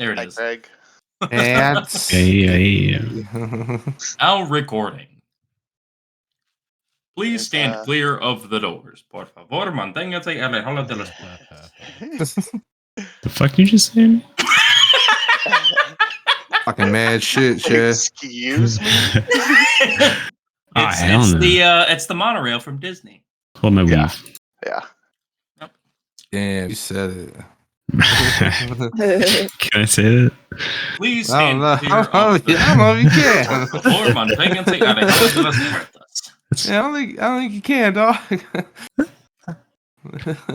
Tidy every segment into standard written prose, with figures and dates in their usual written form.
There it Hi, is. Greg. And Now recording. Please There's, stand clear of the doors. Por favor, manténgase alejado de las puertas. The fuck you just saying? fucking mad shit, shit. Excuse me? It's the monorail from Disney. Hold my Yeah. weave. Yeah. Damn, you said it. Can I say that? Please I stand don't clear know. of the I don't know if you can. Por favor, manténgase alejado de las puertas. Yeah, I don't think you can, dog.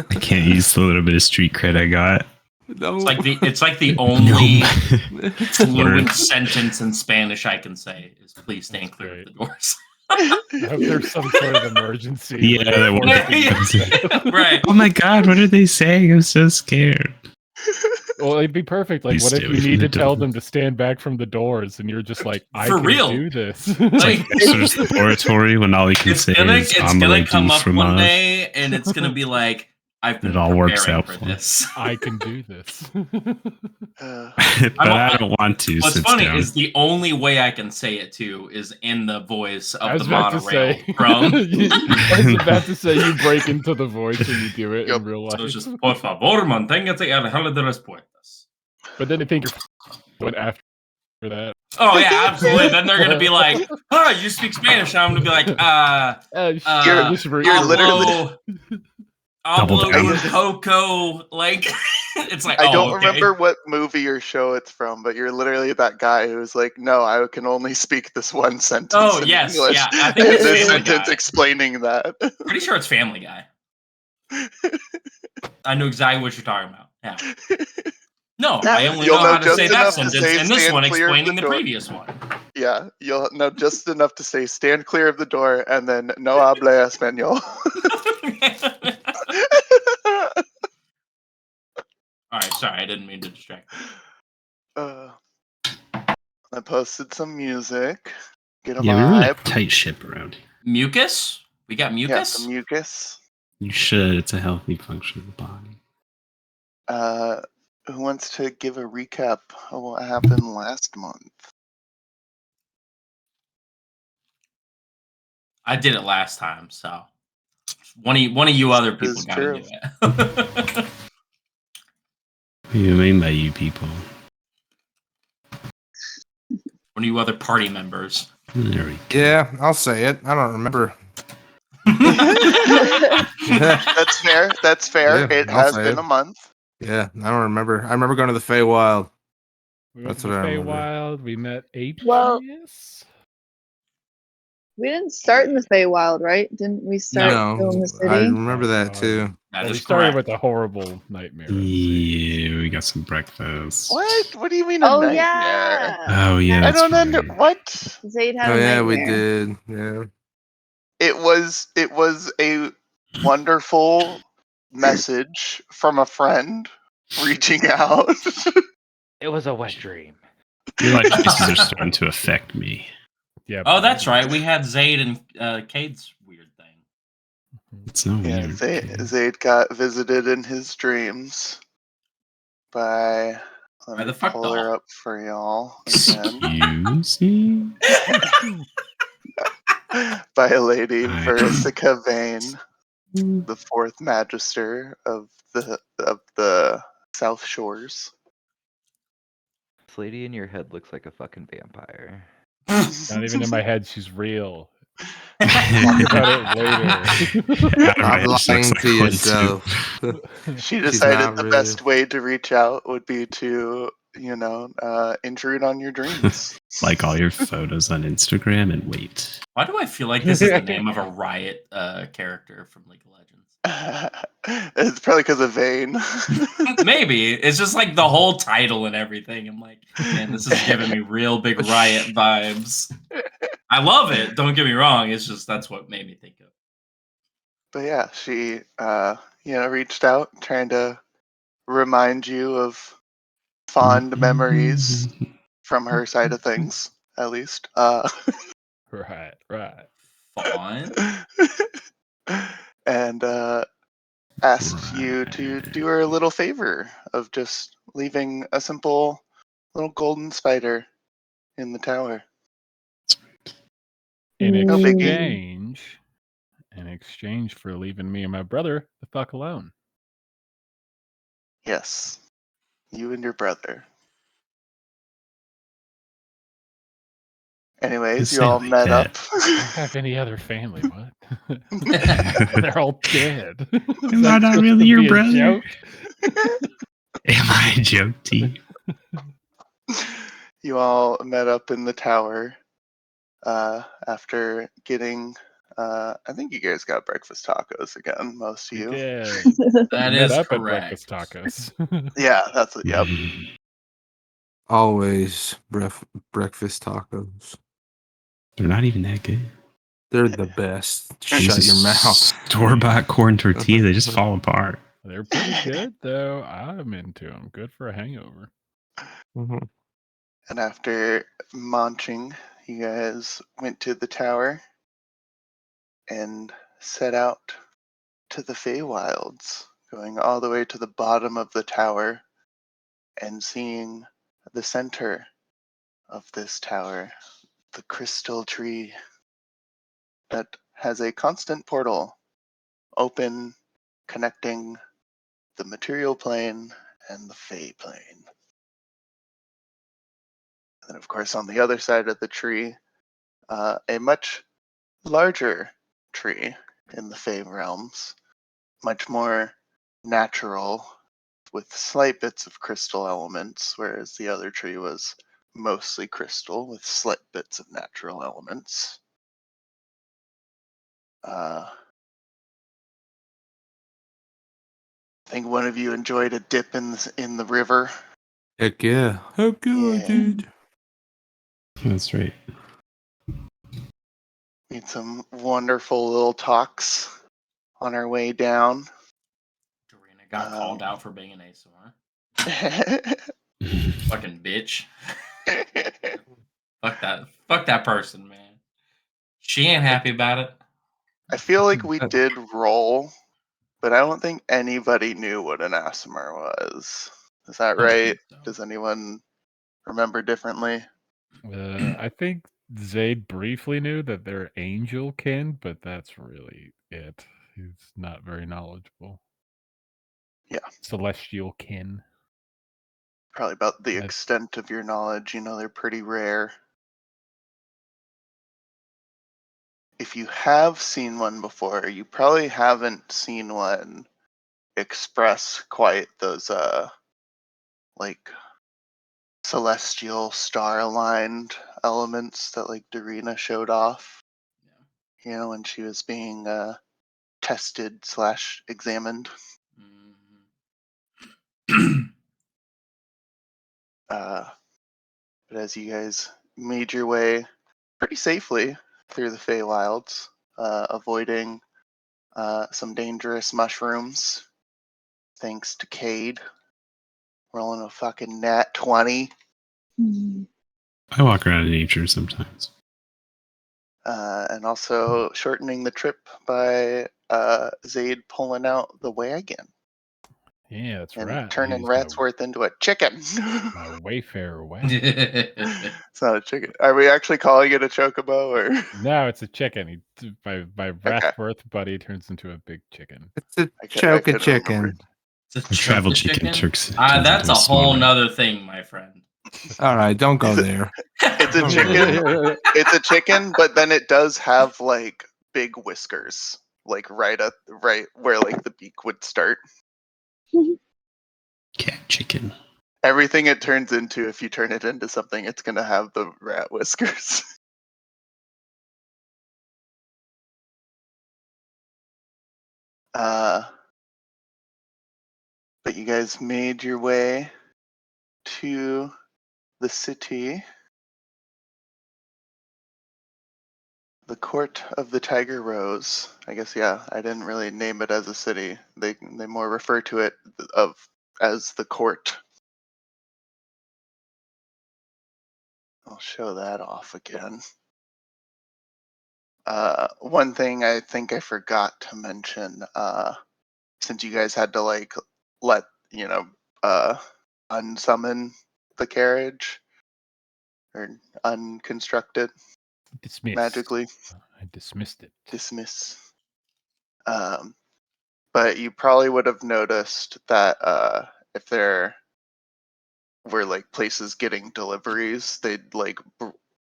I can't use the little bit of street cred I got. No. It's like the only fluent Word. sentence in Spanish I can say is please stand That's clear great. of the doors. I hope there's some sort of emergency. Yeah, that one. Right. Oh my god, what are they saying? I'm so scared. Well, it'd be perfect. Like, Please what if stay you away from need the to tell door. them to stand back from the doors, and you're just like, I For can real. do this. It's like Exorcist Laboratory when all he can say is It's gonna come up one Fromage. day, and it's gonna be like, I've been It all works preparing out for for this. I can do this. But I don't want to. What's Sits funny down. is the only way I can say it too is in the voice I of was the about to monorail say. from. I was about to say you break into the voice when you do it Yep. in real life. So it's just por favor, manténgase alejado de las puertas. But then I think you're went after that. Oh yeah, absolutely. Then they're gonna be like, "Oh, you speak Spanish?" And I'm gonna be like, You're literally- Double hablo down. un poco." Like, it's like, I don't okay. remember what movie or show it's from, but you're literally that guy who's like, no, I can only speak this one sentence Oh, in yes, English. yeah, I think it's this Family sentence Guy. explaining that. Pretty sure it's Family Guy. I know exactly what you're talking about. Yeah. No, I only You'll know know how to just say that enough to sentence, say and this stand one clear of the explaining the door. previous one. Yeah, you'll know just enough to say stand clear of the door and then no habla español. All right, sorry, I didn't mean to distract you. I posted some music. Get a Yeah, we run a vibe. tight ship around here. Mucus? We got Yeah, mucus? some mucus. You should. It's a healthy function of the body. Who wants to give a recap of what happened last month? I did it last time, so one of you other people is gotta true. do it. What do you mean by you people? One of you other party members. There we go. Yeah, I'll say it. I don't remember. That's fair. That's fair. Yeah, It I'll has say been it. a month. Yeah, I don't remember. I remember going to the Feywild. We went That's to what the I remember. Feywild. We met Atreus. Well- We didn't start in the Feywild, right? Didn't we start No, in the city? I remember that too. That Well, we is started correct. with a horrible nightmare. Yeah, we got some breakfast. What? What do you mean a Oh nightmare? yeah. Oh yeah, I that's don't right. what? Zayd had Oh a yeah, nightmare. we did. Yeah. It was a wonderful message from a friend reaching out. It was a wet dream. Your life choices are starting to affect me. Yeah. Oh, that's right. We had Zayd and Cade's weird thing. It's no Yeah, weird. Zayd got visited in his dreams by let By me the fuck pull her doll. up for y'all again. Excuse me? By a lady, I- Versica Vane, the fourth magister of the South Shores. This lady in your head looks like a fucking vampire. Not even in my head. She's real. Talk about it later. Stop lying to yourself. She She's decided not the real. best way to reach out would be to, intrude on your dreams. Like all your photos on Instagram and wait. Why do I feel like this is the name of a Riot character from League of Legends? It's probably because of Vane. Maybe. It's just like the whole title and everything. I'm like, man, this is giving me real big Riot vibes. I love it. Don't get me wrong. It's just that's what made me think of. But yeah, she, reached out trying to remind you of fond memories from her side of things, at least. Right. Fun. And asked you to do her a little favor of just leaving a simple little golden spider in the tower. In No biggie. exchange for leaving me and my brother the fuck alone. Yes, you and your brother. Anyways, Say you all like met that. up. I don't have any other family. What? They're all dead. Am I not really your brother? Joke? Am I a joke to you? You all met up in the tower after getting. I think you guys got breakfast tacos again, most of We you. did. That We met is up at correct. breakfast tacos. Yeah, that's it. Yep. Always breakfast tacos. They're not even that good. They're the best. These Shut your mouth. Store-bought corn tortillas, they just fall apart. They're pretty good, though. I'm into them. Good for a hangover. Mhm. And after munching, you guys went to the tower and set out to the Feywilds, going all the way to the bottom of the tower and seeing the center of this tower, the crystal tree that has a constant portal open, connecting the material plane and the Fey plane. And then, of course, on the other side of the tree, a much larger tree in the Fey realms, much more natural, with slight bits of crystal elements, whereas the other tree was mostly crystal with slight bits of natural elements. I think one of you enjoyed a dip in the river. Heck yeah. Heck yeah, I Yeah. did. That's right. Made some wonderful little talks on our way down. Dorina got called out for being an ASMR. Fucking bitch. Fuck that person, man. She ain't happy about it. I feel like we did roll, but I don't think anybody knew what an ASMR was. Is that I don't right? think so. Does anyone remember differently? I think Zayd briefly knew that they're angel kin, but that's really it. He's not very knowledgeable. Yeah. Celestial kin. Probably about the That- extent of your knowledge. You know, they're pretty rare. If you have seen one before, you probably haven't seen one express quite those like celestial star aligned elements that like Dorina showed off. Yeah. You know, when she was being tested / examined. But as you guys made your way pretty safely through the Feywilds, avoiding some dangerous mushrooms, thanks to Cade rolling a fucking nat 20. I walk around in nature sometimes. And also shortening the trip by Zayd pulling out the wagon Yeah, that's and right. turning He's my Ratsworth into a chicken. my Wayfarer wagon. It's not a chicken. Are we actually calling it a chocobo or? No, it's a chicken. My Rathworth buddy turns into a big chicken. It's a I choke a couldn't chicken. remember. It's a A travel chicken. turns That's into a whole smaller. nother thing, my friend. All right, don't go Is it- there. It's a Oh, chicken. It's a chicken, but then it does have like big whiskers, like right where like the beak would start. Cat chicken. Everything it turns into, if you turn it into something, it's gonna have the rat whiskers. But you guys made your way to the city, the court of the Tiger Rose. I guess I didn't really name it as a city. They more refer to it as the court. I'll show that off again. One thing I think I forgot to mention, since you guys had to like let unsummon the carriage, or unconstructed Dismissed. magically. I dismissed it. Dismiss. But you probably would have noticed that if there were like places getting deliveries, they'd like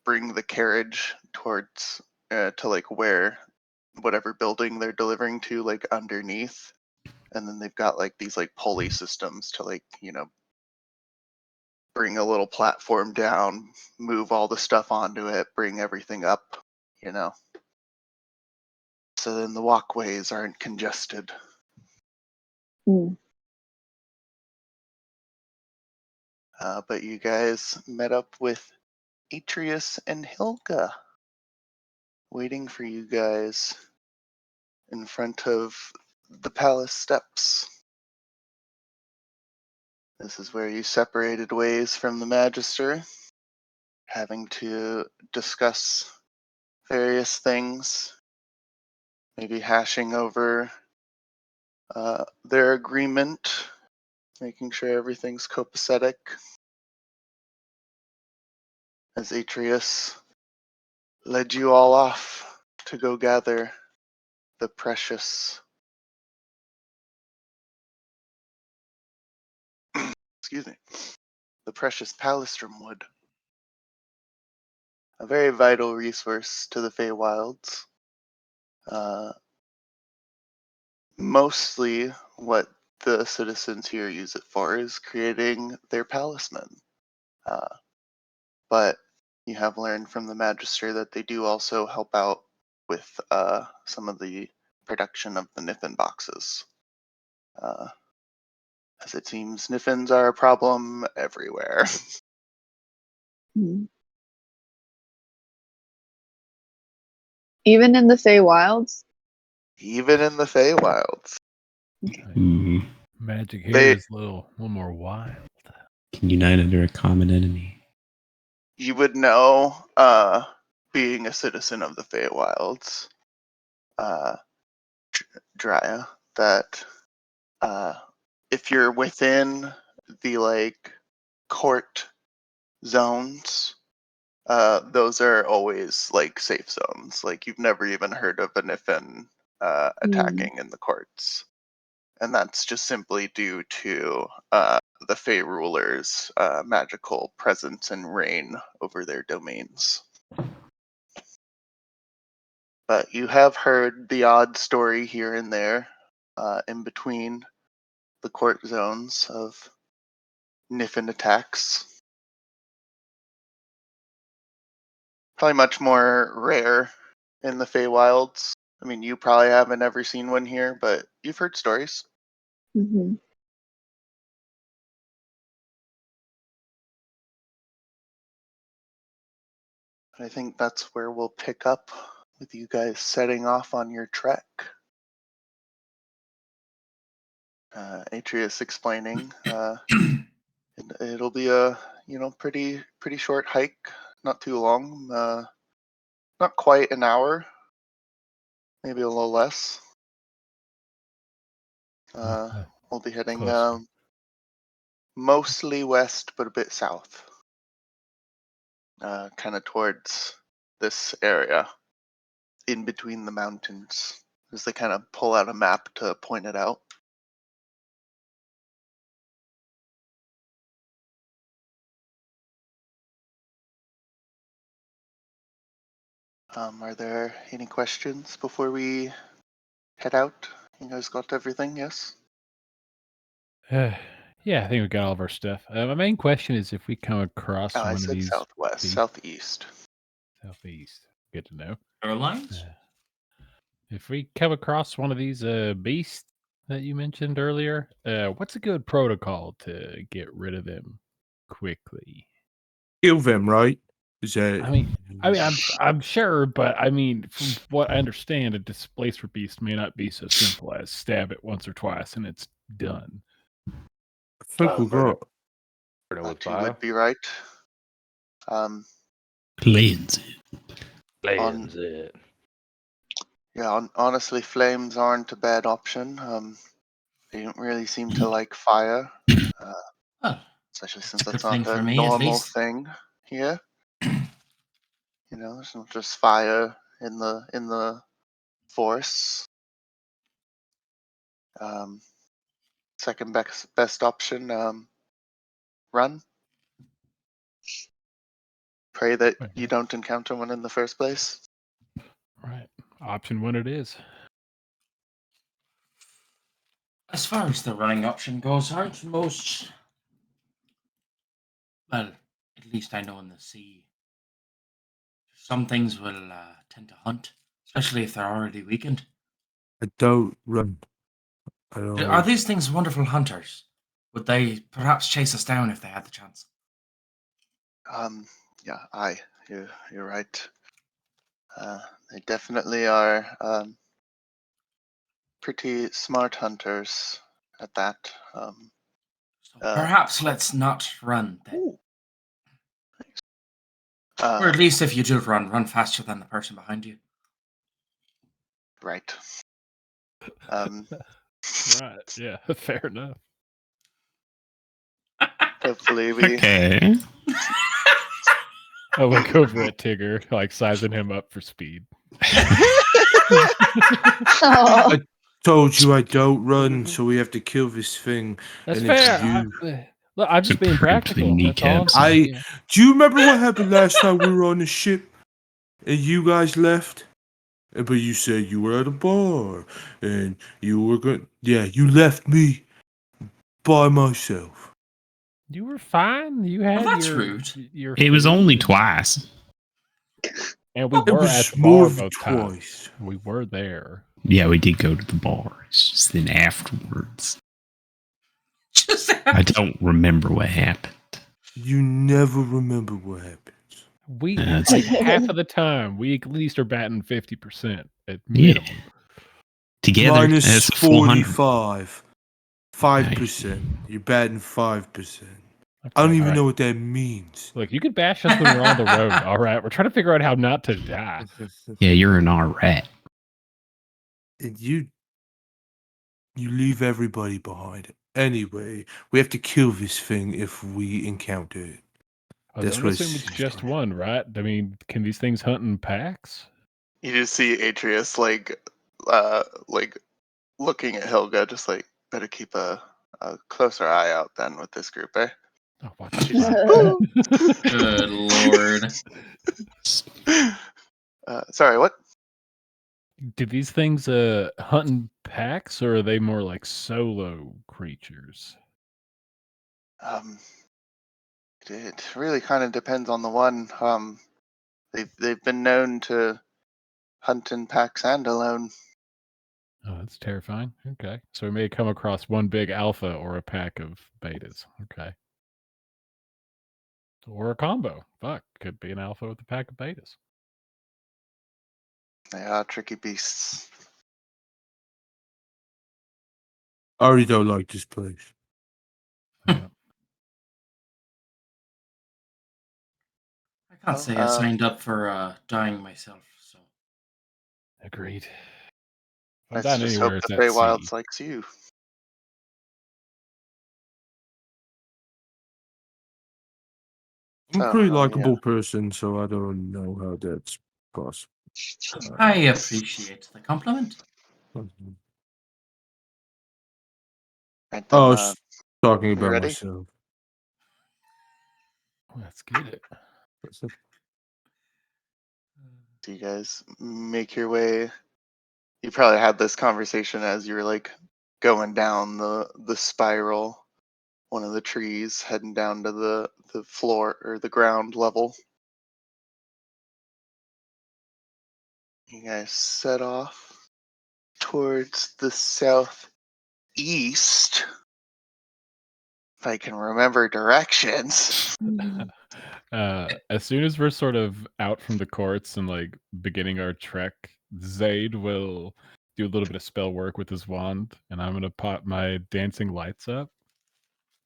bring the carriage towards to like where whatever building they're delivering to, like underneath, and then they've got like these like pulley systems to like bring a little platform down, move all the stuff onto it, bring everything up, so then the walkways aren't congested. Mm. But you guys met up with Atreus and Hilga, waiting for you guys in front of the palace steps. This is where you separated ways from the Magister, having to discuss various things, maybe hashing over their agreement, making sure everything's copacetic. As Atreus led you all off to go gather the precious excuse me, the precious Palistrom wood, a very vital resource to the Feywilds. Mostly what the citizens here use it for is creating their palismen. But you have learned from the Magister that they do also help out with some of the production of the Niffin boxes. As it seems, Niffins are a problem everywhere. Mm. Even in the Feywilds? Even in the Feywilds. Mhm. Magic here They- is a little more wild. Can unite under a common enemy. You would know, being a citizen of the Feywilds, Drya, that if you're within the like court zones, those are always like safe zones. Like you've never even heard of a Niffin attacking in the courts, and that's just simply due to the Fey rulers' magical presence and reign over their domains. But you have heard the odd story here and there in between the court zones of Niffin attacks. Probably much more rare in the Feywilds. I mean, you probably haven't ever seen one here, but you've heard stories. Mm-hmm. I think that's where we'll pick up with you guys setting off on your trek. Atreus explaining, it'll be a pretty short hike, not too long, not quite an hour, maybe a little less. We'll be heading Closer. mostly west, but a bit south, kind of towards this area in between the mountains, as they kind of pull out a map to point it out. Are there any questions before we head out? You guys got everything, yes? Yeah, I think we got all of our stuff. My main question is if we come across Oh, I one of said these southwest, beef- southeast. southeast. Good to know. Airlines? If we come across one of these beasts that you mentioned earlier, what's a good protocol to get rid of them quickly? Kill them, right? Is that... I mean, I'm sure, but I mean, from what I understand, a displacer beast may not be so simple as stab it once or twice and it's done. I think we got... With You bio. would be right. Cleanse it. Cleanse it. Yeah, honestly, flames aren't a bad option. They don't really seem to like fire. Huh. especially It's since a good that's thing not for a me, at normal least. thing here. There's not just fire in the forests. Second best option, run. Pray that you don't encounter one in the first place. Right. Option 1 it is. As far as the running option goes, aren't most... Well, at least I know in the sea, some things will tend to hunt, especially if they're already weakened. I don't run. I don't. Are these things wonderful hunters? Would they perhaps chase us down if they had the chance? Yeah, you're right. They definitely are pretty smart hunters at that. So perhaps let's not run then. Ooh. Or at least if you do run faster than the person behind you. Right. Right. Yeah. Fair enough. Hopefully we. Okay. I look over at Tigger, like sizing him up for speed. Oh, Told you I don't run, so we have to kill this thing. That's and fair. It's you. Look, I'm just being practical. That's all I'm saying. Yeah. Do you remember what happened last time we were on the ship and you guys left? But you said you were at a bar and you were going. Yeah, you left me by myself. You were fine. You had that's your rude. your It was food, only twice. and we It were was at the more bar than both times. twice. We were there. Yeah, we did go to the bar. It's just then afterwards. I don't remember what happened. You never remember what happened. We That's- like half of the time we at least are batting 50% at Yeah. minimum. Together, Minus that's a full 100. 45. 5%. You're batting 5%. I don't Okay, even all know right. what that means. Look, you could bash us when we're on the road. All right, we're trying to figure out how not to die. Yeah, you're an R rat. And you leave everybody behind. Anyway, we have to kill this thing if we encounter it. I That's don't what assume it's seems just like. one, right? I mean, can these things hunt in packs? You just see Atreus like looking at Helga, just like better keep a closer eye out then with this group, eh? Oh, watch out. She's Wow. Good lord. Sorry, what? Do these things hunt in packs, or are they more like solo creatures? It really kind of depends on the one. They've been known to hunt in packs and alone. Oh, that's terrifying. Okay. So we may come across one big alpha or a pack of betas. Okay. Or a combo. Fuck. Could be an alpha with a pack of betas. They are tricky beasts. I already don't like this place. Yeah. I can't say I signed up for dying myself, so. Agreed. If I'm Let's down just anywhere, hope it's the at sea. Feywilds likes you. I'm a So, pretty yeah. likable person, so I don't know how that's possible. I appreciate the compliment. Right, I then, was talking you about ready? myself. Let's get it. So you guys make your way. You probably had this conversation as you were like going down the spiral, one of the trees, heading down to the floor or the ground level. You guys set off towards the southeast. If I can remember directions. As soon as we're sort of out from the courts and like beginning our trek, Zaid will do a little bit of spell work with his wand, and I'm gonna pop my dancing lights up,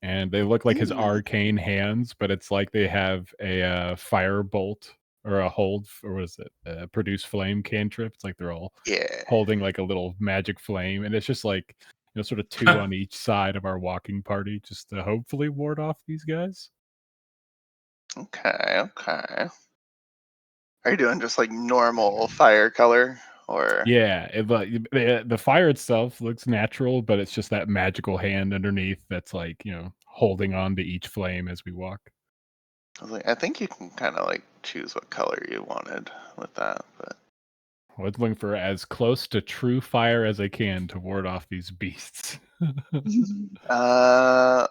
and they look like his arcane hands, but it's like they have a fire bolt or a hold, or what is it? Produce flame cantrip. It's like they're all Yeah. holding like a little magic flame, and it's just like sort of 2 on each side of our walking party, just to hopefully ward off these guys. Okay. Are you doing just like normal fire color, or? Yeah, the fire itself looks natural, but it's just that magical hand underneath that's like, holding on to each flame as we walk. I think you can kind of like choose what color you wanted with that, but I was looking for as close to true fire as I can to ward off these beasts. why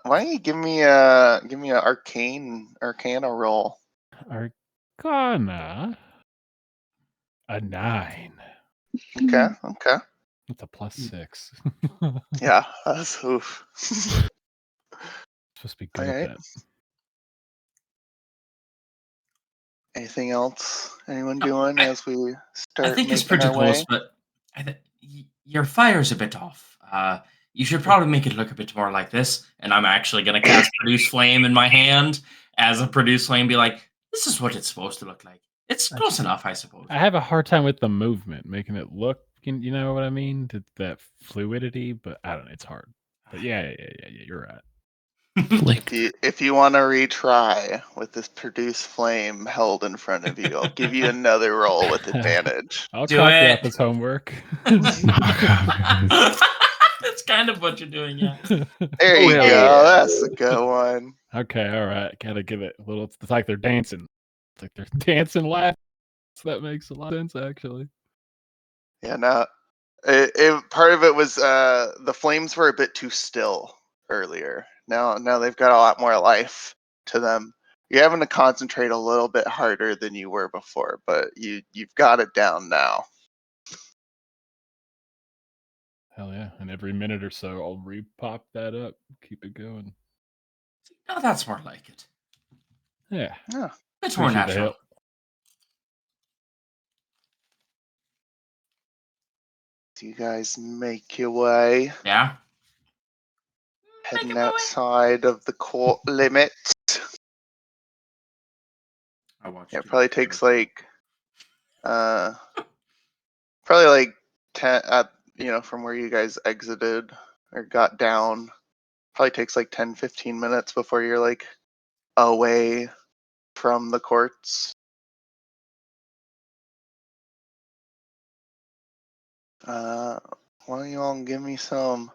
don't you give me a arcana roll? Arcana. A 9. Okay. That's a +6. Yeah, that's oof. Supposed to be good Alright. at that. Anything else anyone doing as we I start think it's making pretty our close, way? but your fire's a bit off. You should probably make it look a bit more like this. And I'm actually going to cast Produce Flame in my hand as a Produce Flame, be like, this is what it's supposed to look like. It's close enough, I suppose. I have a hard time with the movement, making it look, you know what I mean? That fluidity, but I don't know, it's hard. But yeah, you're right. If you want to retry with this Produce Flame held in front of you, I'll give you another roll with advantage. I'll Do copy it. out this homework. That's kind of what you're doing, yeah. There you hell go. yeah. That's a good one. Okay, all right. Gotta give it a little. It's like they're dancing. It's like they're dancing laughing. So that makes a lot of sense, actually. Yeah, no. Part of it was the flames were a bit too still earlier. Now they've got a lot more life to them. You're having to concentrate a little bit harder than you were before, but you've got it down now. Hell yeah! And every minute or so, I'll re-pop that up, keep it going. No, that's more like it. Yeah, Yeah. It's more appreciate the natural. help. So you guys make your way, Yeah. heading Make it my way. outside of the court limit. I watched Yeah, it too probably much takes Naruto. probably like 10 from where you guys exited or got down. Probably takes like 10-15 minutes before you're like away from the courts. Why don't you all give me some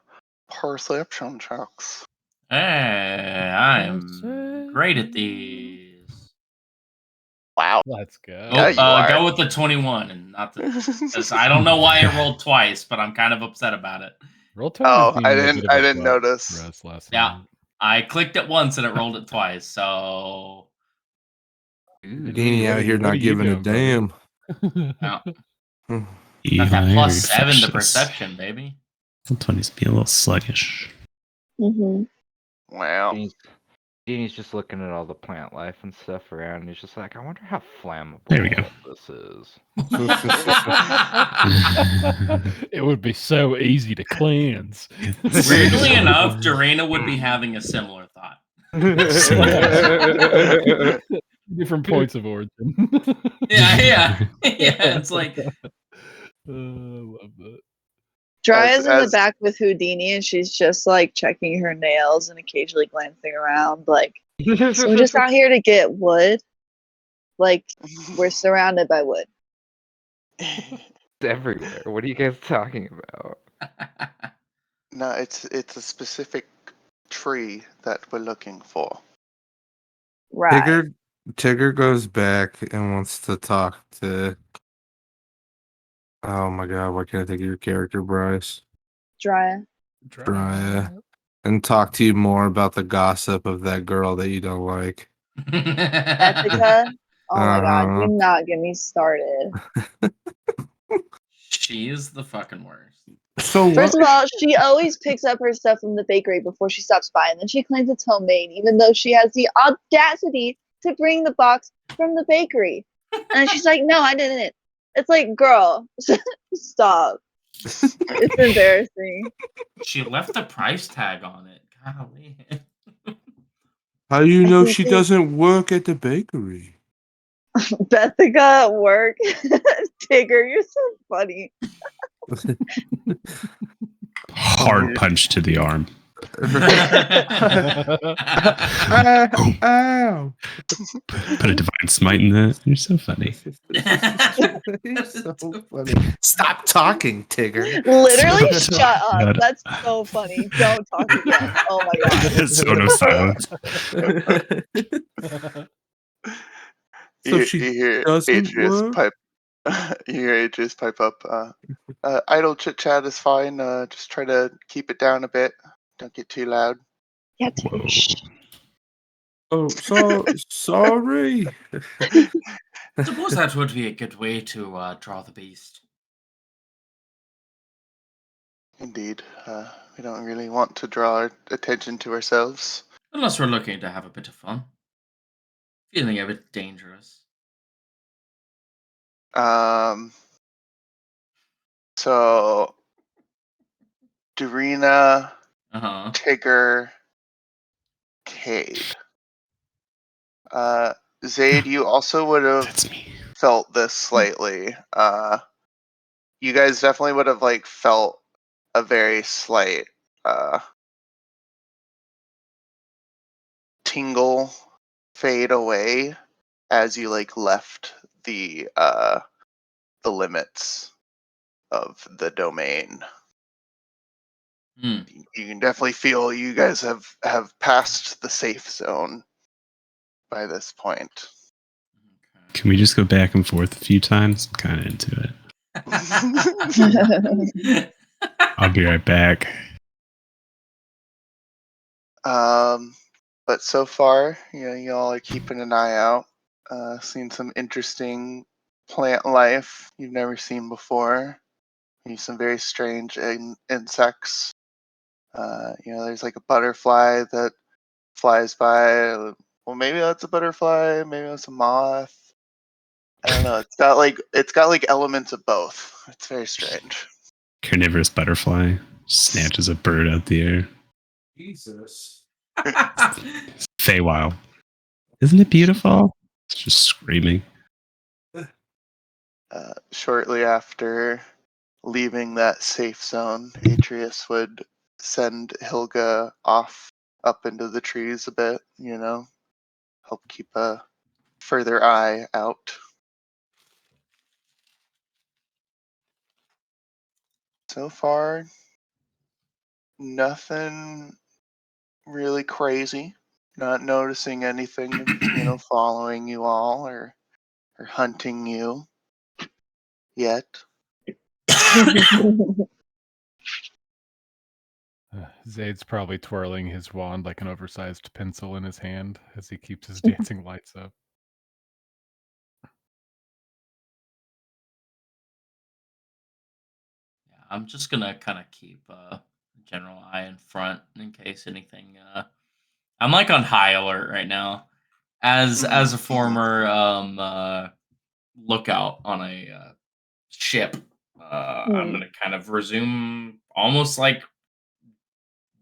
perception checks? Hey, I am great at these. Wow. Let's go. Yeah, you are. Go with the 21 and not the. 'Cause I don't know why it rolled twice, but I'm kind of upset about it. Roll 20 was Oh, I being a bit of didn't a butt notice. for us last Yeah. night. I clicked it once and it rolled it twice, so Houdini out here what not are you giving a doing, damn. yeah. Hmm. Got that Eli, +7 to refresh this. perception, baby. 20's be a little sluggish. Mm-hmm. Wow. Deanie's just looking at all the plant life and stuff around, and he's just like, I wonder how flammable There we go. all this is. It would be so easy to cleanse. Weirdly enough, Dorena would be having a similar thought. Different points of origin. Yeah. It's like I love that. Draya's in the as- back with Houdini, and she's just like checking her nails and occasionally glancing around. Like, so we're just out here to get wood. Like, we're surrounded by wood. It's everywhere. What are you guys talking about? No, it's a specific tree that we're looking for. Right. Tigger goes back and wants to talk to. Oh my god, why can't I think of your character, Bryce? Drya. Drya. And talk to you more about the gossip of that girl that you don't like. Ethica. Oh my god, do not get me started. She is the fucking worst. So First of all, she always picks up her stuff from the bakery before she stops by, and then she claims it's homemade, even though she has the audacity to bring the box from the bakery. And she's like, no, I didn't. It's like, girl, stop. It's embarrassing. She left the price tag on it. Golly. How do you I know think she they- doesn't work at the bakery? Bethica, work. Tigger, you're so funny. hard punch to the arm. Ow! Put a divine smite in that. You're so funny. You're so funny. Stop talking, Tigger. Literally, So shut up. bad. That's so funny. Don't talk again. Oh my god. So no silence. So You she hear doesn't Atreus work? pipe. You hear Atreus pipe up. Idle chit chat is fine. Just try to keep it down a bit. Don't get too loud. Yeah, Tigger. Shh. Oh, so sorry. Suppose that would be a good way to draw the beast. Indeed. We don't really want to draw attention to ourselves. Unless we're looking to have a bit of fun. Feeling a bit dangerous. So Dorina, Uh-huh. Tigger, Cade. Zaid, you also would have That's me. felt this slightly. You guys definitely would have like felt a very slight tingle fade away as you like left the limits of the domain. Hmm. You can definitely feel you guys have passed the safe zone by this point. Can we just go back and forth a few times? I'm kind of into it. I'll be right back. But so far, y'all are keeping an eye out. Seen some interesting plant life you've never seen before. Maybe some very strange insects. There's like a butterfly that flies by. Well, maybe that's a butterfly. Maybe that's a moth. I don't know. It's got like elements of both. It's very strange. Carnivorous butterfly snatches a bird out the air. Jesus. Feywild. Isn't it beautiful? It's just screaming. Shortly after leaving that safe zone, Atreus would send Hilga off up into the trees a bit, help keep a further eye out. So far, nothing really crazy. Not noticing anything, following you all or hunting you yet. Zaid's probably twirling his wand like an oversized pencil in his hand as he keeps his dancing lights up. Yeah, I'm just gonna kind of keep a general eye in front in case anything. I'm like on high alert right now, as a former lookout on a ship. I'm gonna kind of resume almost like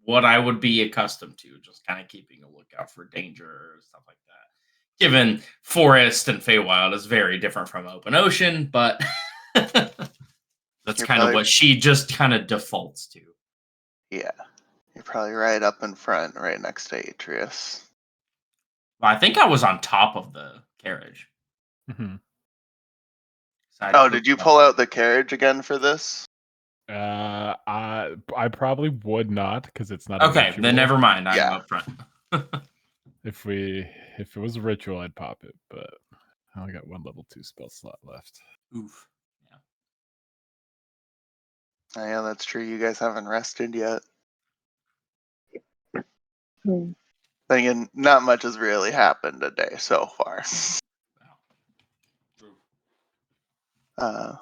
what I would be accustomed to, just kind of keeping a lookout for danger or stuff like that. Given forest and Feywild is very different from open ocean, but that's You're kind of probably- what she just kind of defaults to. Yeah, you're probably right up in front, right next to Atreus. Well, I think I was on top of the carriage. Mhm. Oh, did you pull out the carriage again for this? I probably would not because it's not a Okay, ritual. then never mind. I'm Yeah. up front. If it was a ritual, I'd pop it, but I only got one level 2 spell slot left. Oof. Yeah. Oh, yeah, that's true. You guys haven't rested yet. Hmm. Then again, not much has really happened today so far. You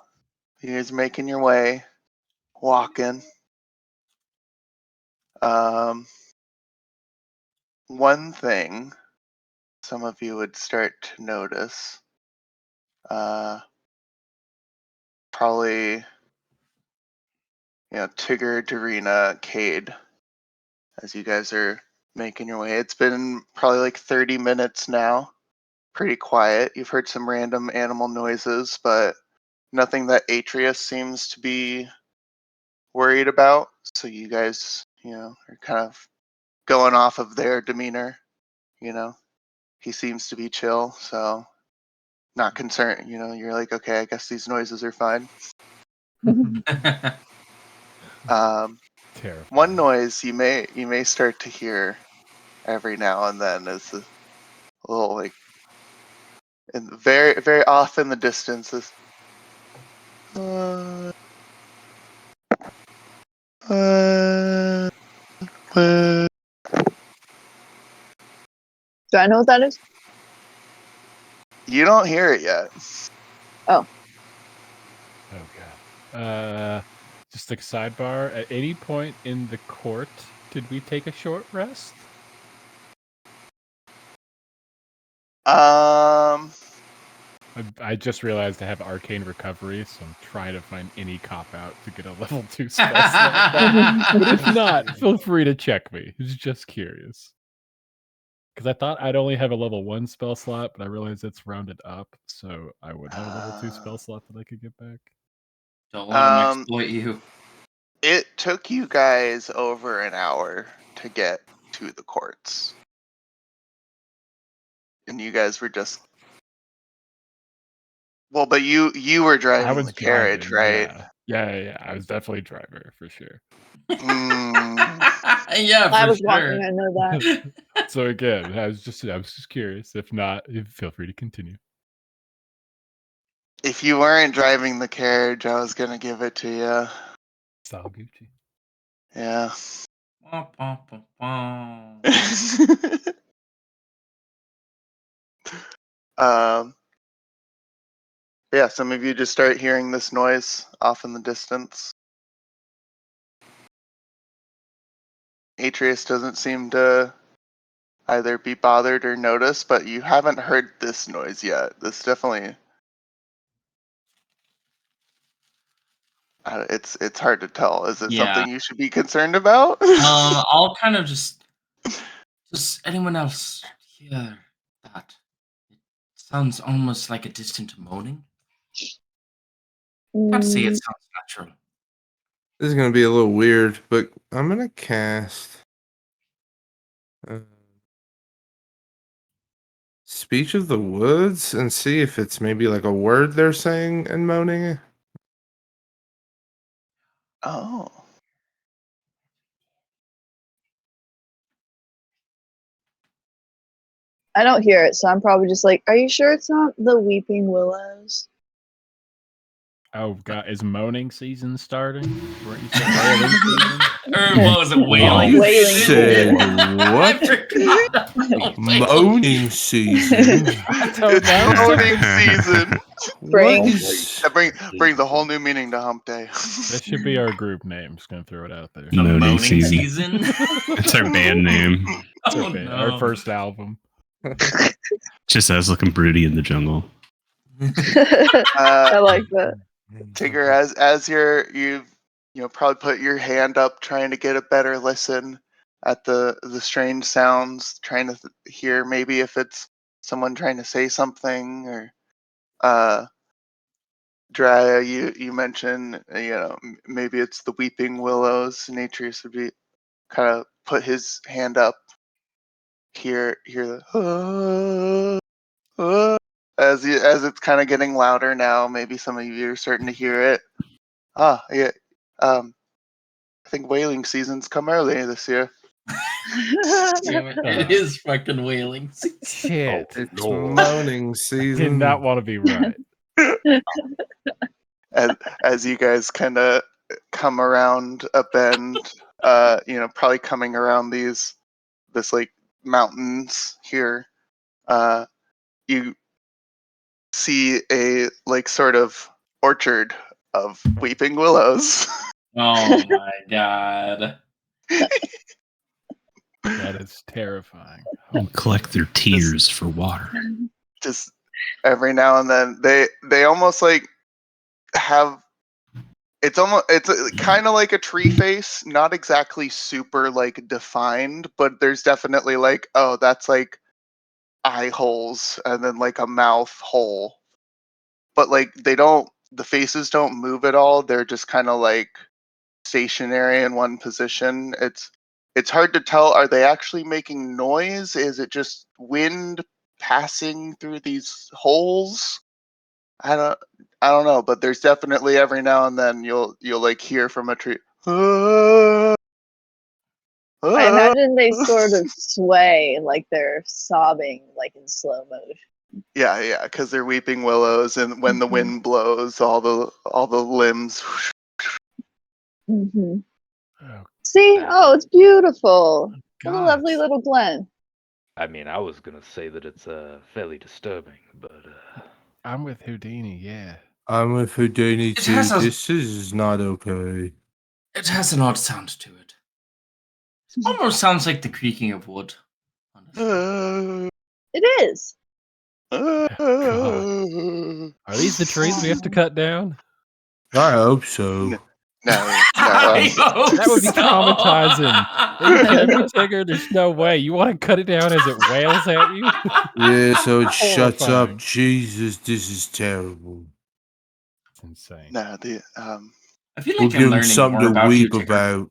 guys making your way, walking. One thing some of you would start to notice, probably, Tigger, Dorina, Cade, as you guys are making your way. It's been probably like 30 minutes now. Pretty quiet. You've heard some random animal noises, but nothing that Atreus seems to be worried about. So you guys, are kind of going off of their demeanor. He seems to be chill, so not concerned. You're like, okay, I guess these noises are fine. Terrifying. One noise you may start to hear every now and then is a little like, and very very off in the distance is. Do I know what that is? You don't hear it yet. Oh. Oh god. Just like sidebar. At any point in the court, did we take a short rest? I just realized I have arcane recovery, so I'm trying to find any cop out to get a level 2 spell slot. But if not, feel free to check me. I was just curious. Because I thought I'd only have a level 1 spell slot, but I realized it's rounded up, so I would have a level 2 spell slot that I could get back. Don't let him exploit you. It took you guys over an hour to get to the courts. And you guys were just but you were I driving was the carriage, driving, right? Yeah. I was definitely driver for sure. Yeah, I for was sure. walking, I know that. So again, I was just curious. If not, feel free to continue. If you weren't driving the carriage, I was gonna give it to you. Style Gucci. Yeah. Wah, wah, wah, wah. Yeah, some of you just start hearing this noise off in the distance. Atreus doesn't seem to either be bothered or notice, but you haven't heard this noise yet. This definitely, it's hard to tell. Is it Yeah. something you should be concerned about? I'll kind of just anyone else hear that? It sounds almost like a distant moaning. Can't say it sounds natural. This is gonna be a little weird, but I'm gonna cast Speech of the Woods and see if it's maybe like a word they're saying and moaning. Oh. I don't hear it, so I'm probably just like, are you sure it's not the Weeping Willows? Oh god, is moaning season starting? Weren't you saying wailing season? Or what was it, wailing? Wailing Said I what? forgot. Moaning season. It's moaning season. Spring. What is That brings a whole new meaning to Hump Day. That should be our group name. Just gonna throw it out there. The Moaning moaning season. season. That's our band name. It's Oh, our, band, no. our first album. Just us looking broody in the jungle. I like that. Tigger, as you've probably put your hand up trying to get a better listen at the strange sounds, trying to hear maybe if it's someone trying to say something, or Drea, you mentioned maybe it's the weeping willows. Atreus would be kind of put his hand up, hear the as it's kind of getting louder now. Maybe some of you are starting to hear it. Yeah. I think whaling season's come early this year. Damn it. It is fucking whaling season. Shit. It's moaning Did season. not want to be right. As you guys kind of come around a bend, probably coming around this like mountains here, you see a like sort of orchard of weeping willows. Oh my god. That is terrifying. And collect their tears for water. Just every now and then they almost like have it's kind of like a tree face, not exactly super like defined, but there's definitely like, oh, that's like eye holes and then like a mouth hole, but like the faces don't move at all. They're just kind of like stationary in one position. It's hard to tell. Are they actually making noise? Is it just wind passing through these holes? I don't know, but there's definitely every now and then you'll like hear from a tree. I imagine they sort of sway like they're sobbing, like in slow motion. Yeah, because they're weeping willows, and when the wind blows, all the limbs. Mm-hmm. Oh, See? Oh, it's beautiful. What a God. lovely little glen. I mean, I was gonna say that it's fairly disturbing, but I'm with Houdini, yeah. I'm with Houdini It too. has a- This is not okay. It has an odd sound to it. Almost sounds like the creaking of wood. Honestly. It is. God. Are these the trees we have to cut down? I hope so. No. I hope That would be so. traumatizing. Are you kidding me, Tigger? There's no way. You want to cut it down as it wails at you? Yeah, so it shuts up. Horrifying. Jesus, this is terrible. It's insane. No, I feel We'll like I'm give him learning something more to about you, weep Tigger. about.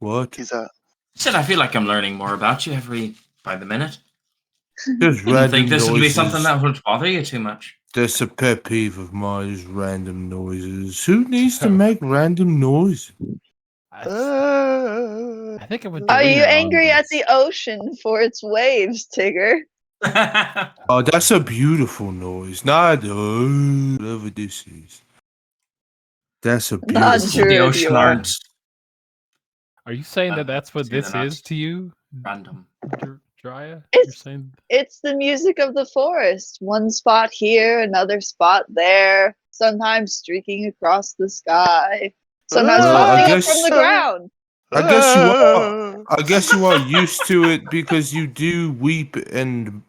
What? he's a. Said I feel like I'm learning more about you by the minute. Just Didn't random think this would be noises. something that would bother you too much. That's a pet peeve of mine, is random noises. Who needs to make random noises? I think it would. Are you delete angry at this. the ocean for its waves, Tigger? Oh, that's a beautiful noise. Not whatever this is. That's a Not beautiful sure the if ocean you are. aren't Are you saying that that's what see, they're this not is to you, random. Drya? You're It's saying it's the music of the forest. One spot here, another spot there. Sometimes streaking across the sky. Sometimes Well, I popping up guess- from the ground. I guess you are. I guess you are used to it because you do weep and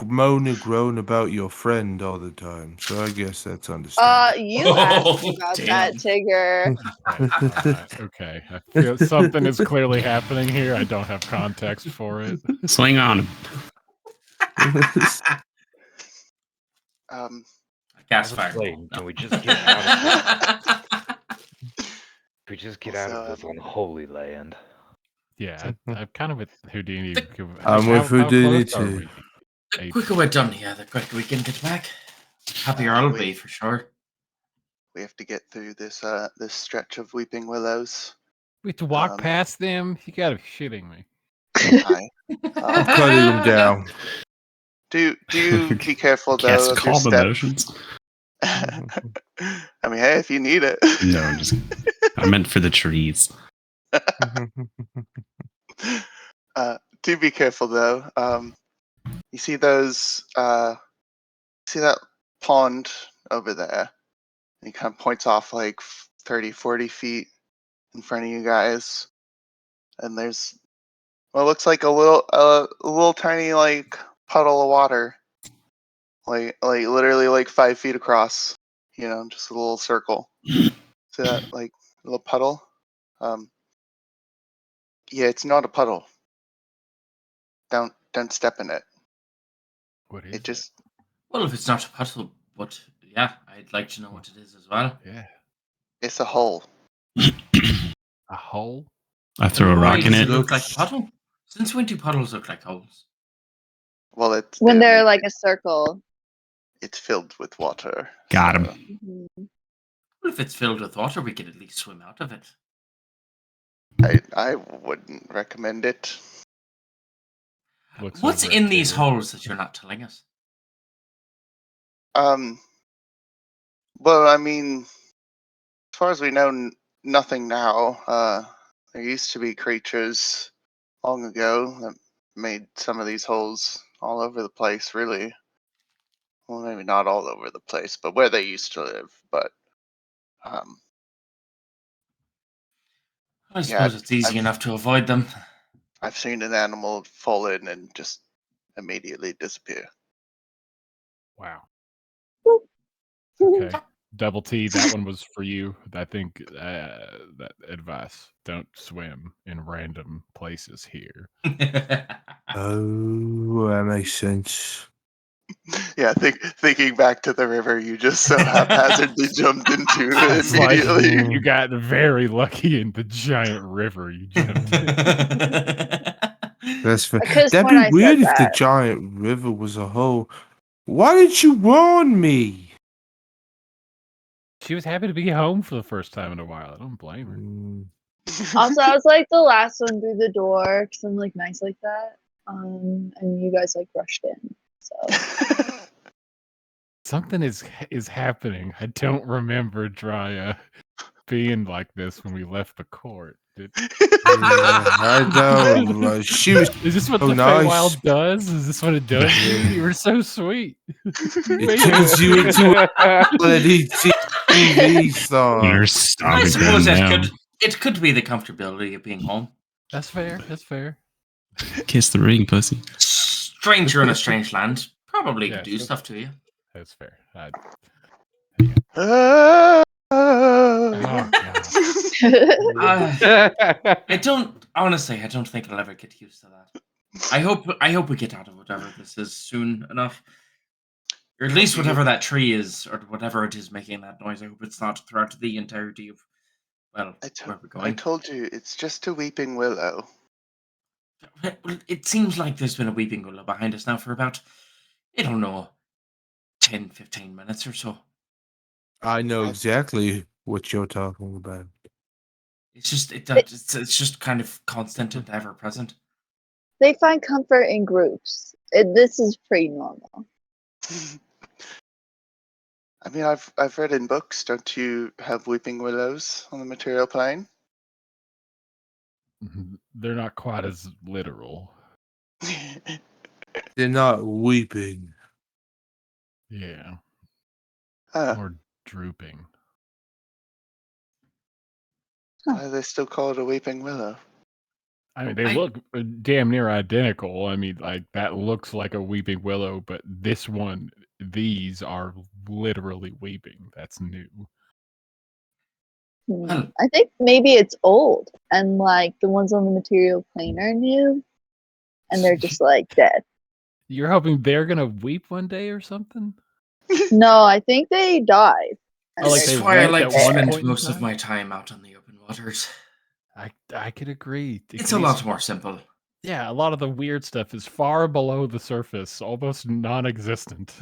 moan and groan about your friend all the time. So I guess that's understandable. You asked Oh, about damn. that, Tigger. alright, okay. I feel something is clearly happening here. I don't have context for it. Swing on him. Gas I was fireball. saying, No. can we just get out of Can we just get out of Also, this unholy land? Yeah, I'm kind of with Houdini. I'm How with Houdini close are too. we? The quicker we're done here, the quicker we can get back. Happier I'll be for sure. we have to get through this this stretch of weeping willows. We have to walk Um, past them? You gotta be shitting me. Hi. I'm cutting them down. Do be careful though Cast of your calm step. emotions. I mean, hey, if you need it. No, I'm just. I meant for the trees. Do be careful though. You see those? See that pond over there? He kind of points off like 30, 40 feet in front of you guys, and there's what looks like a little tiny like puddle of water, like literally like 5 feet across. You know, just a little circle. See that like little puddle? Yeah, it's not a puddle. Don't step in it. What is It just Well, if it's not a puzzle, but yeah, I'd like to know what it is as well. Yeah. it's a hole. A hole? I throw a Why rock in does it. it look like a puddle? Since when do puddles look like holes? Well, it's When they're made- like a circle. it's filled with water. Got him. so- Well, if it's filled with water, we could at least swim out of it. I wouldn't recommend it. Looks What's over at in these Tigger. holes that you're not telling us? Well, I mean, as far as we know, nothing now. There used to be creatures long ago that made some of these holes all over the place. Really, well, maybe not all over the place, but where they used to live. But I yeah, suppose it's easy I've- enough to avoid them. I've seen an animal fall in and just immediately disappear. Wow. Okay. Double T, that one was for you. I think that advice: don't swim in random places here. Oh, that makes sense. Yeah, thinking back to the river you just so haphazardly jumped into It's like immediately. you got very lucky in the giant river you jumped in. That's fair. I could've That'd sworn be I said weird if the that. giant river was a hole. Why didn't you warn me? She was happy to be home for the first time in a while. I don't blame her. Also, I was like the last one through the door because I'm like nice like that. And you guys like rushed in. So Something is happening. I don't remember Drya being like this when we left the court. I know. She was Is this what so the nice. Feywild does? Is this what it does to you? You were so sweet. It turns you into a quality TV star. You're I stomping suppose ground now. it could be the comfortability of being home. That's fair. That's fair. Kiss the ring, pussy. Stranger in a strange land probably could Yes, do that's- stuff to you. That's fair. Oh, Oh god. I don't honestly. I don't think I'll ever get used to that. I hope we get out of whatever this is soon enough, or at least whatever that tree is, or whatever it is making that noise. I hope it's not throughout the entirety of where we're I going. told you, it's just a weeping willow. Well, it seems like there's been a weeping willow behind us now for about, I don't know, 10, 15 minutes or so. I know exactly what you're talking about. It's just it's just kind of constant and ever present. they find comfort in groups. This is pretty normal. I mean, I've read in books. Don't you have weeping willows on the material plane? They're not quite as literal. They're not weeping. Yeah. Huh. Or drooping. Why do they still call it a weeping willow? I mean, they look damn near identical. I mean, like that looks like a weeping willow, but these are literally weeping. That's new. Well, I think maybe it's old and like the ones on the material plane are new and they're just like dead. You're hoping they're gonna weep one day or something? No, I think they died. and Oh, like this they're is they why I left like at to one spend point in most of time? my time out on the open waters. I could agree. It's a lot more simple. Yeah, a lot of the weird stuff is far below the surface, almost non-existent.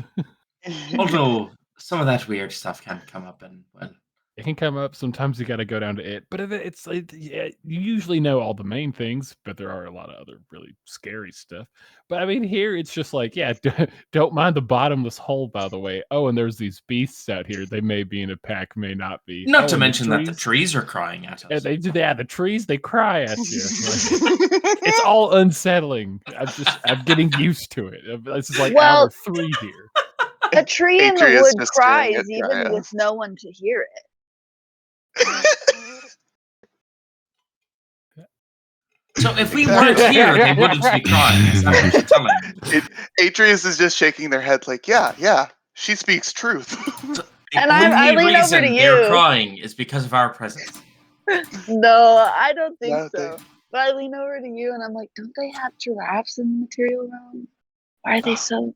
Although some of that weird stuff can come up, and well, It can come up. Sometimes you got to go down to it, but it's like yeah, you usually know all the main things, but there are a lot of other really scary stuff. But I mean, here it's just like, yeah, don't mind the bottomless hole, by the way. Oh, and there's these beasts out here. They may be in a pack, may not be. not Oh, to and the mention that the trees. trees are crying at Yeah, us. they do that. The trees, they cry at you. Like, it's all unsettling. I'm getting used to it. This is like Well- hour 3 here. A tree in the Atreus wood just staring cries at even Dryas. with no one to hear it. So if we weren't here, they wouldn't be crying. Is that what you're telling me? Atreus is just shaking their head like, yeah, she speaks truth. The And I only lean over reason to they're you. crying is because of our presence. No, I don't think No, so. But I lean over to you and I'm like, don't they have giraffes in the material realm? Why are they so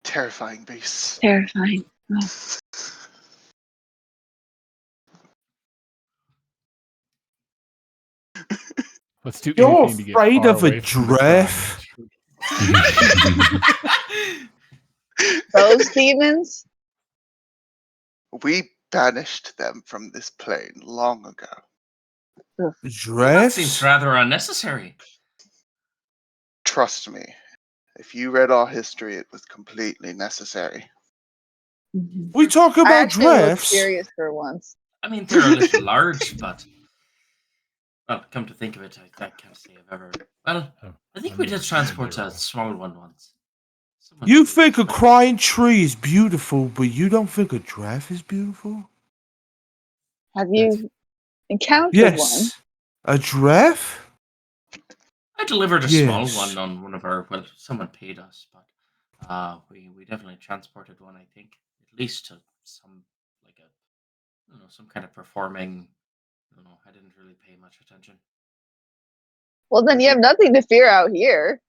Terrifying beasts. terrifying? Oh. Let's do You're anything to get afraid far of a away from the giraffe? crying. Those demons? We banished them from this plane long ago. That Giraffes? seems rather unnecessary. Trust me. If you read our history, it was completely necessary. We talk I about actually looked giraffes? serious for once. I mean, they're a little large, but well, come to think of it, I can't say I've ever. Well, I think we did transport a small one once. Someone You told me think a about it. crying tree is beautiful, but you don't think a giraffe is beautiful? Have you encountered Yes. A giraffe? I delivered a Yes. small one on one of our. Well, someone paid us, but we definitely transported one. I think at least to some like a, I don't know, some kind of performing. I don't know. I didn't really pay much attention. Well, then you have nothing to fear out here.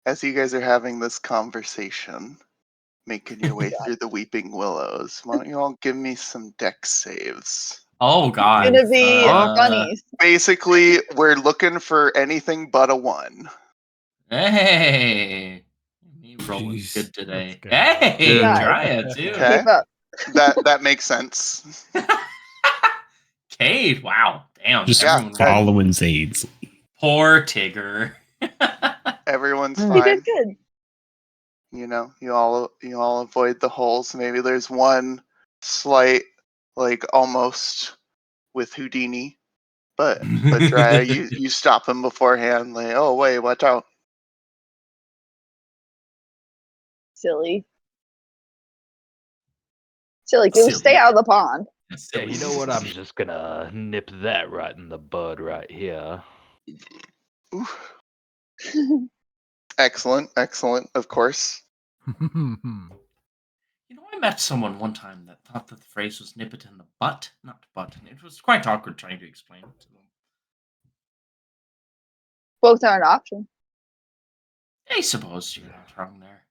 as you guys are having this conversation, making your way through the Weeping Willows, why don't you all give me some dex saves? Oh God. Gonna be funny. Basically, we're looking for anything but a 1. Hey, me rolling Jeez. good today. go. Hey, Nice. try it too. Okay. Keep up. That makes sense. Kate, wow, damn. Just Yeah, everyone good. following Zade's. Poor Tigger. Everyone's You fine. did good. You know, you all avoid the holes. Maybe there's one slight, like almost with Houdini, but Drea, you stop him beforehand. Like, oh wait, watch out. Silly. Silly. Go stay out of the pond. So you know what? I'm just gonna nip that right in the bud right here. Ooh. Excellent, excellent. Of course. You know, I met someone one time that thought that the phrase was nip it in the butt, not butt. And it was quite awkward trying to explain it to them. Both are an option. I suppose you're not wrong there.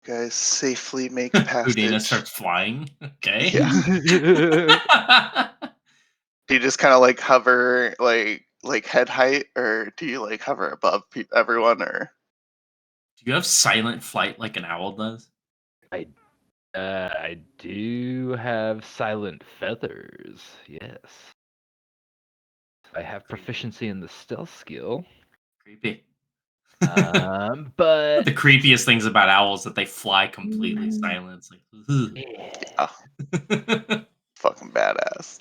Guys safely make Houdina passage. starts flying. Okay. Yeah. Do you just kind of like hover like head height, or do you like hover above everyone, or? Do you have silent flight like an owl does? I do have silent feathers. Yes. I have proficiency in the stealth skill. Creepy. But The creepiest things about owls is that they fly completely silent. It's like, Yeah, fucking badass.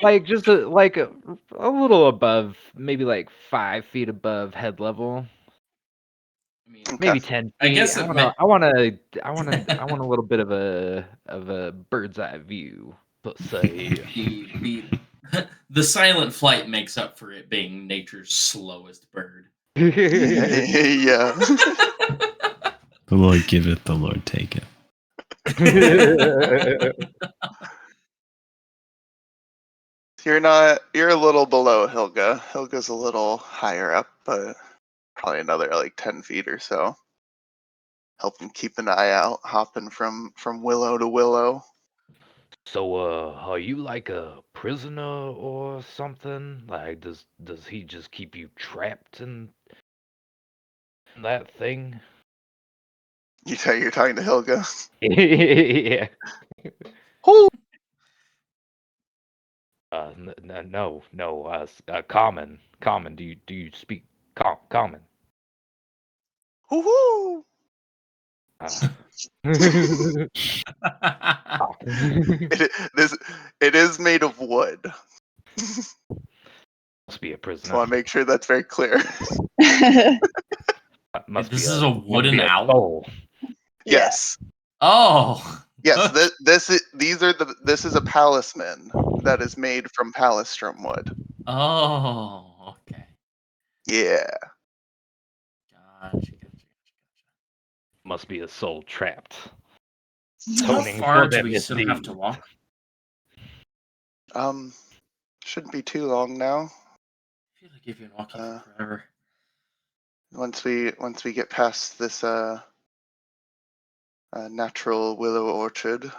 like just a little above, maybe like 5 feet above head level. I mean, Okay. Maybe 10 I feet. guess it I want a little bit of a bird's eye view, let's say. the silent flight makes up for it being nature's slowest bird. Yeah. The Lord giveth, the Lord taketh. You're a little below Hilga. Hilga's a little higher up, but probably another like 10 feet or so. Help him keep an eye out, hopping from willow to willow. So, are you like a prisoner or something? Like, does he just keep you trapped in that thing? You're talking to Hilga. Yeah. Whoo! No. Common. Do you speak common? Woohoo! It is made of wood. Must be a Just prisoner. want to make sure that's very clear. Must This be is a wooden be a owl? soul. Yeah. Yes. Oh. Yes, this is a palisman that is made from palistrum wood. Oh, okay. Yeah. Gotcha. Must be a soul trapped. How Toning far for do them we still have to misdeeds. walk? Shouldn't be too long now. I feel like you've been walking for forever. Once we get past this natural willow orchard.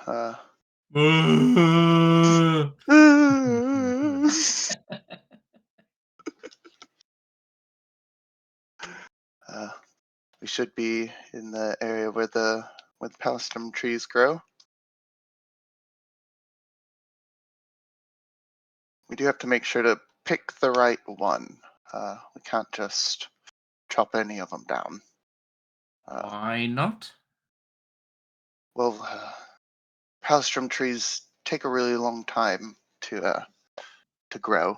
We should be in the area where the palistrum trees grow. We do have to make sure to pick the right one. We can't just chop any of them down. Why not? Well, palistrum trees take a really long time to grow,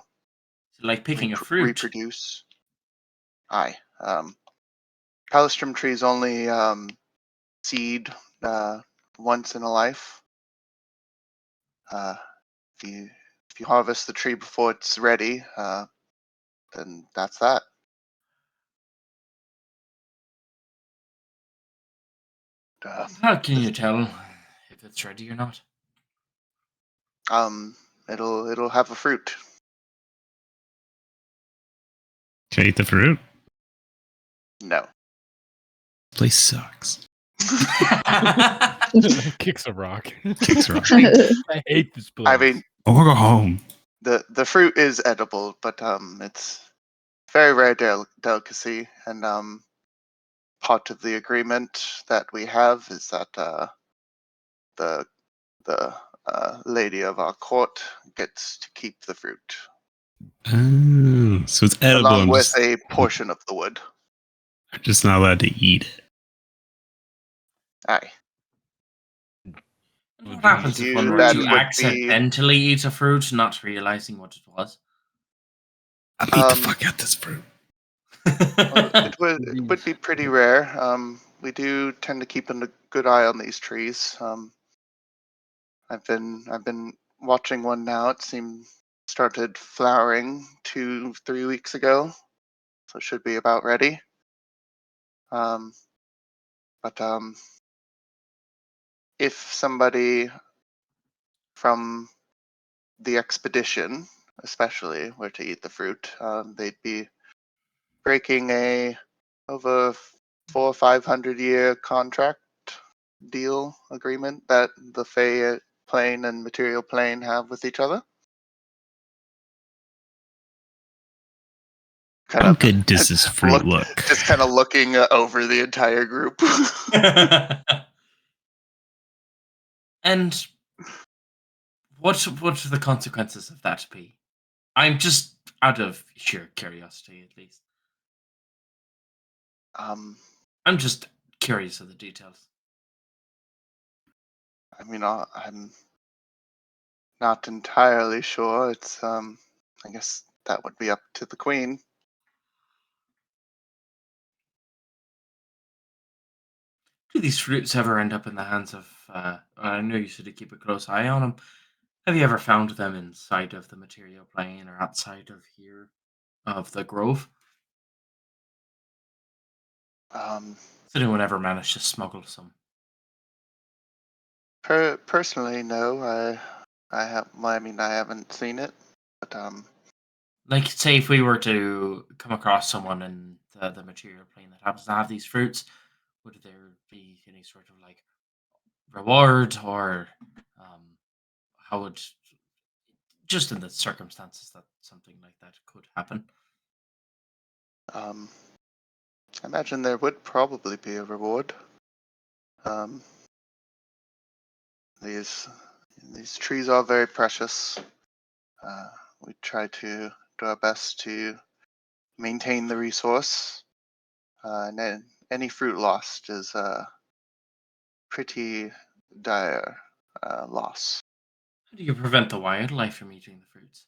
Like picking a fruit. reproduce. Aye. Palistrum trees only seed once in a life. If you harvest the tree before it's ready, then that's that. How can you tell if it's ready or not? It'll have a fruit. Can I eat the fruit? No. Place sucks. Kicks a rock. Kicks a rock. I hate this place. I mean, I want to go home. the fruit is edible, but it's very rare delicacy, and part of the agreement that we have is that the lady of our court gets to keep the fruit, Oh, so it's edible. along I'm with just, a portion of the wood. I'm just not allowed to eat it. Aye. What Do happens you if do one were that to would be accidentally eat a fruit, not realizing what it was? I'll eat the fuck out this fruit. well, it would be pretty rare. We do tend to keep a good eye on these trees. I've been watching one now. It seemed started flowering 2-3 weeks ago, so it should be about ready. But if somebody from the expedition, especially, were to eat the fruit, they'd be breaking a over 400 or 500 year contract deal agreement that the Fey plane and material plane have with each other. Kind How of good does this fruit look? just kind of looking over the entire group. And what would the consequences of that be? I'm just out of sheer curiosity, at least. um, I'm just curious of the details. I mean, I'm not entirely sure. It's I guess that would be up to the queen. Do these fruits ever end up in the hands of? I know you said to keep a close eye on them. Have you ever found them inside of the material plane or outside of here, of the grove? Um, Has anyone ever managed to smuggle some? personally, no. I have. Well, I mean, I haven't seen it, but Like, say, if we were to come across someone in the material plane that happens to have these fruits, would there be any sort of like reward, or how would, just in the circumstances that something like that could happen? um, I imagine there would probably be a reward. Um, these these trees are very precious. Uh, we try to do our best to maintain the resource, and then any fruit lost is a pretty dire loss. How do you prevent the wildlife from eating the fruits?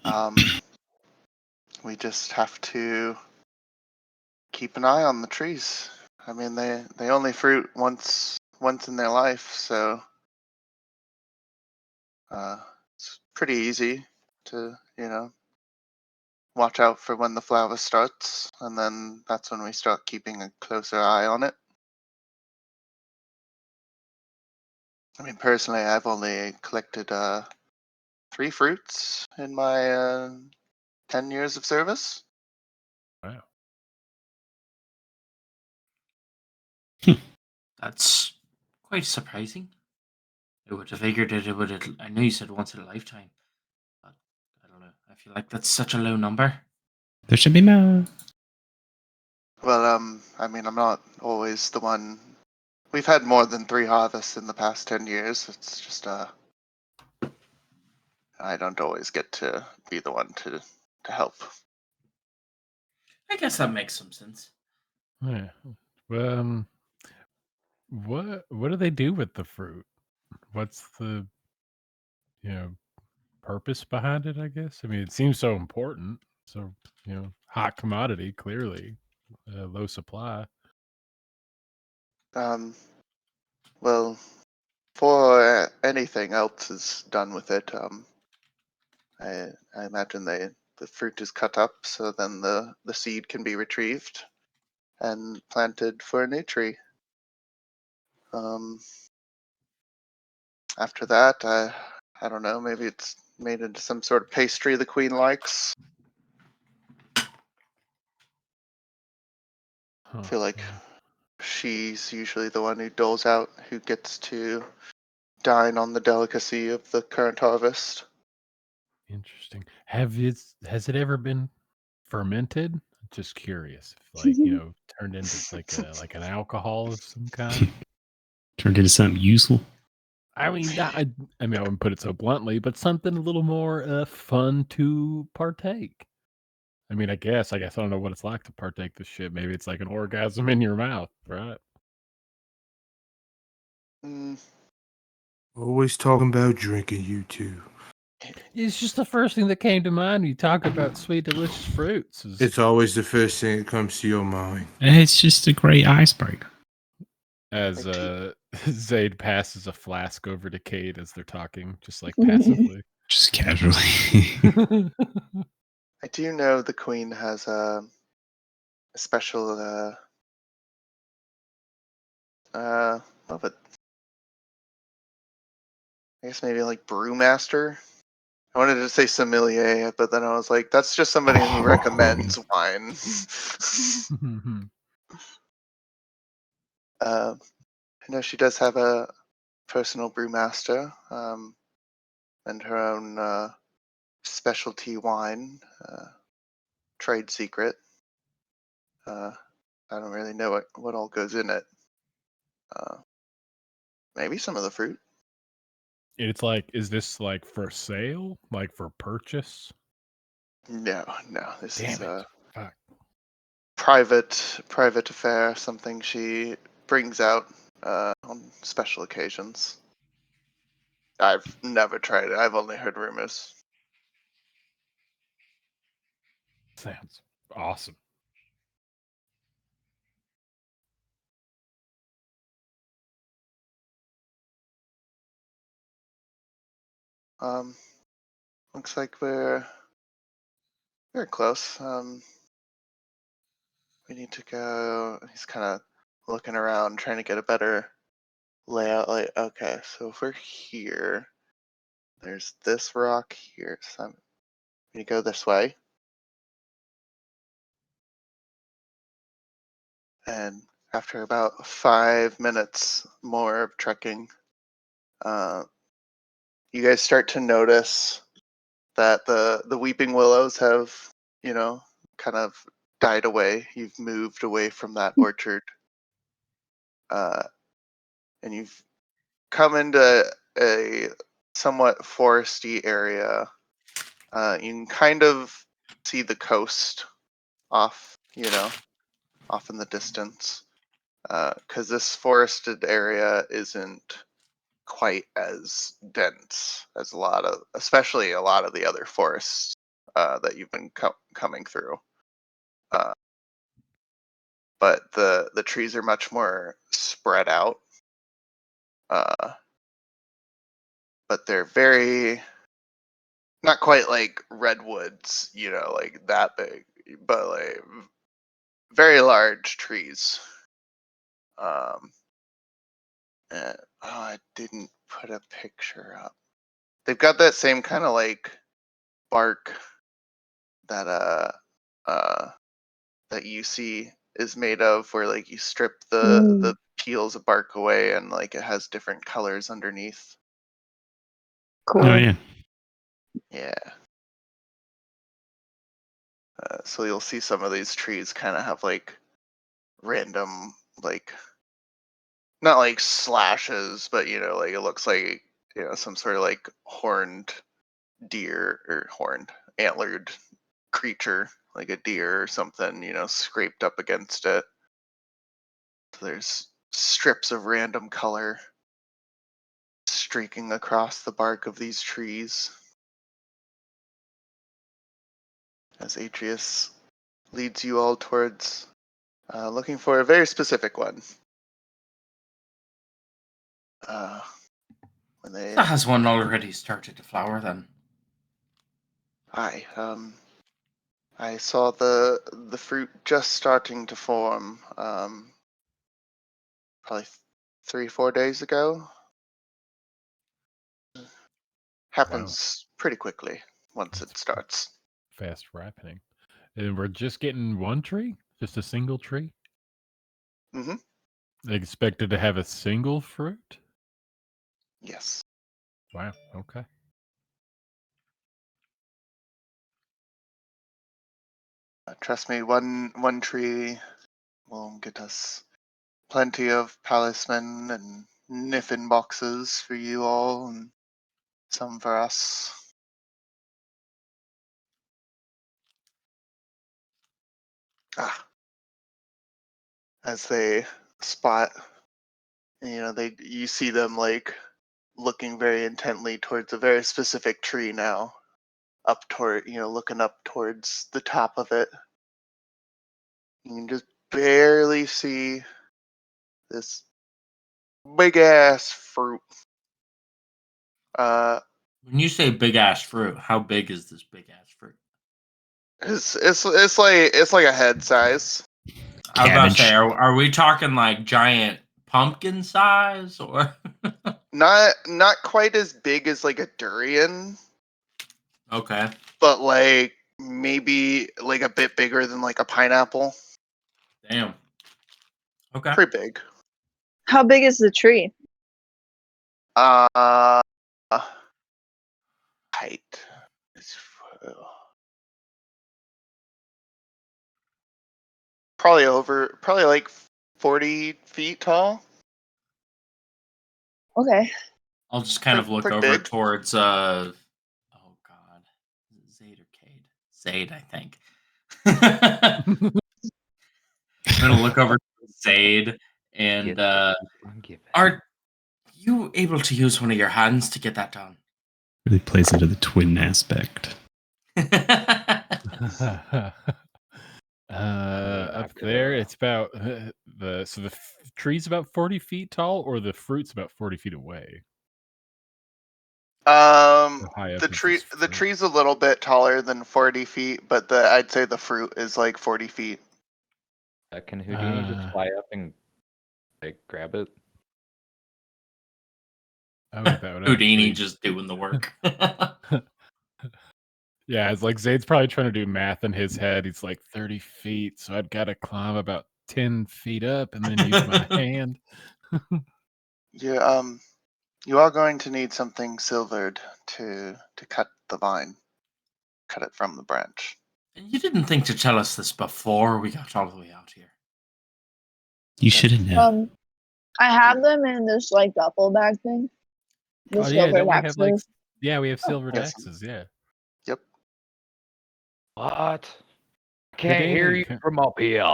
Um, we just have to keep an eye on the trees. I mean, they only fruit once in their life, so it's pretty easy to watch out for when the flower starts, and then that's when we start keeping a closer eye on it. I mean, personally, I've only collected 3 fruits in my 10 years of service. Wow. That's quite surprising. I would have figured that it would. I know you said once in a lifetime, but I don't know. I feel like that's such a low number. There should be more. Well, I mean, I'm not always the one. We've had more than 3 harvests in the past 10 years. It's just I don't always get to be the one to help. I guess that makes some sense. Yeah. Well, what do they do with the fruit? What's the you know purpose behind it? I guess. I mean, it seems so important. So hot commodity, clearly, low supply. Um, well, before anything else is done with it, I imagine the fruit is cut up so then the seed can be retrieved and planted for a new tree. Um, after that, I don't know, maybe it's made into some sort of pastry the queen likes. I feel like she's usually the one who doles out, who gets to dine on the delicacy of the current harvest. Interesting. Has it ever been fermented? Just curious. If, turned into like an alcohol of some kind. Turned into something useful. I mean, I wouldn't put it so bluntly, but something a little more fun to partake. I mean, I guess I don't know what it's like to partake this shit. Maybe it's like an orgasm in your mouth, right? Mm, Always talking about drinking, you two. It's just the first thing that came to mind when you talk about sweet, delicious fruits. It's always the first thing that comes to your mind. It's just a great icebreaker. As I Zayd passes a flask over to Cade as they're talking, just like passively. Just casually. I do know the queen has a special what would I guess maybe like brewmaster. I wanted to say sommelier, but then I was like, that's just somebody who recommends wine. I know she does have a personal brewmaster, and her own specialty wine, trade secret. I don't really know what all goes in it. Maybe some of the fruit. It's like, is this like for sale? Like for purchase? No, this Damn is it. a Fuck. private affair, something she brings out on special occasions. I've never tried it. I've only heard rumors. Sounds awesome. Looks like we're close. We need to go. He's kind of looking around, trying to get a better layout. Like, okay, so if we're here, there's this rock here. So I'm gonna go this way, and after about 5 minutes more of trekking, you guys start to notice that the weeping willows have, kind of died away. You've moved away from that orchard, uh, and you've come into a somewhat foresty area. You can kind of see the coast off, off in the distance, because this forested area isn't quite as dense as especially a lot of the other forests that you've been coming through. But the trees are much more spread out, uh, but they're very not quite like redwoods, like that big, but like very large trees. Um, I didn't put a picture up. They've got that same kind of like bark that uh that you see is made of, where like you strip the peels of bark away and like it has different colors underneath. Oh, Cool. yeah. Yeah. So you'll see some of these trees kind of have like random, like not like slashes, but like it looks like some sort of like horned deer or horned antlered creature, like a deer or something, scraped up against it. So there's strips of random color streaking across the bark of these trees as Atreus leads you all towards looking for a very specific one. When they That has one already started to flower then. Hi, I saw the fruit just starting to form, probably 3-4 days ago. Wow. Happens pretty quickly once it starts. Fast ripening. And we're just getting one tree? Just a single tree? Mm-hmm. Expected to have a single fruit? Yes. Wow. Okay. Trust me, one tree will get us plenty of palisman and niffin boxes for you all, and some for us. As they spot, you see them like looking very intently towards a very specific tree now, looking up towards the top of it. You can just barely see this big ass fruit. When you say big ass fruit, how big is this big ass fruit? It's like a head size. I was about to say, Cabbage. are we talking like giant pumpkin size or? Not quite as big as like a durian, Okay. but like maybe like a bit bigger than like a pineapple. Damn. Okay. Pretty big. How big is the tree? Height is probably like 40 feet tall. Okay. I'll just kind of look Pretty over big. towards oh god. Zaid or Cade? Zaid, I think. I'm gonna look over to Zaid and Get it. Give it. are you able to use one of your hands to get that done? Really plays into the twin aspect. Up there, it's about the tree's about 40 feet tall, or the fruit's about 40 feet away. How high up The is this the fruit? tree's a little bit taller than 40 feet, but I'd say the fruit is like 40 feet. Can Houdini just fly up and like grab it? Oh, that would Houdini actually. just doing the work. Yeah, it's like Zayd's probably trying to do math in his head. He's like 30 feet, so I'd got to climb about 10 feet up and then use my hand. You are going to need something silvered to cut the vine, cut it from the branch. You didn't think to tell us this before we got all the way out here. You should have known. I have them in this like duffel bag thing. The Oh yeah, silver don't we have like? axes. Yeah, we have silvered yes. axes. Yeah. Yep. What? Can't hear Houdini, you from up here.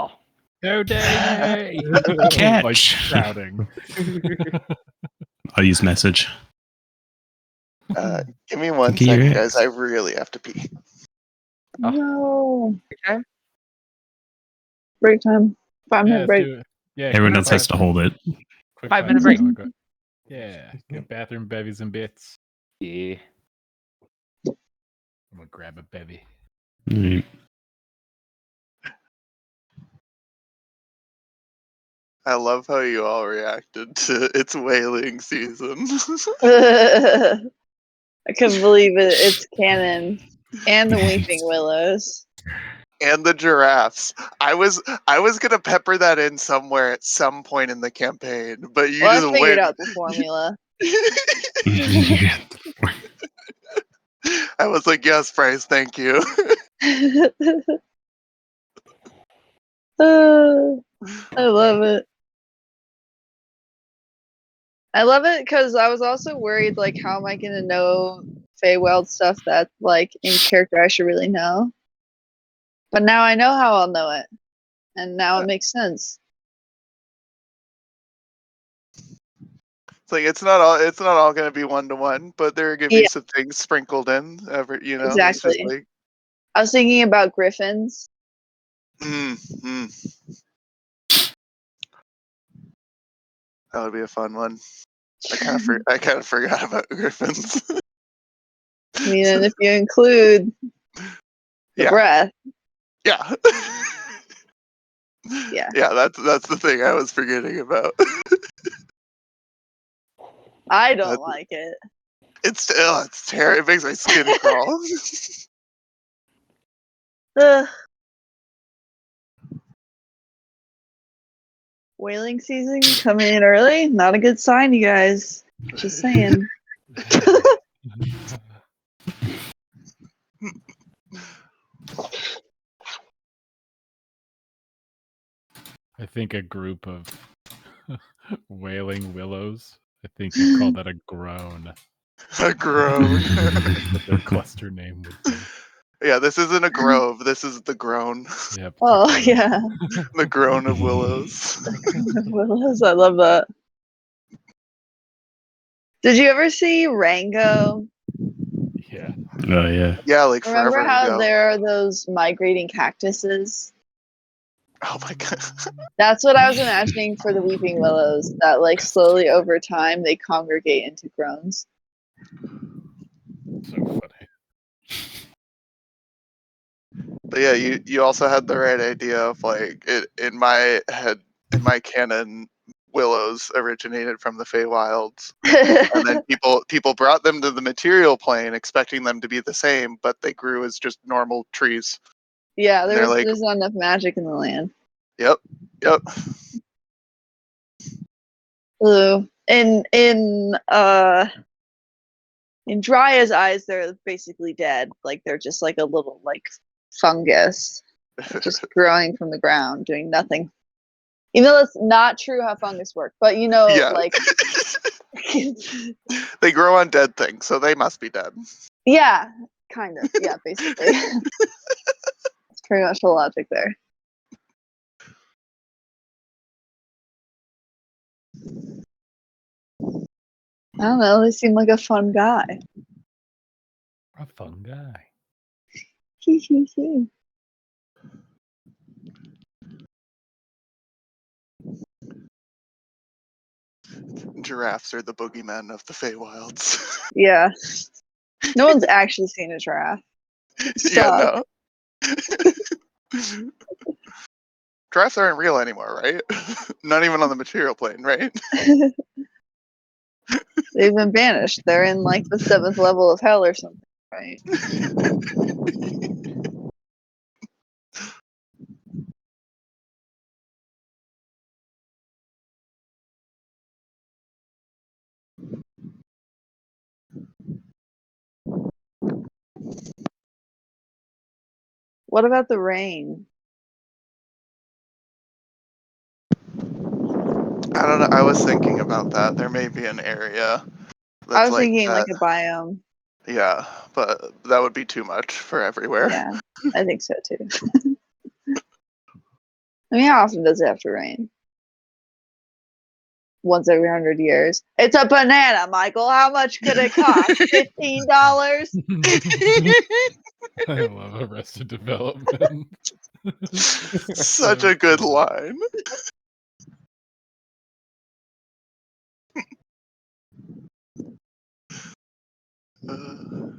Houdini! Catch. Like shouting. I'll use message. Give me one Get your second, guys. axe. I really have to pee. No. Okay. Break time. 5-minute Yeah, break. let's do it. Yeah, Everyone quick else has to 5 minute hold it. quick 5-minute 5 break. minute. Yeah, get bathroom bevies and bits. Yeah. I'm gonna grab a bevy. All right. I love how you all reacted to it's whaling season. I couldn't believe it. It's canon. And the weeping willows. And the giraffes. I was gonna pepper that in somewhere at some point in the campaign, but you Well, I just figured went. out the formula. I was like, yes, Bryce, thank you. I love it. I love it because I was also worried, like, how am I going to know Feywild stuff that, like, in character I should really know? But now I know how I'll know it. And now it makes sense. It's like it's not all gonna be 1-to-1, but there are gonna be Yeah. some things sprinkled in. It's just Exactly. like I was thinking about griffins. that would be a fun one. I kind of forgot about griffins. I mean, and if you include the Yeah. breath, Yeah. yeah. Yeah, that's the thing I was forgetting about. I don't like it. It's terrible. It makes my skin crawl. Ugh. Whaling season coming in early. Not a good sign, you guys. Just saying. I think a group of wailing willows. I think you'd call that a groan. A groan. What their cluster name would be. Yeah, this isn't a grove. This is the groan. Yep. Oh groan. yeah, The groan of willows. willows. I love that. Did you ever see Rango? Yeah. Oh yeah. Yeah, like Remember forever how ago. there are those migrating cactuses? Oh my god. That's what I was imagining for the weeping willows. That like slowly over time they congregate into groans. So funny. But yeah, you also had the right idea of like it in my head, in my canon, willows originated from the Feywilds, and then people brought them to the material plane expecting them to be the same, but they grew as just normal trees. Yeah, And they're like, there's not enough magic in the land. yep, yep. Blue. In Draya's eyes, they're basically dead. Like they're just like a little like fungus, just growing from the ground, doing nothing. Even though that's not true how fungus work, but you know, Yeah. like They grow on dead things, so they must be dead. yeah, kind of. Yeah, basically. That's pretty much the logic there. I don't know. They seem like a fun guy. A fun guy. Giraffes are the boogeymen of the Feywilds. Yeah. No one's actually seen a giraffe. Yeah, Stop. no. Giraffes aren't real anymore, right? Not even on the material plane, right? They've been banished. They're in like the 7th level of hell or something, right? What about the rain? I don't know. I was thinking about that. There may be an area that's I was like thinking that. like a biome. Yeah, but that would be too much for everywhere. Yeah, I think so too. I mean, how often does it have to rain? Once every 100 years. It's a banana, Michael. How much could it cost? $15? I love Arrested Development. Such a good line. Uh,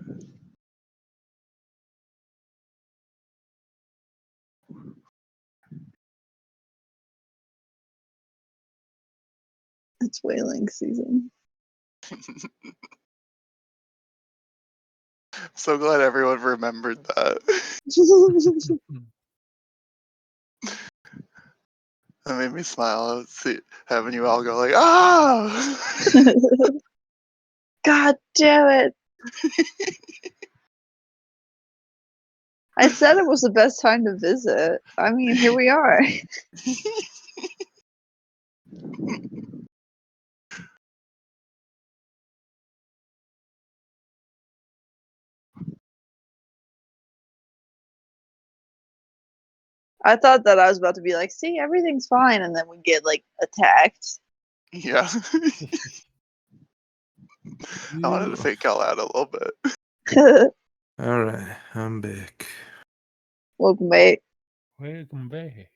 It's whaling season. so glad everyone remembered that. That made me smile. Having you all go like, ah! God damn it. I said it was the best time to visit. I mean, here we are. I thought that I was about to be like, see, everything's fine, and then we get like attacked. Yeah. I wanted to fake y'all out a little bit. Alright, I'm back. Welcome, mate. Welcome back.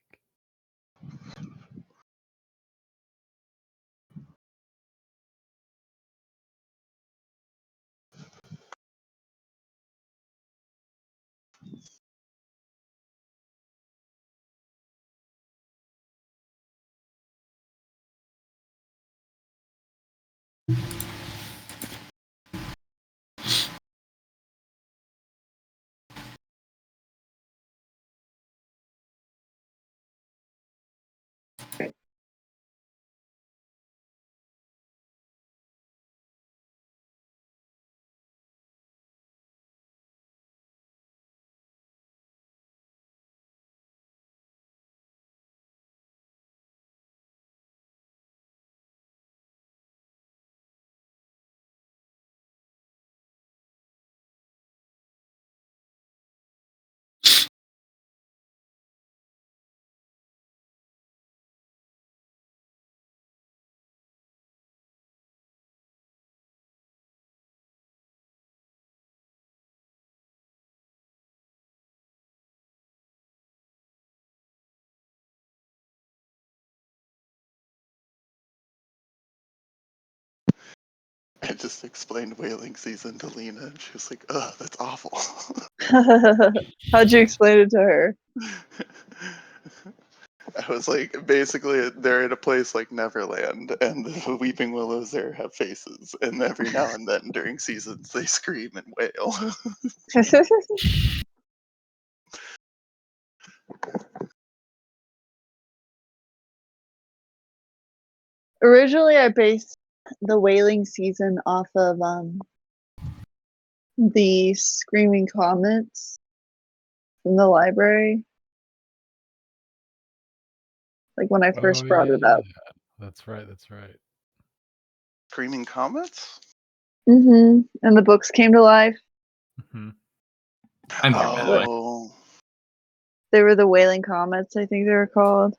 I just explained whaling season to Lena, and she was like, "Ugh, that's awful." How'd you explain it to her? I was like, basically, they're in a place like Neverland, and the weeping willows there have faces, and every now and then during seasons they scream and wail. Originally, I based the whaling season off of the screaming comments from the library. Like when I first brought it up. That's right. That's right. Screaming comets? And the books came to life. Mhm. I'm here, by the way. Oh, They were the whaling comets, I think they were called.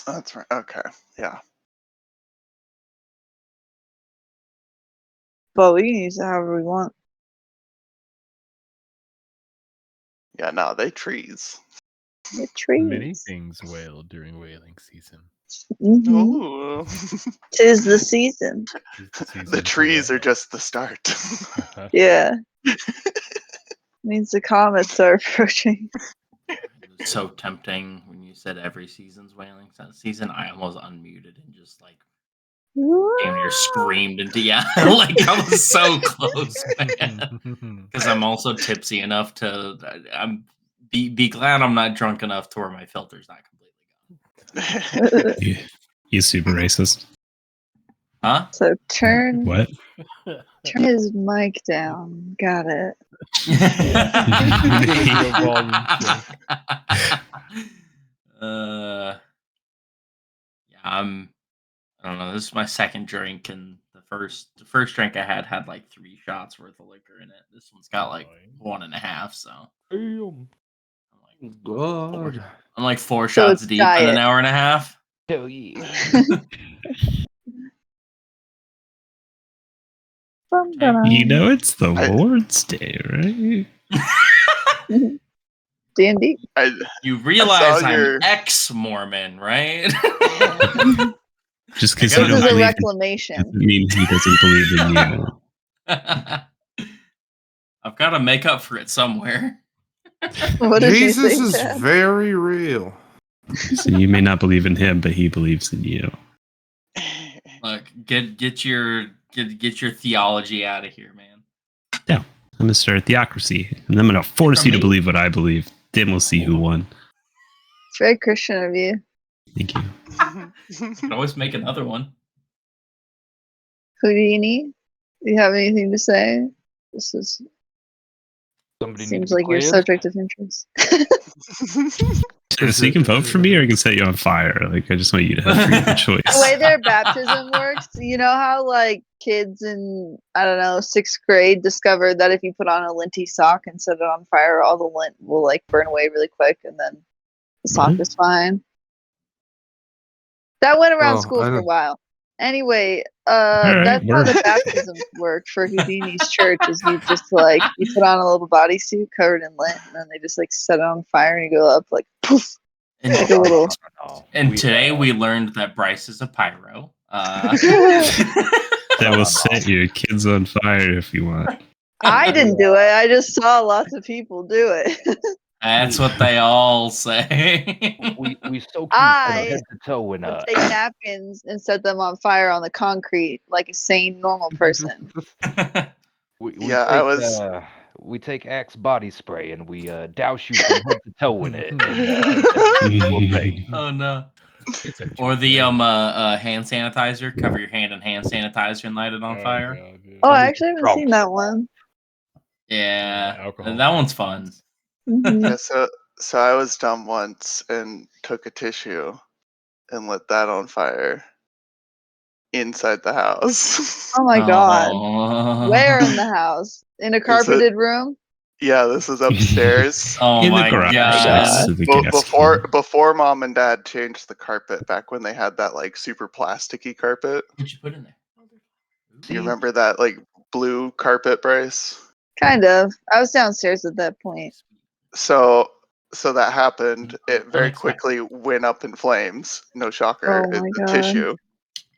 that's right. Okay, yeah. But we can use it however we want. Yeah, no, they trees. The trees. Many things wail during whaling season. Ooh. Tis the season. The trees are just the start. Yeah. Means the comets are approaching. It was so tempting when you said every season's whaling season. I almost unmuted and just like damn near screamed into like I was so close, man. Because I'm also tipsy enough to I'm be glad I'm not drunk enough to where my filter's not completely gone. He's super racist. Huh? So turn What? his mic down. Got it. Yeah, I don't know. This is my second drink, and the first drink I had like 3 shots worth of liquor in it. This one's got like 1.5. So Damn. I'm like 4 So shots it's deep in an diet. hour and a half. Hell yeah. You know it's the Lord's Day, right? D&D. You realize saw I'm your- ex-Mormon, right? Just because I you gotta don't This is a believe reclamation. doesn't mean he doesn't believe in you. I've got to make up for it somewhere. What did you Jesus say, is Chad? very real. So you may not believe in him, but he believes in you. Look, get your theology out of here, man. Yeah, I'm gonna start a theocracy, and I'm gonna force From you to me? believe what I believe. Then we'll see who won. It's very Christian of you. Thank you. You can always make another one. Houdini, do you have anything to say? This is Somebody need seems to be like your cleared. subject of interest. So you can vote for me, or I can set you on fire. Like I just want you to have freedom of The choice. way their baptism works, you know how like kids in I don't know 6th grade discovered that if you put on a linty sock and set it on fire, all the lint will like burn away really quick, and then the sock What? is fine. That went around Oh, school I for a don't- while. Anyway, right, that's how we're- the baptisms worked for Houdini's church. Is you just like you put on a little bodysuit covered in lint, and then they just like set it on fire, and you go up like poof, And, like a little. and today we learned that Bryce is a pyro. That will set your kids on fire if you want. I didn't do it. I just saw lots of people do it. That's what they all say. We soak you from I head to toe in would take napkins and set them on fire on the concrete like a sane, normal person. we Yeah, take, I was- we take Axe body spray and we douse you from head to toe in it. And, we'll take. Oh no. Or the hand sanitizer. Cover your hand in hand sanitizer and light it on fire. God, yeah. Oh, I actually haven't seen that one. Yeah, alcohol. that one's fun. Mhm. Yeah, so I was dumb once and took a tissue and lit that on fire inside the house. Oh my god. Oh. Where in the house? In a carpeted room? Yeah, this is upstairs. Oh In the my garage god. next to the guest room. Before mom and dad changed the carpet back when they had that like super plasticky carpet. What'd you put in there? You remember that like blue carpet, Bryce? Kind of. I was downstairs at that point. So that happened. It very Unexpected. quickly went up in flames. No shocker. Oh my The god. tissue.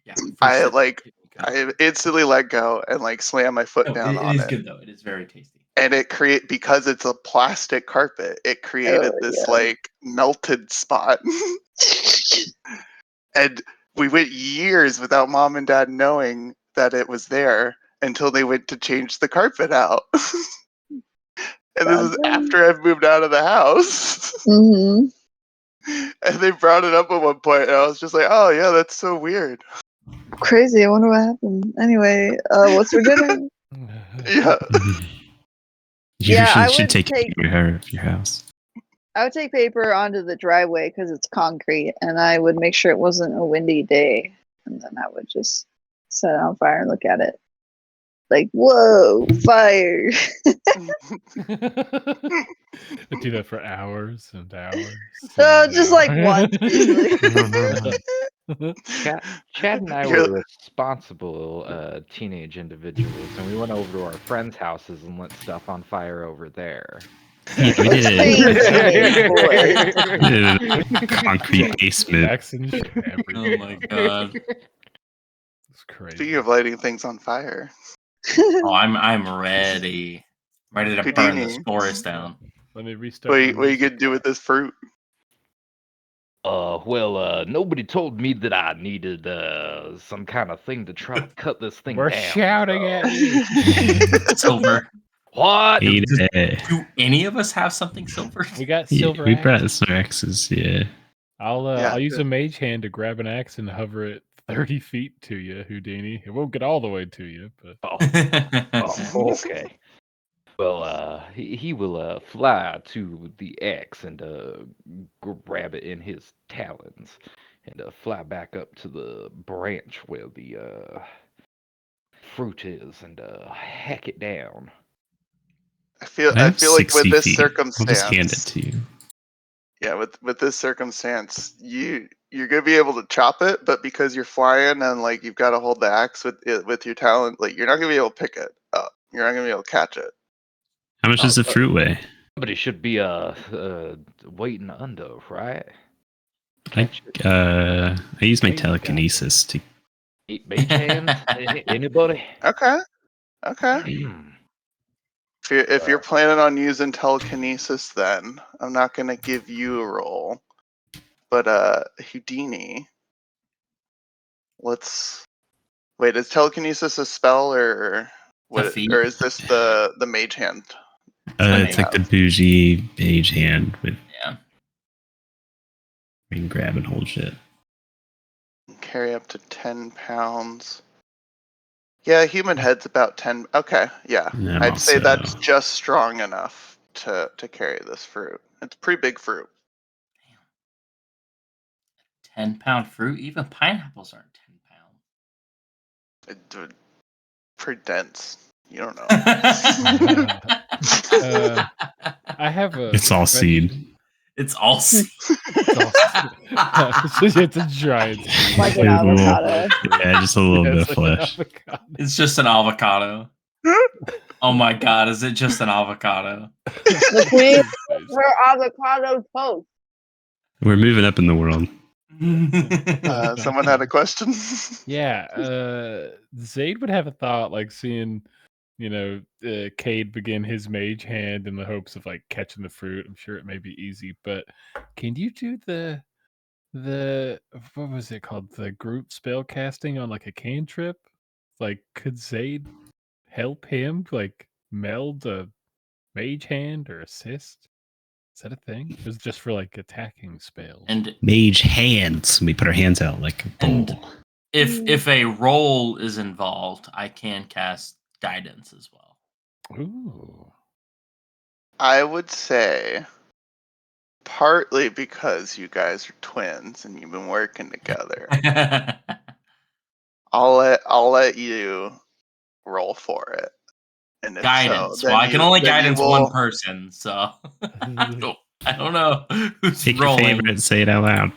Yeah. I like I instantly let go and like slam my foot No, down it on is it. good though. It is very tasty. And because it's a plastic carpet, it created this yeah. like melted spot. And we went years without mom and dad knowing that it was there until they went to change the carpet out. And this is after I've moved out of the house. Mm-hmm. And they brought it up at one point, and I was just like, "Oh yeah, that's so weird." Crazy. I wonder what happened. Anyway, what's for dinner? Yeah, You Yeah, I should would take take- it to your house. I would take paper onto the driveway because it's concrete, and I would make sure it wasn't a windy day, and then I would just set it on fire and look at it. Like, whoa, fire! I do that for hours and hours. Just like once, usually. Chad and I You're- were responsible teenage individuals, and we went over to our friends' houses and lit stuff on fire over there. Yeah, we did Same it. teenage boy. We did it in a concrete basement. Vaccine shit Oh everywhere. my god. It's crazy. Speaking of lighting things on fire, Oh, I'm ready. Ready to burn this Houdini. forest down. Let me restart. what are you gonna do with this fruit? Nobody told me that I needed some kind of thing to try to cut this thing We're down. shouting at you. Silver. What? Eat it. Do any of us have something silver? We got Yeah, silver we axe. brought some axes, yeah. Yeah. I'll use a mage hand to grab an axe and hover it 30 feet to you, Houdini. It won't get all the way to you, but Oh, okay. Well, he will fly to the X and grab it in his talons and fly back up to the branch where the fruit is and hack it down. I feel I have like with 60 this feet. I'll just hand it circumstance, to you. yeah, with this circumstance, you're gonna be able to chop it, but because you're flying and like you've got to hold the axe with your talon, like you're not gonna be able to pick it up. You're not gonna be able to catch it. How much does the fruit weigh? Somebody should be waiting under, right? I use my Wait, God. telekinesis to. Eight mage hands? Anybody? Okay. If you're planning on using telekinesis, then I'm not gonna give you a roll. But Houdini, let's wait. Is telekinesis a spell or what? feat. Or is this the mage hand? It's like the bougie mage hand with. Yeah. We can grab and hold shit. Carry up to 10 pounds. Yeah, human head's about 10. Okay, yeah. And I'm I'd say also- that's just strong enough to carry this fruit. It's a pretty big fruit. 10-pound fruit? Even pineapples aren't 10 pounds. Pretty dense. You don't know. I have a. It's all seed. It's all seed. It's a giant. seed. Like an There's a little- avocado. Yeah, just a little Yeah, bit it's of like an flesh. avocado. It's just an avocado. Oh my god, is it just an avocado? The queen of her avocado toast. We're moving up in the world. Someone had a question? Yeah, Zaid would have a thought like seeing, Cade begin his mage hand in the hopes of like catching the fruit. I'm sure it may be easy, but can you do the what was it called? The group spell casting on like a cantrip? Like, could Zaid help him like meld a mage hand or assist? Is that a thing? It was just for like attacking spells. And Mage hands. We put our hands out like a And- bowl. if a roll is involved, I can cast guidance as well. Ooh. I would say partly because you guys are twins and you've been working together. I'll let you roll for it. And if Guidance. so, Well, I can only then you guidance will- one person, so I don't know who's Take your rolling. favorite and say it out loud.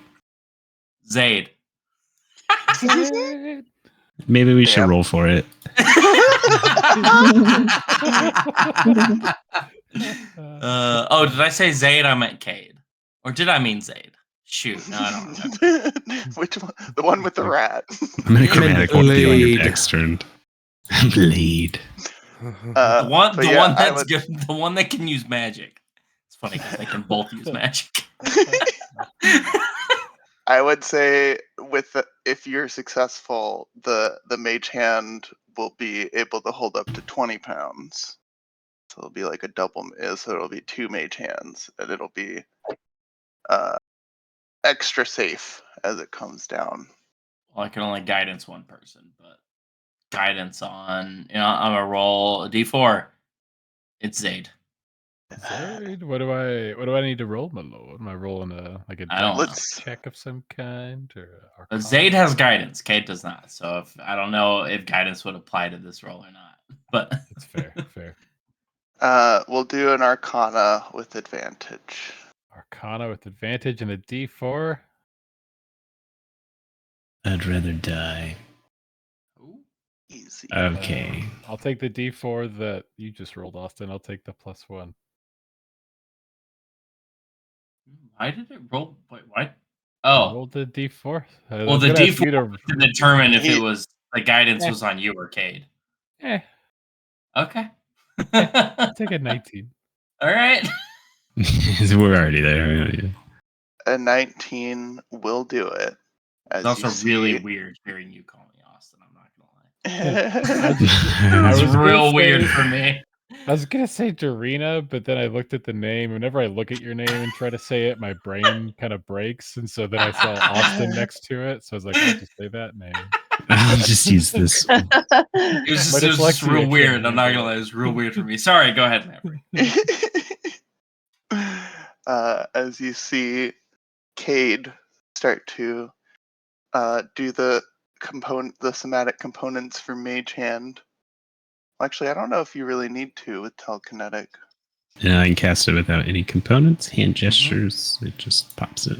Zaid. Maybe we should Yep. roll for it. Oh, did I say Zaid? I meant Cade. Or did I mean Zaid? Shoot, no, I don't remember. Which one? The one with the rat. I'm in a chromatic one with the on your Blade. dex turned. Blade. The one, but the yeah, one I that's would. good, the one that can use magic. It's funny because they can both use magic. I would say if you're successful, the mage hand will be able to hold up to 20 pounds. So it'll be like a double. So it'll be 2 mage hands, and it'll be extra safe as it comes down. Well, I can only guidance one person, but guidance on, I'm gonna roll a d4. It's Zaid. Zaid, what do I need to roll, my lord? Am I rolling a I don't know. Let's. check of some kind or But arcana? Zaid has guidance. Kate does not. So I don't know if guidance would apply to this roll or not. But That's fair. Fair. We'll do an Arcana with advantage. Arcana with advantage and a D4. I'd rather die. Easy. Okay. I'll take the D4 that you just rolled, Austin. I'll take the +1. why did it roll? Wait, what? I Oh, rolled the D4. I well, was the gonna ask d4 you to. to determine if He- it was the guidance Eh. was on you or Cade. I'll Okay. take a 19. All right. We're already there. Yeah. A 19 will do it. It's As also you see. really weird hearing you call me Austin. I'm not gonna lie. I It's was gonna real weird say- for me. I was gonna say Dorina, but then I looked at the name. Whenever I look at your name and try to say it, my brain kind of breaks, and so then I saw Austin next to it, so I was like, I'll just say that name. I'll just use this one. It was My just dyslexia real can't weird. I'm not handle gonna lie. it. It was real weird for me. Sorry. Go ahead, Maverick. As you see Cade start to do the somatic components for Mage Hand. Actually, I don't know if you really need to with telekinetic. And I can cast it without any components, hand gestures. It just pops it.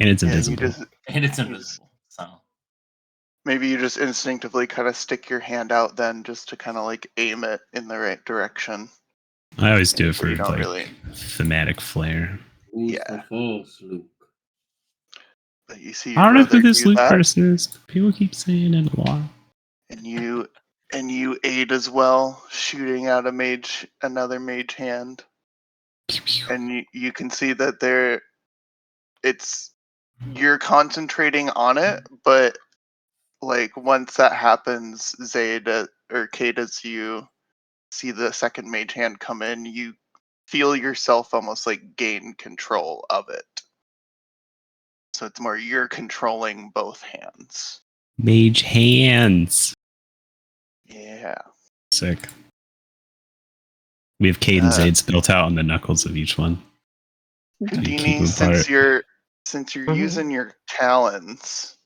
And it's invisible. And it's invisible. So Maybe you just instinctively kind of stick your hand out then just to kind of like aim it in the right direction. I always do it So for you don't like really- thematic flair. Yeah. false, Luke. But you see I your don't know who brother this do Luke that, person is. People keep saying it a lot. and you aid as well, shooting out another mage hand. Pew, pew. And you can see that you're concentrating on it, but like once that happens, Zayd or Kate, as you see the second mage hand come in, you feel yourself almost like gain control of it. So it's more you're controlling both hands. Mage hands. Yeah. Sick. We have cadence aids built out on the knuckles of each one. keep Houdini, them apart. since you're using your talons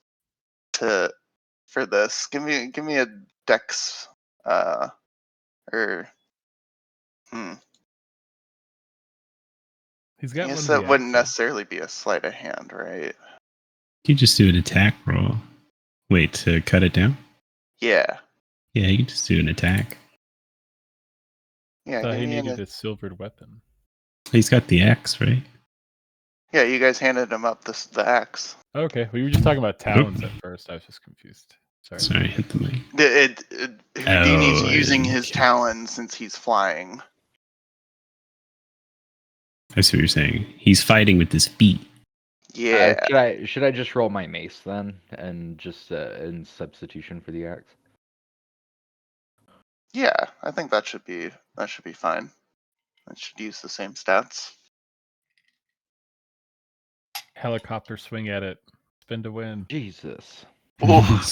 for this, give me a dex or He's I got guess one of that the wouldn't axes. necessarily be a sleight of hand, right? You just do an attack roll. Wait, to cut it down? Yeah. Yeah, you can just do an attack. Yeah, Thought give he me needed a silvered weapon. He's got the axe, right? Yeah, you guys handed him up the axe. Okay, we were just talking about talons at first. I was just confused. Sorry. Sorry, hit the mic. Houdini's Oh, I using didn't his get- talons since he's flying. I see what you're saying. He's fighting with his feet. Yeah. Should I just roll my mace then, and just in substitution for the axe? Yeah, I think that should be fine. It should use the same stats. Helicopter swing at it. Spin to win. Jesus. Oh,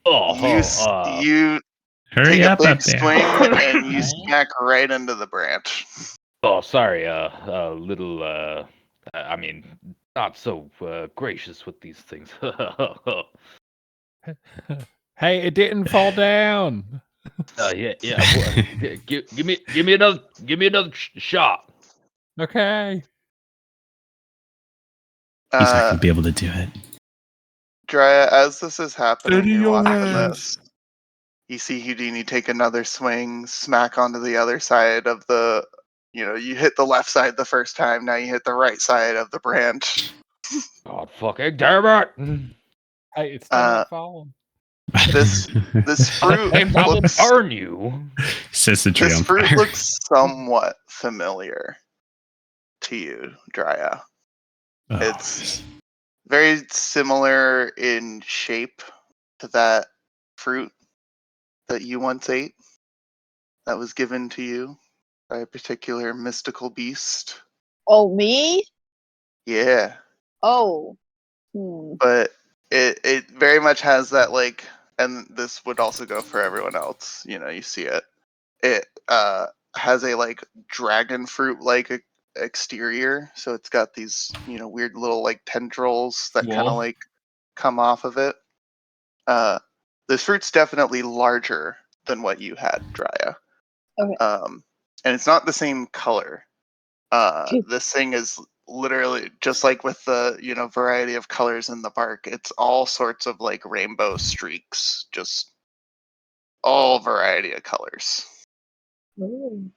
Oh, you Hurry take a up big there. swing and you smack right into the branch. oh, sorry. Little. I mean, not so gracious with these things. Hey, it didn't fall down. yeah. Give me another shot. Okay. He's not going to be able to do it. Drea, as this is happening, Steady you're your watching hands. this. You see Houdini take another swing, smack onto the other side of the you hit the left side the first time. Now you hit the right side of the branch. God fucking damn it! Hey, it's still not falling. This fruit Hey, I will looks burn you. Sets the tree this on fruit fire. looks somewhat familiar to you, Drya. Oh, It's very similar in shape to that fruit that you once ate that was given to you by a particular mystical beast. Oh, me? Yeah. Oh. But it very much has that, like, and this would also go for everyone else, you see it. It has a, like, dragon fruit like exterior, so it's got these, weird little, like, tendrils that kind of Whoa. like come off of it. This fruit's definitely larger than what you had, Drya. Okay. And it's not the same color. This thing is literally just like with the variety of colors in the bark. It's all sorts of like rainbow streaks, just all variety of colors. Ooh.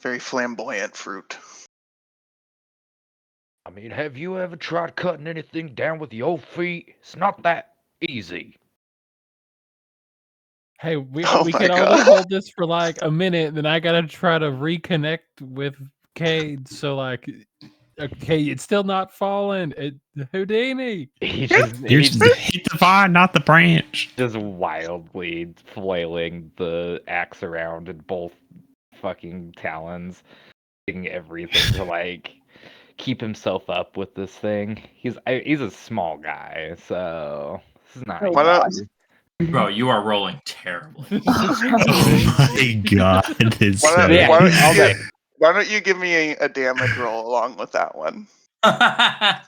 Very flamboyant fruit. I mean, have you ever tried cutting anything down with your feet? It's not that easy. Hey, we Oh we my can only God. hold this for like a minute, then I gotta try to reconnect with Cade. So like, okay, it's still not falling. Houdini. He's You're just hit the vine, not the branch. just wildly flailing the axe around in both fucking talons, doing everything to like keep himself up with this thing. He's a small guy, so this is not Oh, Why not? easy. Bro, you are rolling terribly. Oh my god, it's Why so don't, Yeah, why don't I'll you bet. why don't you give me a damage roll along with that one? yeah,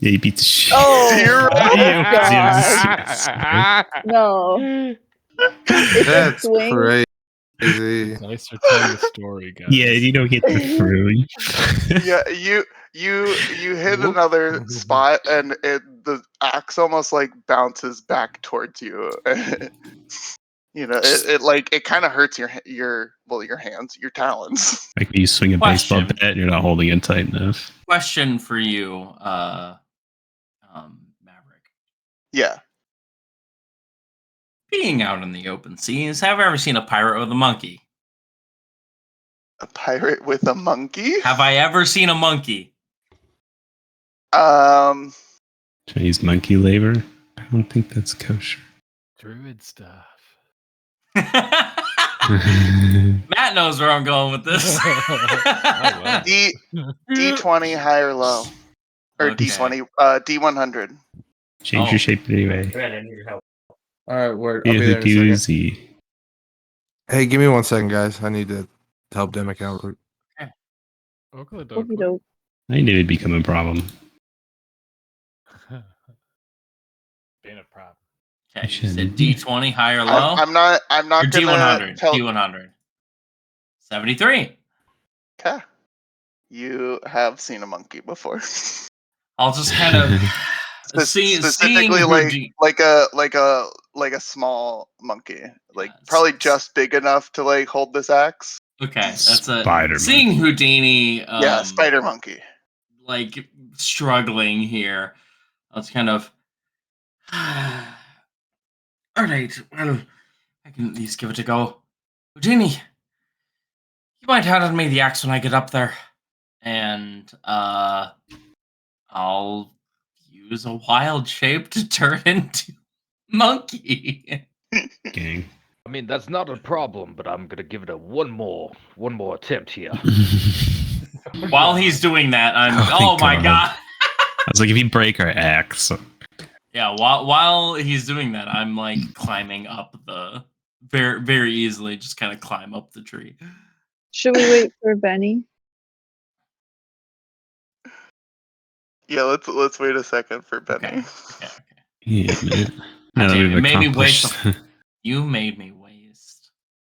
you beat the shit. Oh, Zero. God. No. It's a That's swing. crazy. Nice for telling the story, guys. Yeah, you don't get the fruit. Yeah, you hit another spot, and the axe almost like bounces back towards you. It kind of hurts your hands, your talons. Like when you swing a baseball Question. bat, you're not holding it tight enough. Question for you, Maverick. Yeah. Being out in the open seas, have I ever seen a pirate with a monkey? A pirate with a monkey? Have I ever seen a monkey? Chinese monkey labor? I don't think that's kosher. Druid stuff. Matt knows where I'm going with this. Oh, wow. D20 high or low, or Okay. D20 D100. Change Oh. your shape anyway. All right, word. Be I'll a be there in a second. doozy. Hey, give me 1 second, guys. I need to help Demic out. Real quick. Okie Okey doke. I knew it'd become a problem. Been a problem. Okay, you Shouldn't said be. D20 high or low? I'm not Or gonna D100. tell. D100. 73. Okay. You have seen a monkey before. I'll just kind of Specifically, like a small monkey, like probably just big enough to like hold this axe. Okay, that's a Spider seeing monkey. Houdini. Yeah, spider monkey. Like struggling here. That's kind of. All right, well, I can at least give it a go. Houdini, you might hand me the axe when I get up there, and I'll use a wild shape to turn into monkey. Gang. I mean, that's not a problem, but I'm gonna give it a one more attempt here. While he's doing that, I'm. Oh Oh my my God. god. I was like, if you break our axe. Yeah, while he's doing that, I'm like climbing up the very very easily, just kind of climb up the tree. Should we wait for Benny? Yeah, let's wait a second for Benny. Okay. Yeah, man. Now that Damn, we've you made me waste. accomplished You made me waste.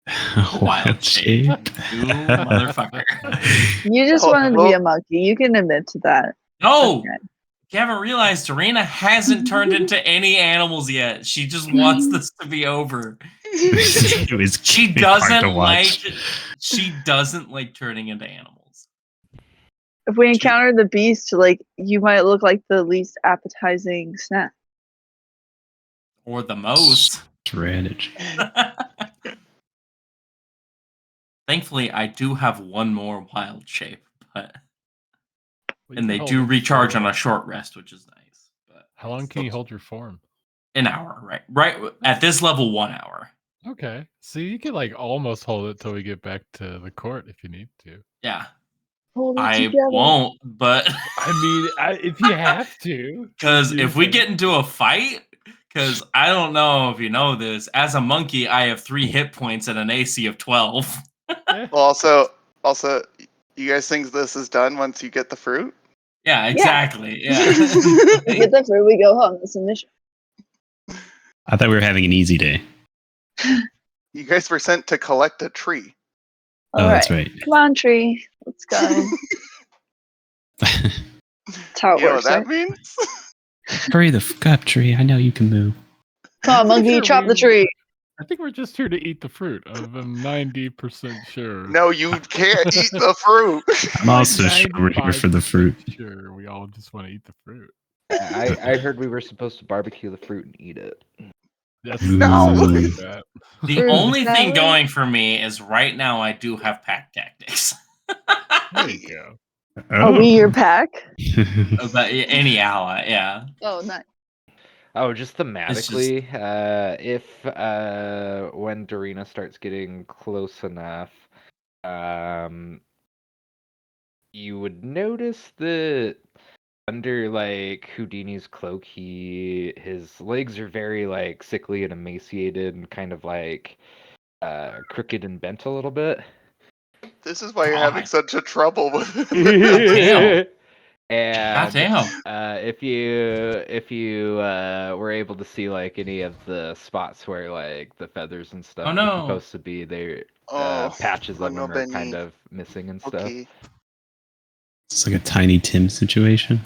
a Wild shape. You motherfucker. You just Oh, wanted to be well- a monkey. You can admit to that. No. Okay. You haven't realized Serena hasn't turned into any animals yet. She just wants this to be over. It's She hard to doesn't watch. like turning into animals. If we encounter the beast, like you might look like the least appetizing snack. Or the most. Strategy. Thankfully, I do have one more wild shape, but Well, you and can they hold do it recharge on for- a short rest, which is nice. But How long can you hold your form? an hour, right? Right at this level, 1 hour. Okay. So you can like almost hold it till we get back to the court if you need to. Yeah. Hold it I together. won't, but I mean, if you have to. because if we Okay. get into a fight, because I don't know if you know this, as a monkey, I have 3 hit points and an AC of 12. Yeah. Well, also, you guys think this is done once you get the fruit? Yeah, exactly. Yeah. We get the fruit, we go home. It's a mission. I thought we were having an easy day. You guys were sent to collect a tree. Oh, All that's right. right. Come on, tree. Let's go. That's how it You know what works, that right? means? Hurry the fuck up, tree. I know you can move. Come on, monkey, Sure, chop the tree. I think we're just here to eat the fruit. I'm 90% sure. No, you can't eat the fruit. I'm also sure we're here for the 95% fruit. Sure, we all just want to eat the fruit. I heard we were supposed to barbecue the fruit and eat it. That's No. something like that. The Fruit only thing salad? going for me is right now I do have pack tactics. There you go. Are we your pack? But any ally, yeah. Oh, nice. Oh, just just- thematically, if when Dorina starts getting close enough, you would notice that under like Houdini's cloak, his legs are very like sickly and emaciated and kind of like crooked and bent a little bit. This is why you're having God. such a trouble with Damn. And Goddamn. if you were able to see like any of the spots where like the feathers and stuff Oh, are no. supposed to be, there Oh, patches of no, them are kind Benny. of missing and stuff. Okay. It's like a Tiny Tim situation.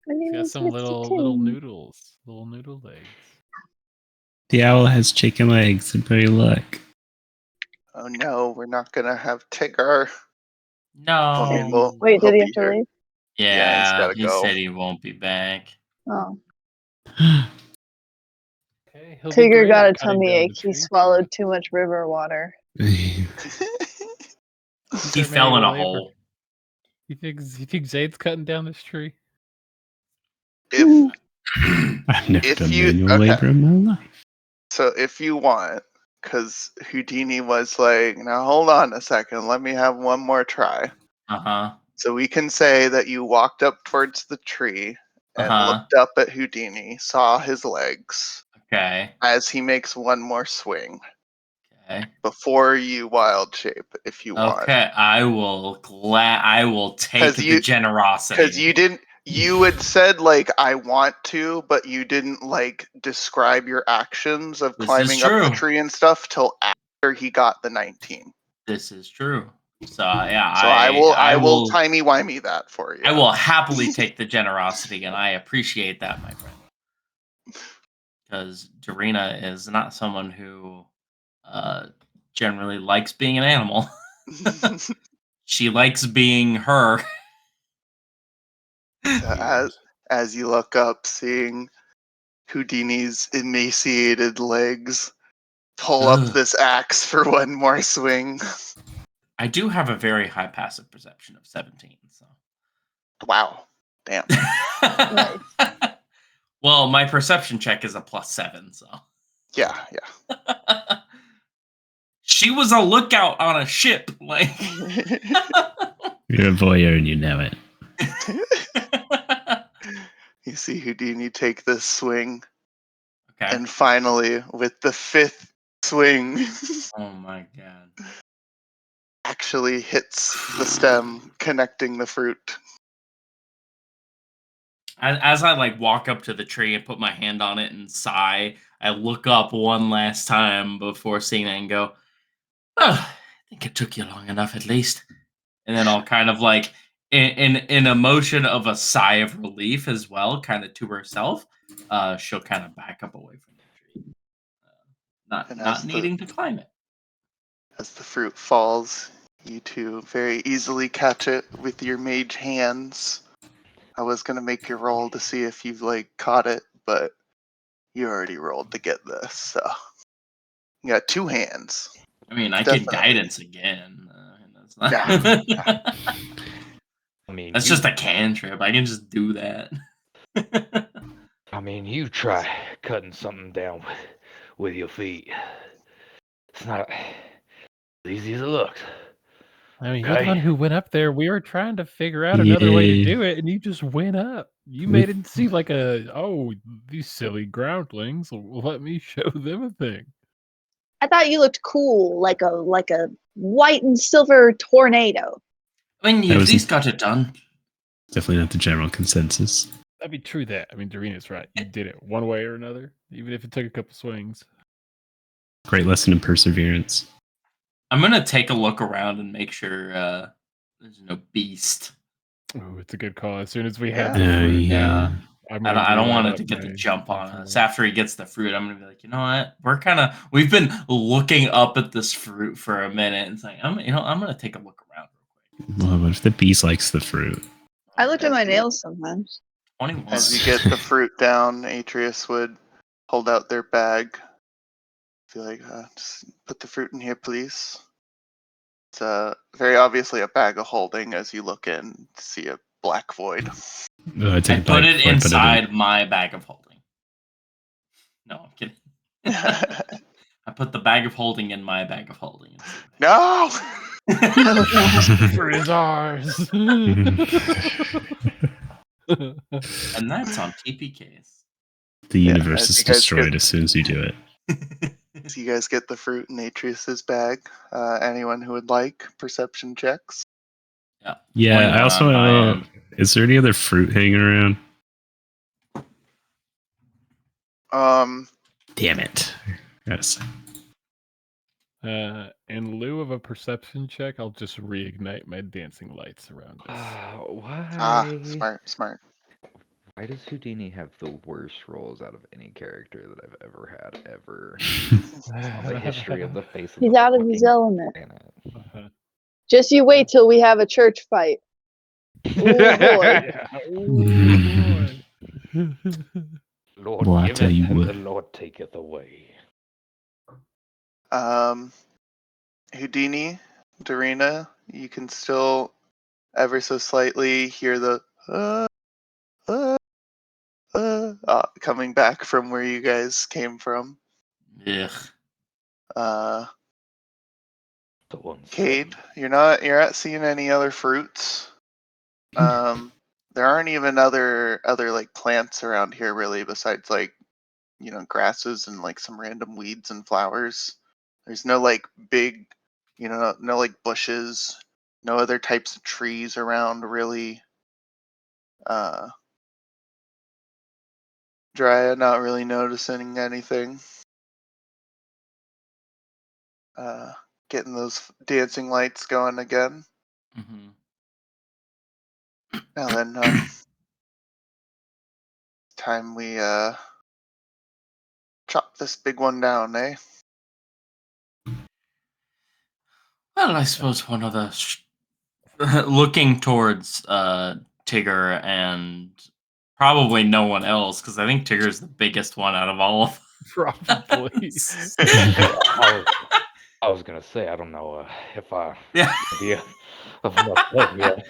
My name Got is some Mr. little Tim. noodles, little noodle legs. The owl has chicken legs and very luck. Oh no, we're not gonna have Tigger. No. I mean, we'll, Wait, he'll did he be have to here. leave? Yeah, he's Yeah, gotta he go. said he won't be back. Oh. Okay, he'll be Tigger great got at a cutting tummy down the ache. He tree for swallowed us. too much river water. He Start fell in manual a labor. hole. You think Zade's cutting down this tree? if I've never If done you- manual okay. labor in my life. so, if you want, because Houdini was like, now hold on a second, let me have one more try. Uh-huh. So we can say that you walked up towards the tree and Uh-huh. looked up at Houdini, saw his legs Okay. as he makes one more swing Okay. before you wild shape, if you want. Okay. I will take 'Cause the you- generosity. Because you had said like I want to, but you didn't like describe your actions of This is climbing up the true. tree and stuff till after he got the 19. This is true. So yeah, So I will timey wimey that for you. I will happily take the generosity, and I appreciate that, my friend. Because Dorina is not someone who generally likes being an animal. She likes being her. So as you look up, seeing Houdini's emaciated legs pull up Ugh. this axe for one more swing. I do have a very high passive perception of 17. So. Wow. Damn. Nice. Well, my perception check is a +7, so. Yeah. She was a lookout on a ship, like. You're a voyeur and you know it. You see Houdini take this swing, Okay. and finally, with the 5th swing, Oh my god. actually hits the stem, connecting the fruit. As I like walk up to the tree and put my hand on it and sigh, I look up one last time before seeing it and go, "Oh, I think it took you long enough, at least." And then I'll kind of like in a motion of a sigh of relief as well, kind of to herself, she'll kind of back up away from the tree, And not needing to climb it. as the fruit falls, you two very easily catch it with your mage hands. I was gonna make you roll to see if you've caught it, but you already rolled to get this, so you got 2 hands. I mean, I could Definitely. guidance again. That's not. I mean, That's just a cantrip. I can just do that. I mean, you try cutting something down with your feet. It's not as easy as it looks. I mean, you're the one Okay. who went up there. We were trying to figure out another way to do it, and you just went up. You made it seem like these silly groundlings. Let me show them a thing. I thought you looked cool, like a white and silver tornado. I mean, you That at was- least got it done. Definitely not the general consensus. I mean, true that. I mean, Doreena's right. You did it one way or another, even if it took a couple swings. Great lesson in perseverance. I'm gonna take a look around and make sure there's no beast. Oh, it's a good call. As soon as we have Yeah. the fruit, Yeah. I'm I don't want it up to get the my jump on dancing us. light. After he gets the fruit, I'm gonna be like, you know what? We've been looking up at this fruit for a minute and saying, I'm gonna take a look around real quick. Well, what if the beast likes the fruit? I looked at my As you- nails sometimes. 21. As you get the fruit down, Atreus would hold out their bag. Be like, just put the fruit in here, please. It's very obviously a bag of holding as you look in to see a black void. I take I a bite put it before I put inside my bag of holding. No, I'm kidding. I put the bag of holding in my bag of holding. And see No! Fruit is ours. in. and that's on TPKs. The Yeah, universe as is you guys destroyed get- as soon as you do it. So you guys get the fruit in Atreus's bag. Anyone who would like perception checks? Yeah. Yeah, 21 I also on my want end. to know, is there any other fruit hanging around? Damn it. Yes. In lieu of a perception check, I'll just reignite my dancing lights around us. Why? Smart. Why does Houdini have the worst rolls out of any character that I've ever had ever on the history of the face of He's the out of his fucking element. planet? Just you wait till we have a church fight. Oh boy. Yeah. Ooh, boy. Lord Well, I tell giveth you and what. the Lord taketh away. Houdini, Darina, you can still ever so slightly hear the coming back from where you guys came from. Ugh. The one Cade, you're not seeing any other fruits. There aren't even other plants around here really besides grasses and some random weeds and flowers. There's no big, no bushes, no other types of trees around really. Dryad not really noticing anything. Getting those dancing lights going again. Mhm. Now then, time we chop this big one down, eh? Well, I suppose one of the looking towards Tigger and probably no one else because I think Tigger's the biggest one out of all of Probably. us. I was gonna say I don't know if I Yeah. be of enough help yet.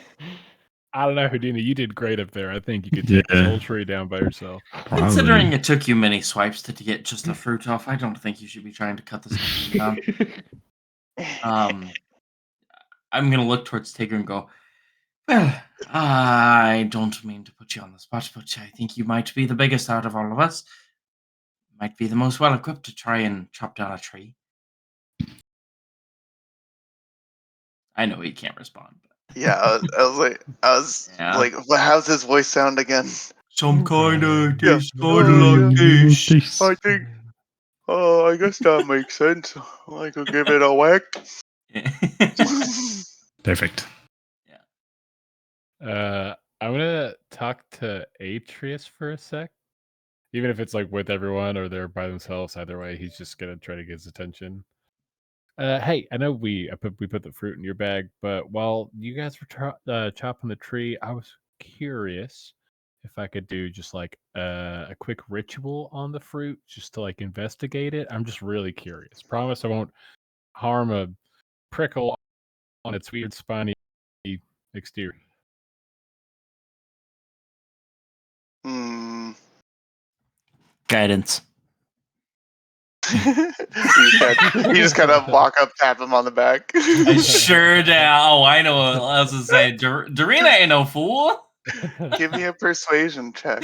I don't know, Houdini. You did great up there. I think you could take this Yeah. whole tree down by yourself. Considering it took you many swipes to get just a fruit off, I don't think you should be trying to cut this whole thing down. I'm gonna look towards Tigger and go, well, I don't mean to put you on the spot, but I think you might be the biggest out of all of us. Might be the most well equipped to try and chop down a tree. I know he can't respond. But Yeah, I was Yeah. like, well, how's his voice sound again? some kind of Yeah. this, kind of like this. I think. Oh, I guess that makes sense. I could give it a whack. Perfect. I'm gonna talk to Atreus for a sec. Even if it's like with everyone or they're by themselves, either way, he's just gonna try to get his attention. Hey, I know we put the fruit in your bag, but while you guys were chopping the tree, I was curious if I could do just like a quick ritual on the fruit, just to like investigate it. I'm just really curious. Promise I won't harm a prickle on its weird spiny exterior. Hmm. Guidance. you just kind of walk up, tap him on the back. I sure do. Oh, I know what I was gonna say. Dorina ain't no fool. Give me a persuasion check.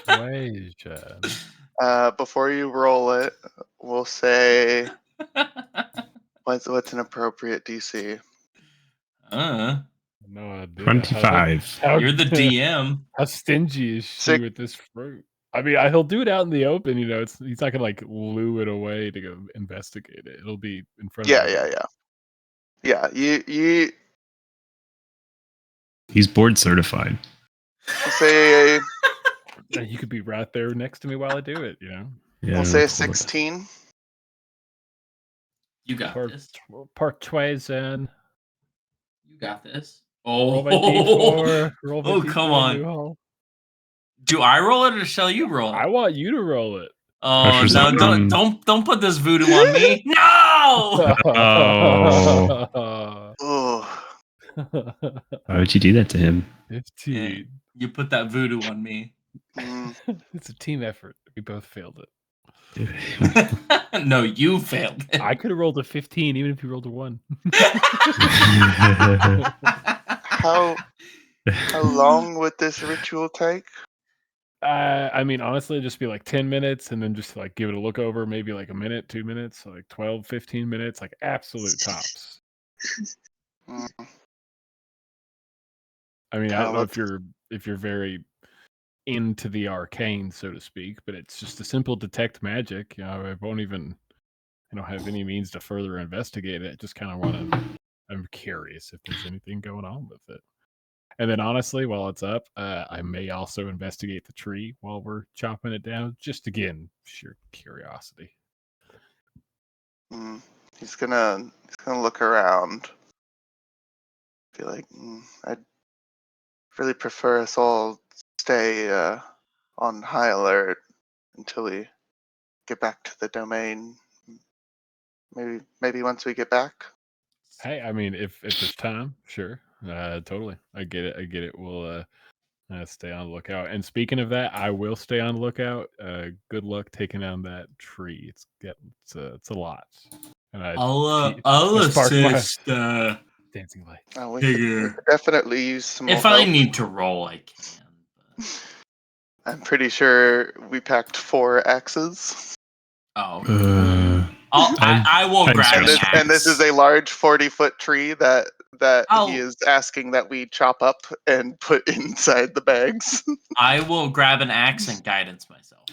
Persuasion. Before you roll it, we'll say what's an appropriate DC? No idea. 25. You're the DM. How stingy is she Six. with this fruit? I mean, he'll do it out in the open. You know, he's not gonna like lure it away to go investigate it. It'll be in front of Yeah. everyone. Yeah. You He's board certified. we'll say And you could be right there next to me while I do it. You know, Yeah, we'll say that's a little bit. 16. You got this. persuasion. You got this. Roll my Oh, d4. Roll my oh, d4. come on. Newhall. Do I roll it or shall you roll I it? want you to roll it. Oh Pressure's no! on. Don't put this voodoo on me! No! Oh. Oh, Why would you do that to him? 15. You put that voodoo on me. It's a team effort. We both failed it. No, you failed it. I could have rolled a 15 even if you rolled a 1. how long would this ritual take? I mean, honestly, it'd just be like 10 minutes and then just like give it a look over, maybe like a minute, 2 minutes, so like 12, 15 minutes, like absolute tops. Mm, I mean, I Kinda don't know looks- if you're very into the arcane, so to speak, but it's just a simple detect magic. You know, I won't even have any means to further investigate it. Just kind of I'm curious if there's anything going on with it. And then honestly, while it's up, I may also investigate the tree while we're chopping it down, just again, sheer curiosity. He's gonna look around. Be like, I'd really prefer us all stay on high alert until we get back to the domain. Maybe once we get back. Hey, I mean, if there's time, sure, totally, I get it. We'll stay on the lookout. And speaking of that, I will stay on the lookout. Good luck taking down that tree. It's a lot. And I'll spark my assist. dancing light. We could definitely use some more If I help. need to roll, I can. But... I'm pretty sure we packed 4 axes. Oh. I I will grab And an this, and this is axe. a large 40-foot tree that I'll- he is asking that we chop up and put inside the bags. I will grab an axe and guidance myself.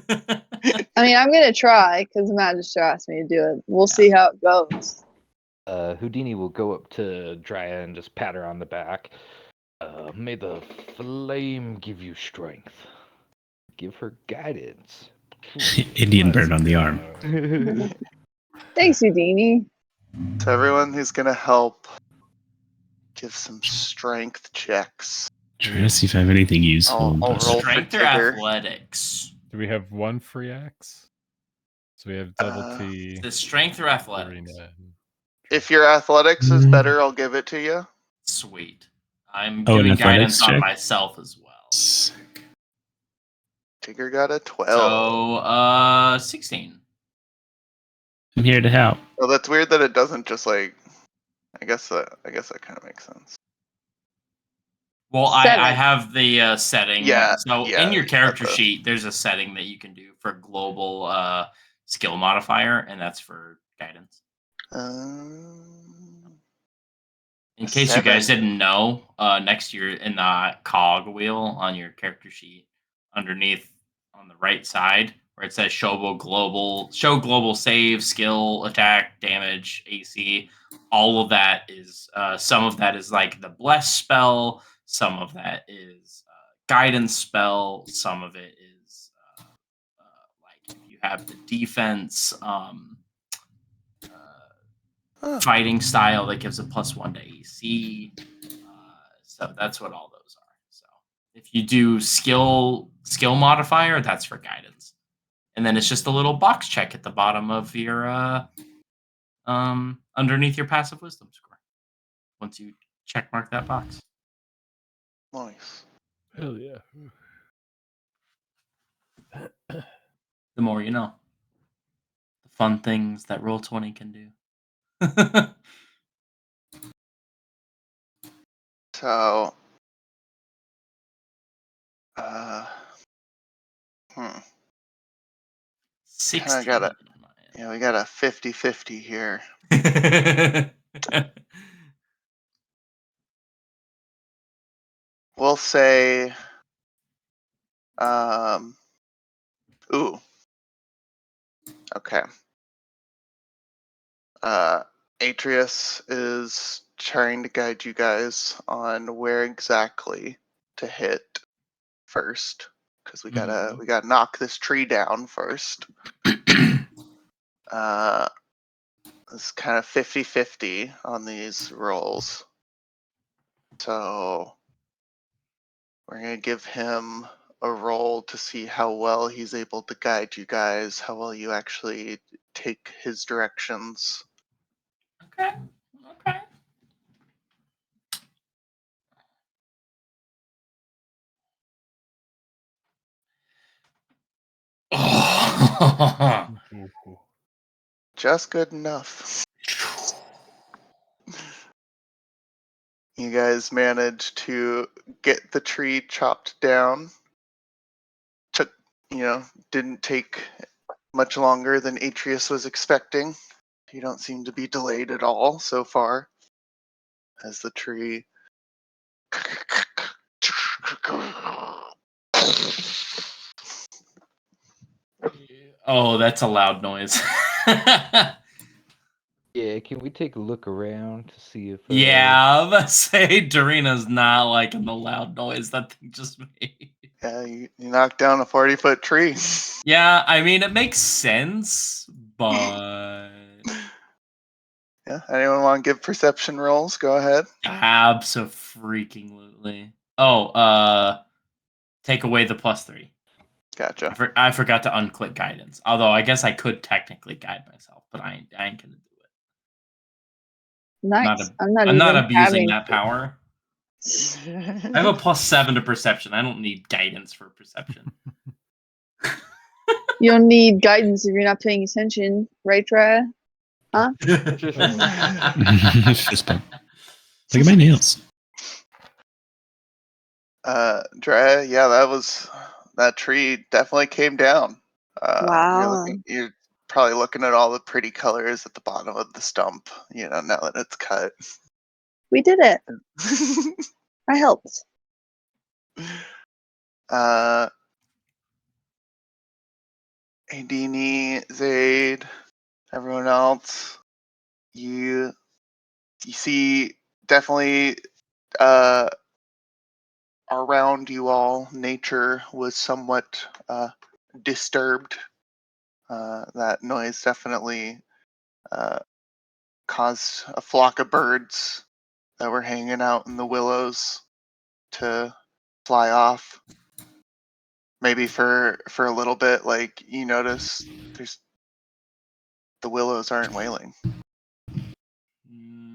I mean, I'm gonna try because Matt just asked me to do it. We'll see how it goes. Houdini will go up to Drea and just pat her on the back. May the flame give you strength. Give her guidance. Indian bird on the arm. Thanks, Houdini. So everyone who's gonna help, give some strength checks. Trying to see if I have anything useful. I'll but- roll for Strength or Tigger. athletics? Do we have one free axe? So we have double T. The strength or athletics? Dorina. If your athletics is better, I'll give it to you. Sweet. I'm Oh, an giving athletics guidance on check? myself as well. Tigger got a 12. So, 16. I'm here to help. Well, that's weird that it doesn't just like. I guess that kind of makes sense. Well, I 7. have the setting. Yeah, So yeah, in your character that's a- sheet, there's a setting that you can do for global skill modifier, and that's for guidance. In case you guys 7. didn't know, next year in the cog wheel on your character sheet, underneath on the right side where it says show global save, skill, attack, damage, AC. All of that is some of that is like the bless spell, some of that is guidance spell, some of it is like if you have the defense fighting style that gives a +1 to AC. So that's what all those are. So if you do skill modifier, that's for guidance, and then it's just a little box check at the bottom of your underneath your passive wisdom score. Once you check mark that box, Nice. Hell yeah. the more you know. The fun things that Roll20 can do. So, kind 16. of got a we got a 50-50 here. We'll say, ooh, okay. Atreus is trying to guide you guys on where exactly to hit first, because we gotta knock this tree down first. It's kind of 50-50 on these rolls, so we're gonna give him a roll to see how well he's able to guide you guys, how well you actually take his directions. Okay. Oh. Just good enough. You guys managed to get the tree chopped down. Didn't take much longer than Atreus was expecting. You don't seem to be delayed at all so far. As the tree Oh, that's a loud noise. Yeah, can we take a look around to see if Yeah, I'm gonna say Dorina's not liking the loud noise that thing just made. Yeah, you knocked down a 40-foot tree. Yeah, I mean it makes sense, but Yeah, anyone want to give perception rolls? Go ahead. abso-freaking-lutely. Oh, take away the +3. Gotcha. I forgot to unclick guidance. Although I guess I could technically guide myself, but I ain't gonna do it. Nice. I'm I'm not even abusing having that power. I have a +7 to perception. I don't need guidance for perception. You don't need guidance if you're not paying attention, right, Dra? Fist bump. Look at my nails. Dre, yeah, that tree definitely came down. Wow. You're probably looking at all the pretty colors at the bottom of the stump, now that it's cut. We did it. I helped. Adini, Zaid, everyone else, you see definitely around you all, nature was somewhat disturbed. That noise definitely caused a flock of birds that were hanging out in the willows to fly off. Maybe for a little bit, like you notice the willows aren't wailing.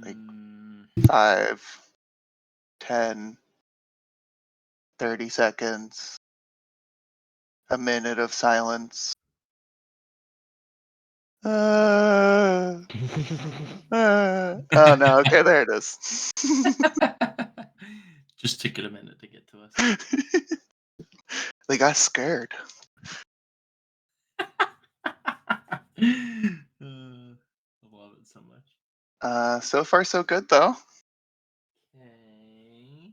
Like 5, 10, 30 seconds, a minute of silence. Oh no, okay, there it is. Just took it a minute to get to us. They got scared. I love it so much. So far so good though. Okay.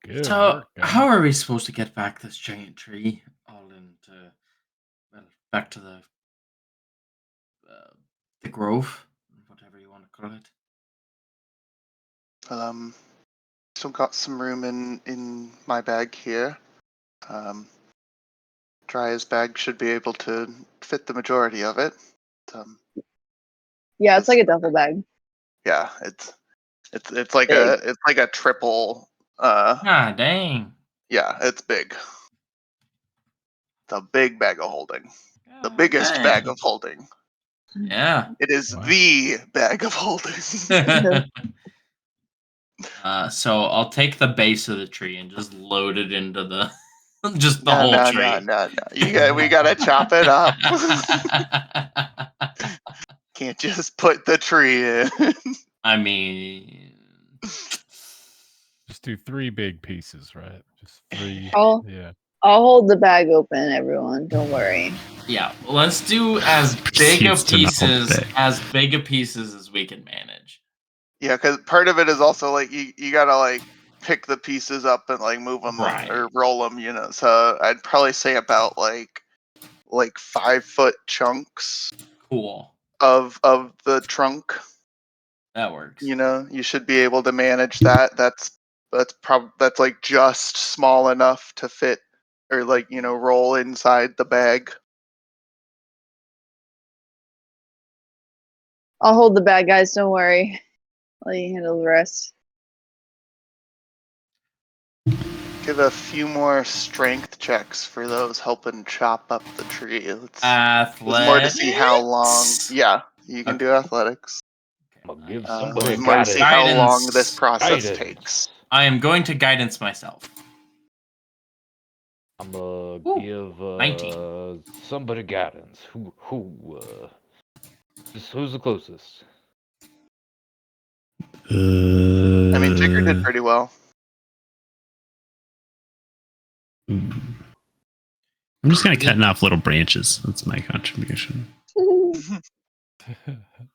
Good So, work, guys. how are we supposed to get back this giant tree all into back to the grove, whatever you want to call it. Still got some room in my bag here. Dry's bag should be able to fit the majority of it. Yeah, it's like a duffel bag. Yeah, it's like Big. a triple. Ah, dang. Yeah, it's big. It's a big bag of holding. The God biggest dang. bag of holding. Yeah. It is Wow. the bag of holding. So I'll take the base of the tree and just load it into the just the No, whole no, tree. no. We gotta chop it up. Can't just put the tree in. I mean, Just do 3 big pieces, right? Just 3. I'll Yeah. hold the bag open, everyone. Don't worry. yeah, let's do as big a Proceeds to not hold pieces back. as we can manage. Yeah, because part of it is also like you gotta like pick the pieces up and like move them Right. or roll them, So I'd probably say about like 5-foot chunks Cool. of the trunk. That works. You should be able to manage that. That's like just small enough to fit or like roll inside the bag. I'll hold the bag, guys. Don't worry. I'll let you handle the rest. Give a few more strength checks for those helping chop up the tree. It's more to see how long. Athletics. Yeah, you can do athletics. I'm gonna give Nice. somebody It's more to see how long this Guidance. process guidance. takes. I am going to guidance myself. I'm gonna Ooh, give 19. somebody guidance. Who's the closest? I mean, Tigger did pretty well. I'm just kind of cutting off little branches. That's my contribution.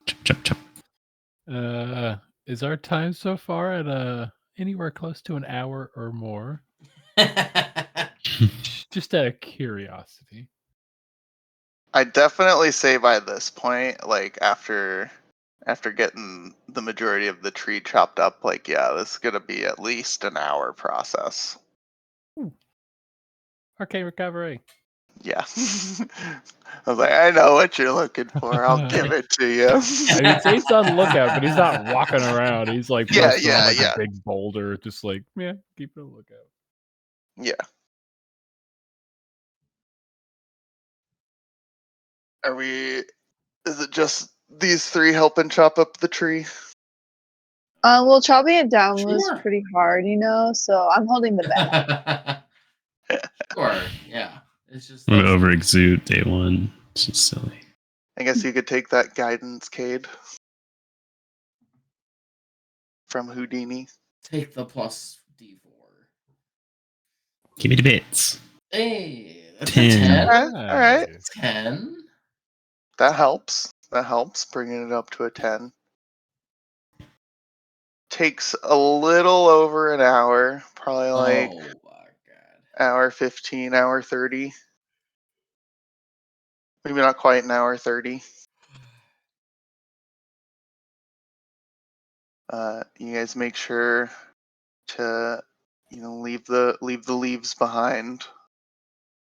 Chop, chop, chop. Is our time so far at anywhere close to an hour or more? Just out of curiosity. I definitely say by this point, like after getting the majority of the tree chopped up, like yeah, this is gonna be at least an hour process. Arcane recovery. Yeah. I was like, I know what you're looking for. I'll give it to you. I mean, Zane's on lookout, but he's not walking around. He's like Yeah, posted on like yeah. a big boulder, just like, yeah, keep a lookout. Yeah. Are we? Is it just these three helping chop up the tree? Well, chopping it down was Sure. pretty hard, so I'm holding the bag. Sure. Yeah. It's just I'm gonna that's over exude day one. It's just silly. I guess you could take that guidance, Cade, from Houdini. take the plus D4. Give me the bits. Hey, that's 10. a 10. All right. 10. That helps. Bringing it up to a 10. Takes a little over an hour, probably like Oh my god. hour 15, hour 30. Maybe not quite an hour 30. You guys make sure to leave the leaves behind.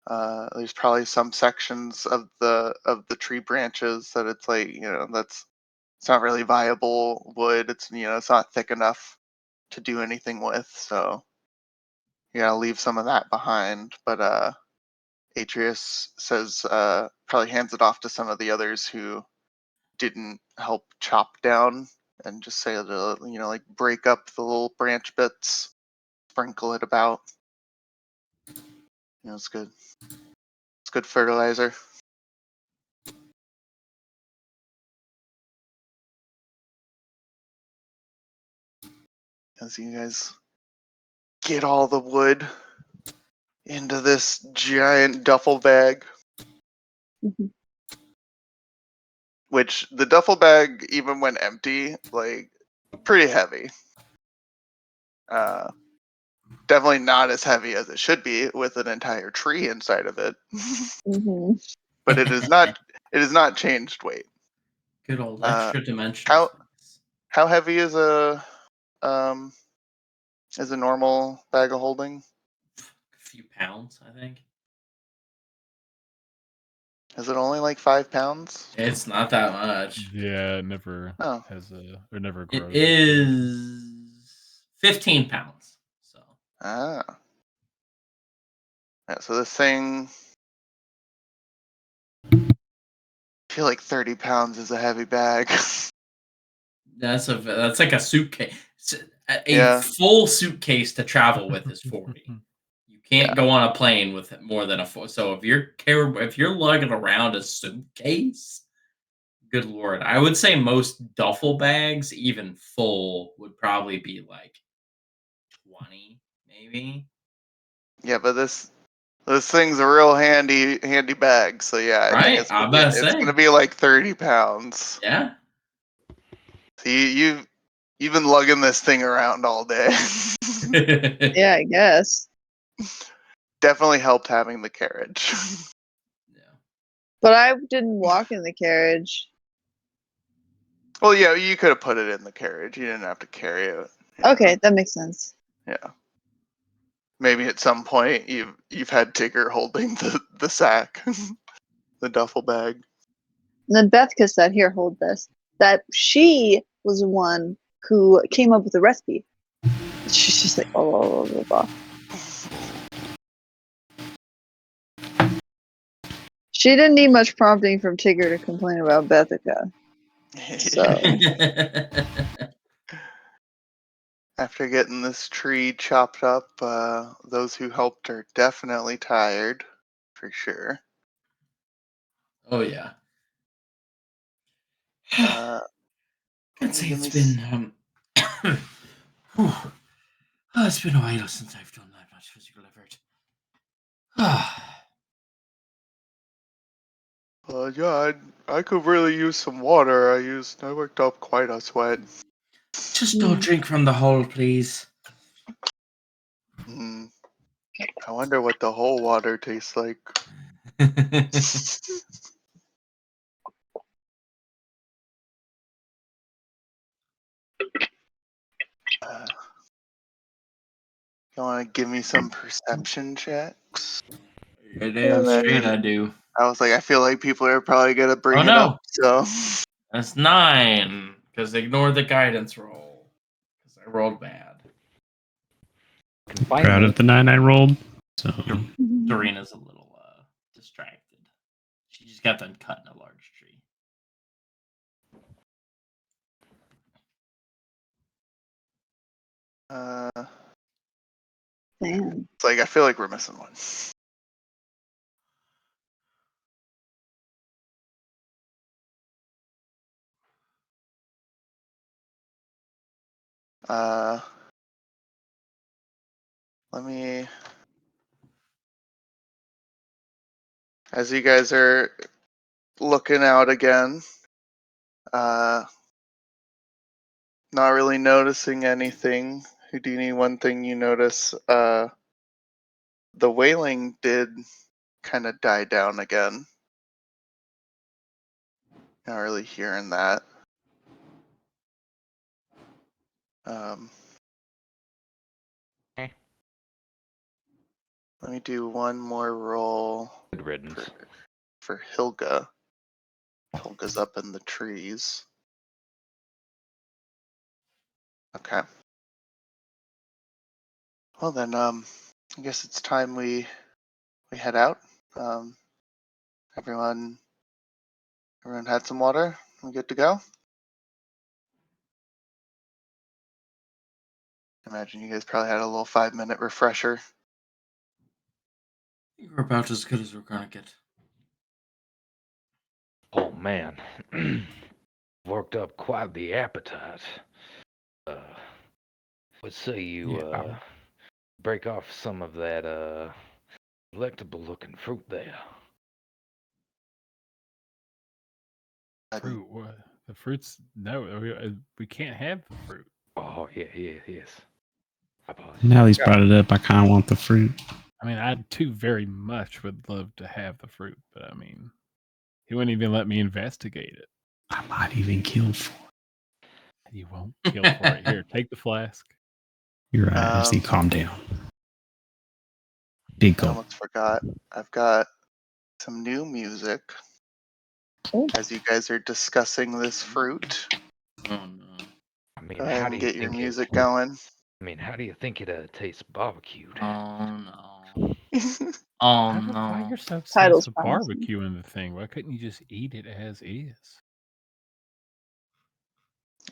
There's probably some sections of the tree branches that it's like it's not really viable wood. It's not thick enough to do anything with, so you gotta leave some of that behind. But Atreus says probably hands it off to some of the others who didn't help chop down, and just say to like break up the little branch bits, sprinkle it about. It's good. It's good fertilizer. As you guys get all the wood into this giant duffel bag, Mhm. which the duffel bag, even when empty, like pretty heavy. Definitely not as heavy as it should be with an entire tree inside of it. Mhm. but it is not. It is not changed weight. Good old extra dimensional. How heavy is a normal bag of holding? A few pounds, I think. Is it only like 5 pounds? It's not that much. Yeah, it never Oh. has or never It grows. is 15 pounds. So. Ah. Yeah, so this thing, I feel like 30 pounds is a heavy bag. That's like a suitcase. A Yeah. full suitcase to travel with is 40. You can't go on a plane with more than a 4. So if you're lugging around a suitcase, good lord, I would say most duffel bags, even full, would probably be like 20, maybe. Yeah, but this thing's a real handy bag. So yeah, I think Right? I'm about to it's say. gonna be like 30 pounds. Yeah. So you've been lugging this thing around all day. Yeah, I guess. Definitely helped having the carriage. Yeah. But I didn't walk in the carriage. Well, yeah, you could have put it in the carriage. You didn't have to carry it. Okay, that makes sense. Yeah. Maybe at some point you've had Tigger holding the sack, the duffel bag. And then Bethka said, "Here, hold this." That she was the one who came up with the recipe. She's just like, oh, blah, blah, blah. She didn't need much prompting from Tigger to complain about Bethica. So After getting this tree chopped up, those who helped are definitely tired, for sure. Oh yeah. Let I'd me say give it's me been whew. It's been a while since I've done that much physical effort. yeah, I could really use some water. I worked up quite a sweat. Just don't drink from the hole, please. Hmm. I wonder what the whole water tastes like. You want to give me some perception checks? You're damn straight I do. I was like, I feel like people are probably gonna bring Oh it no. up. So That's 9. Because ignore the guidance roll. Because I rolled bad. Proud of the 9 I rolled. So Serena's a little distracted. She just got done cutting a large tree. damn. it's like I feel like we're missing one. Let me. As you guys are looking out again, not really noticing anything. Houdini, one thing you notice, the wailing did kind of die down again. Not really hearing that. Let me do one more roll Good riddance. for Hilga. Hilga's up in the trees. Okay. Well then, I guess it's time we head out. Everyone had some water. We good to go? Imagine you guys probably had a little 5-minute refresher. I think we're about as good as we're gonna get. Oh man, worked up quite the appetite. Let's say you break off some of that delectable looking fruit there. Fruit? What? The fruits? No, we can't have the fruit. Oh yes. I apologize. now he's brought it up. I kind of want the fruit. I mean, I too very much would love to have the fruit, but I mean, He wouldn't even let me investigate it. I might even kill for it. You won't kill for it. Here, take the flask. You're right. I just need to calm down. Big I goal. almost forgot. I've got some new music Oh. as you guys are discussing this fruit. Oh no. I mean, Go ahead how and do you get your think music it? going. I mean, how do you think it tastes barbecued? Oh no. Oh Why no. yourself Title's says promising. barbecue in the thing? Why couldn't you just eat it as is?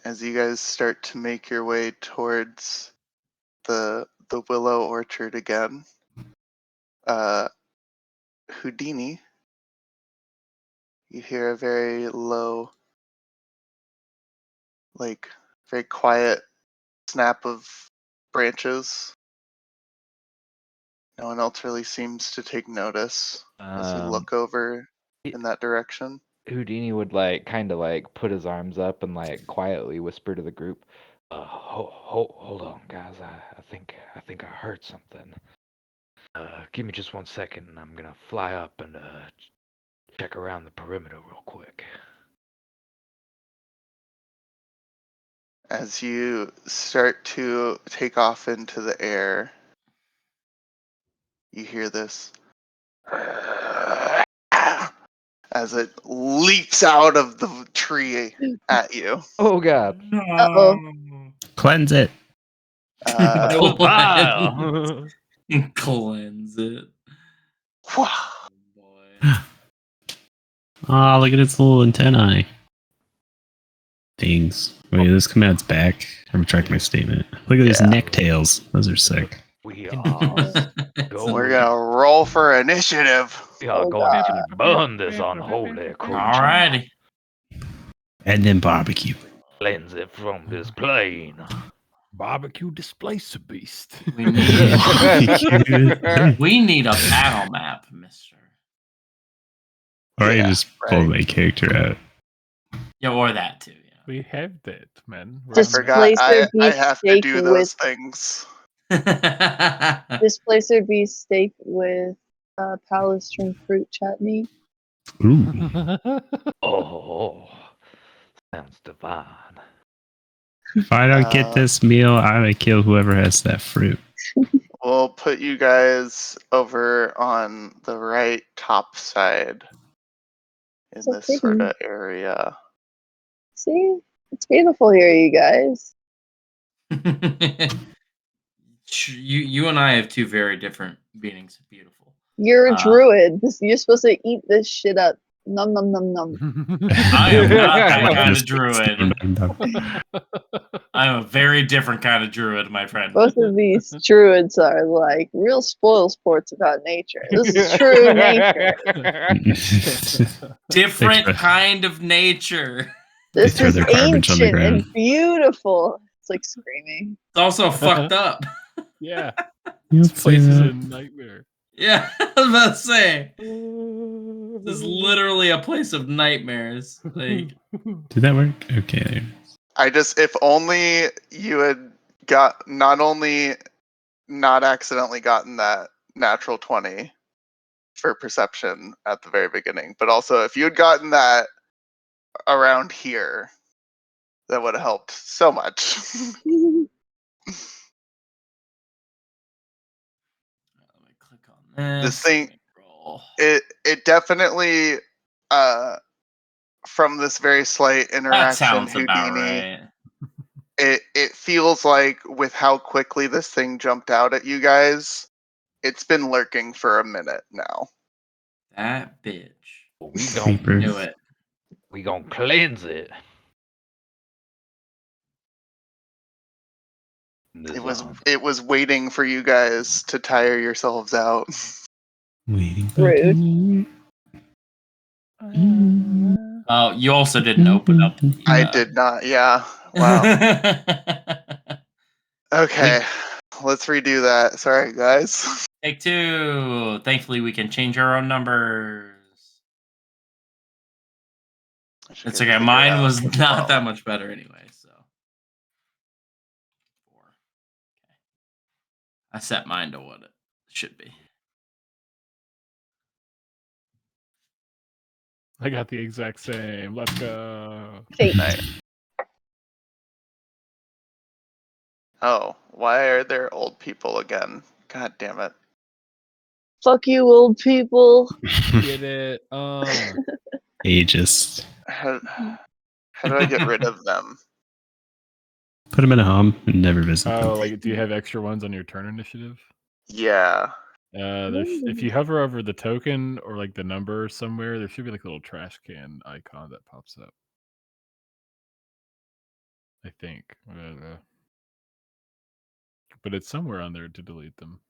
As you guys start to make your way towards the willow orchard again, Houdini, you hear a very low, like very quiet snap of branches. No one else really seems to take notice as you look over in that direction. Houdini would like kind of like put his arms up and like quietly whisper to the group, hold on, guys. I think I heard something. Give me just 1 second, and I'm gonna fly up and check around the perimeter real quick." As you start to take off into the air, you hear this as it leaps out of the tree at you. Oh God! Uh-oh. Cleanse it. It was Cleanse. vile. Cleanse it. Wah! Oh boy. Oh, look at its little antennae. Things. Wait, this come out its back. I retract my statement. Look at these Yeah. neck tails. Those are sick. We Can are We're going. gonna roll for initiative. We are Oh, going to God. burn this unholy creature. Alrighty. And then barbecue. Cleanse it from this plane. Barbecue displacer beast. We need Barbecue. we need a battle map, mister. Or I Yeah, just pull right. my character out. Yeah, or that too, We have that, man. We're I Just on forgot. Displacer I beef have to steak do with those things. yeah. displacer beef steak with palestrin fruit chutney. Ooh. that. Oh, sounds divine. If I don't get this meal, I'm gonna kill whoever has that fruit. We'll put you guys over on the right top side in So this pretty. sort of area. See? It's beautiful here, you guys. you and I have two very different meanings of beautiful. You're a Uh, druid. You're supposed to eat this shit up. Num num num num. I am not that Like kind this- of druid. I'm a very different kind of druid, my friend. Both of these druids are like real spoil sports about nature. This is true nature. Different They throw- kind of nature. This throw is their garbage on the ancient and ground. beautiful. It's like screaming. It's also fucked up. Yeah, You this don't say place is that. a nightmare. Yeah, I was about to say. This is literally a place of nightmares. Like, Did that work? Okay. There. if only you had got not only not accidentally gotten that natural 20 for perception at the very beginning, but also if you had gotten that around here, that would have helped so much. let me click on This this. thing- Roll. It definitely from this very slight That interaction, sounds about Houdini, right. it feels like with how quickly this thing jumped out at you guys, it's been lurking for a minute now. That bitch. We gon' Creeper. Do it. we gon' cleanse it. It was waiting for you guys to tire yourselves out. Waiting. Rude. Oh, you also didn't open up. I did not. Yeah. Wow. Okay. Let's redo that. Sorry, guys. Take two. Thankfully, we can change our own numbers. I should It's get okay. it figured Mine out was as not well. that much better anyway. So, 4. Okay. I set mine to what it should be. I got the exact same. Let's go. Fate. Nice. Oh, why are there old people again? God damn it. Fuck you, old people. Get it? Ageist. How do I get rid of them? Put them in a home and never visit them. Oh, like, do you have extra ones on your turn initiative? Yeah. If you hover over the token or like the number somewhere, there should be like a little trash can icon that pops up. I think. But it's somewhere on there to delete them.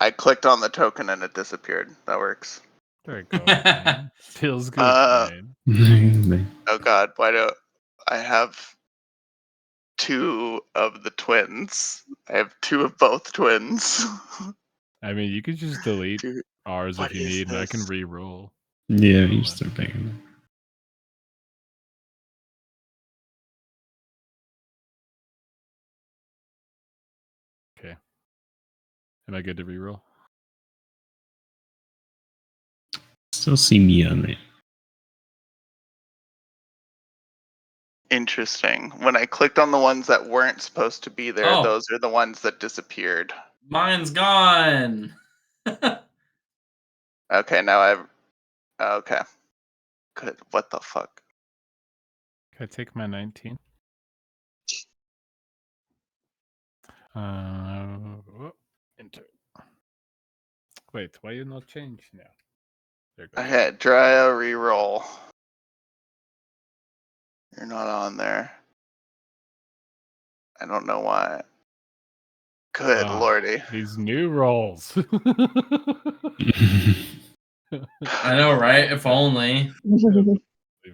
I clicked on the token and it disappeared. That works. There you go. Fine. Feels good, fine. Oh god, why do I have 2 of the twins? I have 2 of both twins. I mean, you could just delete Dude, ours what if you is need, and I can this? re-roll. Yeah, you start picking them. Okay. Am I good to re-roll? Still see me on it. Interesting. When I clicked on the ones that weren't supposed to be there, Oh. those are the ones that disappeared. Mine's gone. Okay, now I've. Okay. Good. What the fuck? Can I take my 19? Enter. Wait, why you not change now? There it goes. Okay, try a reroll. You're not on there. I don't know why. Good Ah, lordy. These new rolls. I know, right? If only.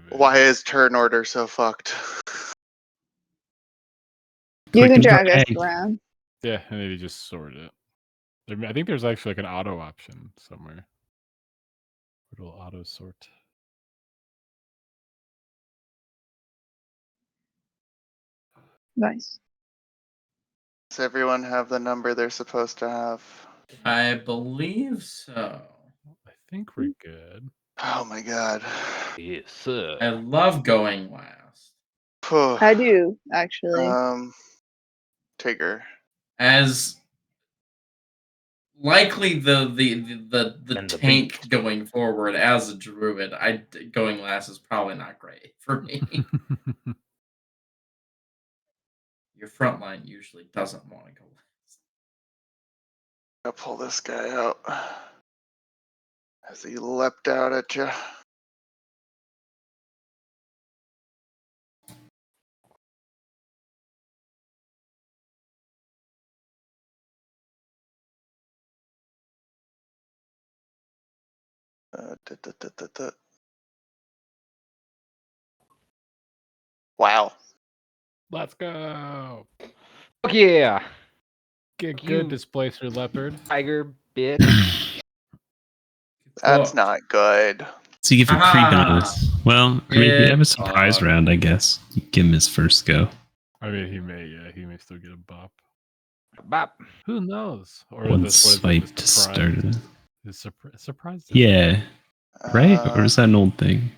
Why is turn order so fucked? You Click can and drag us drag. around. Yeah, and then you just sort it. I think there's actually like an auto option somewhere. It'll auto sort. Nice. Does everyone have the number they're supposed to have? I believe so. I think we're good. Oh my god. Yes, sir. I love going last. I do, actually. Tigger. As likely the And the tank beast. going forward as a druid, going last is probably not great for me. Your front line usually doesn't want to go last. I'll pull this guy out. As he leapt out at you. Wow. Let's go. Fuck yeah. Get You- good, Displacer Leopard. Tiger bitch. That's Cool. not good. So you give him creep on Ah, us. Well, I mean, we have a surprise fucked. round, I guess. You give him his first go. I mean, he may still get a bop. Bop. Who knows? Or One this, what is swipe it, to the start surprise? it. Is surprise? Yeah, right? Or is that an old thing?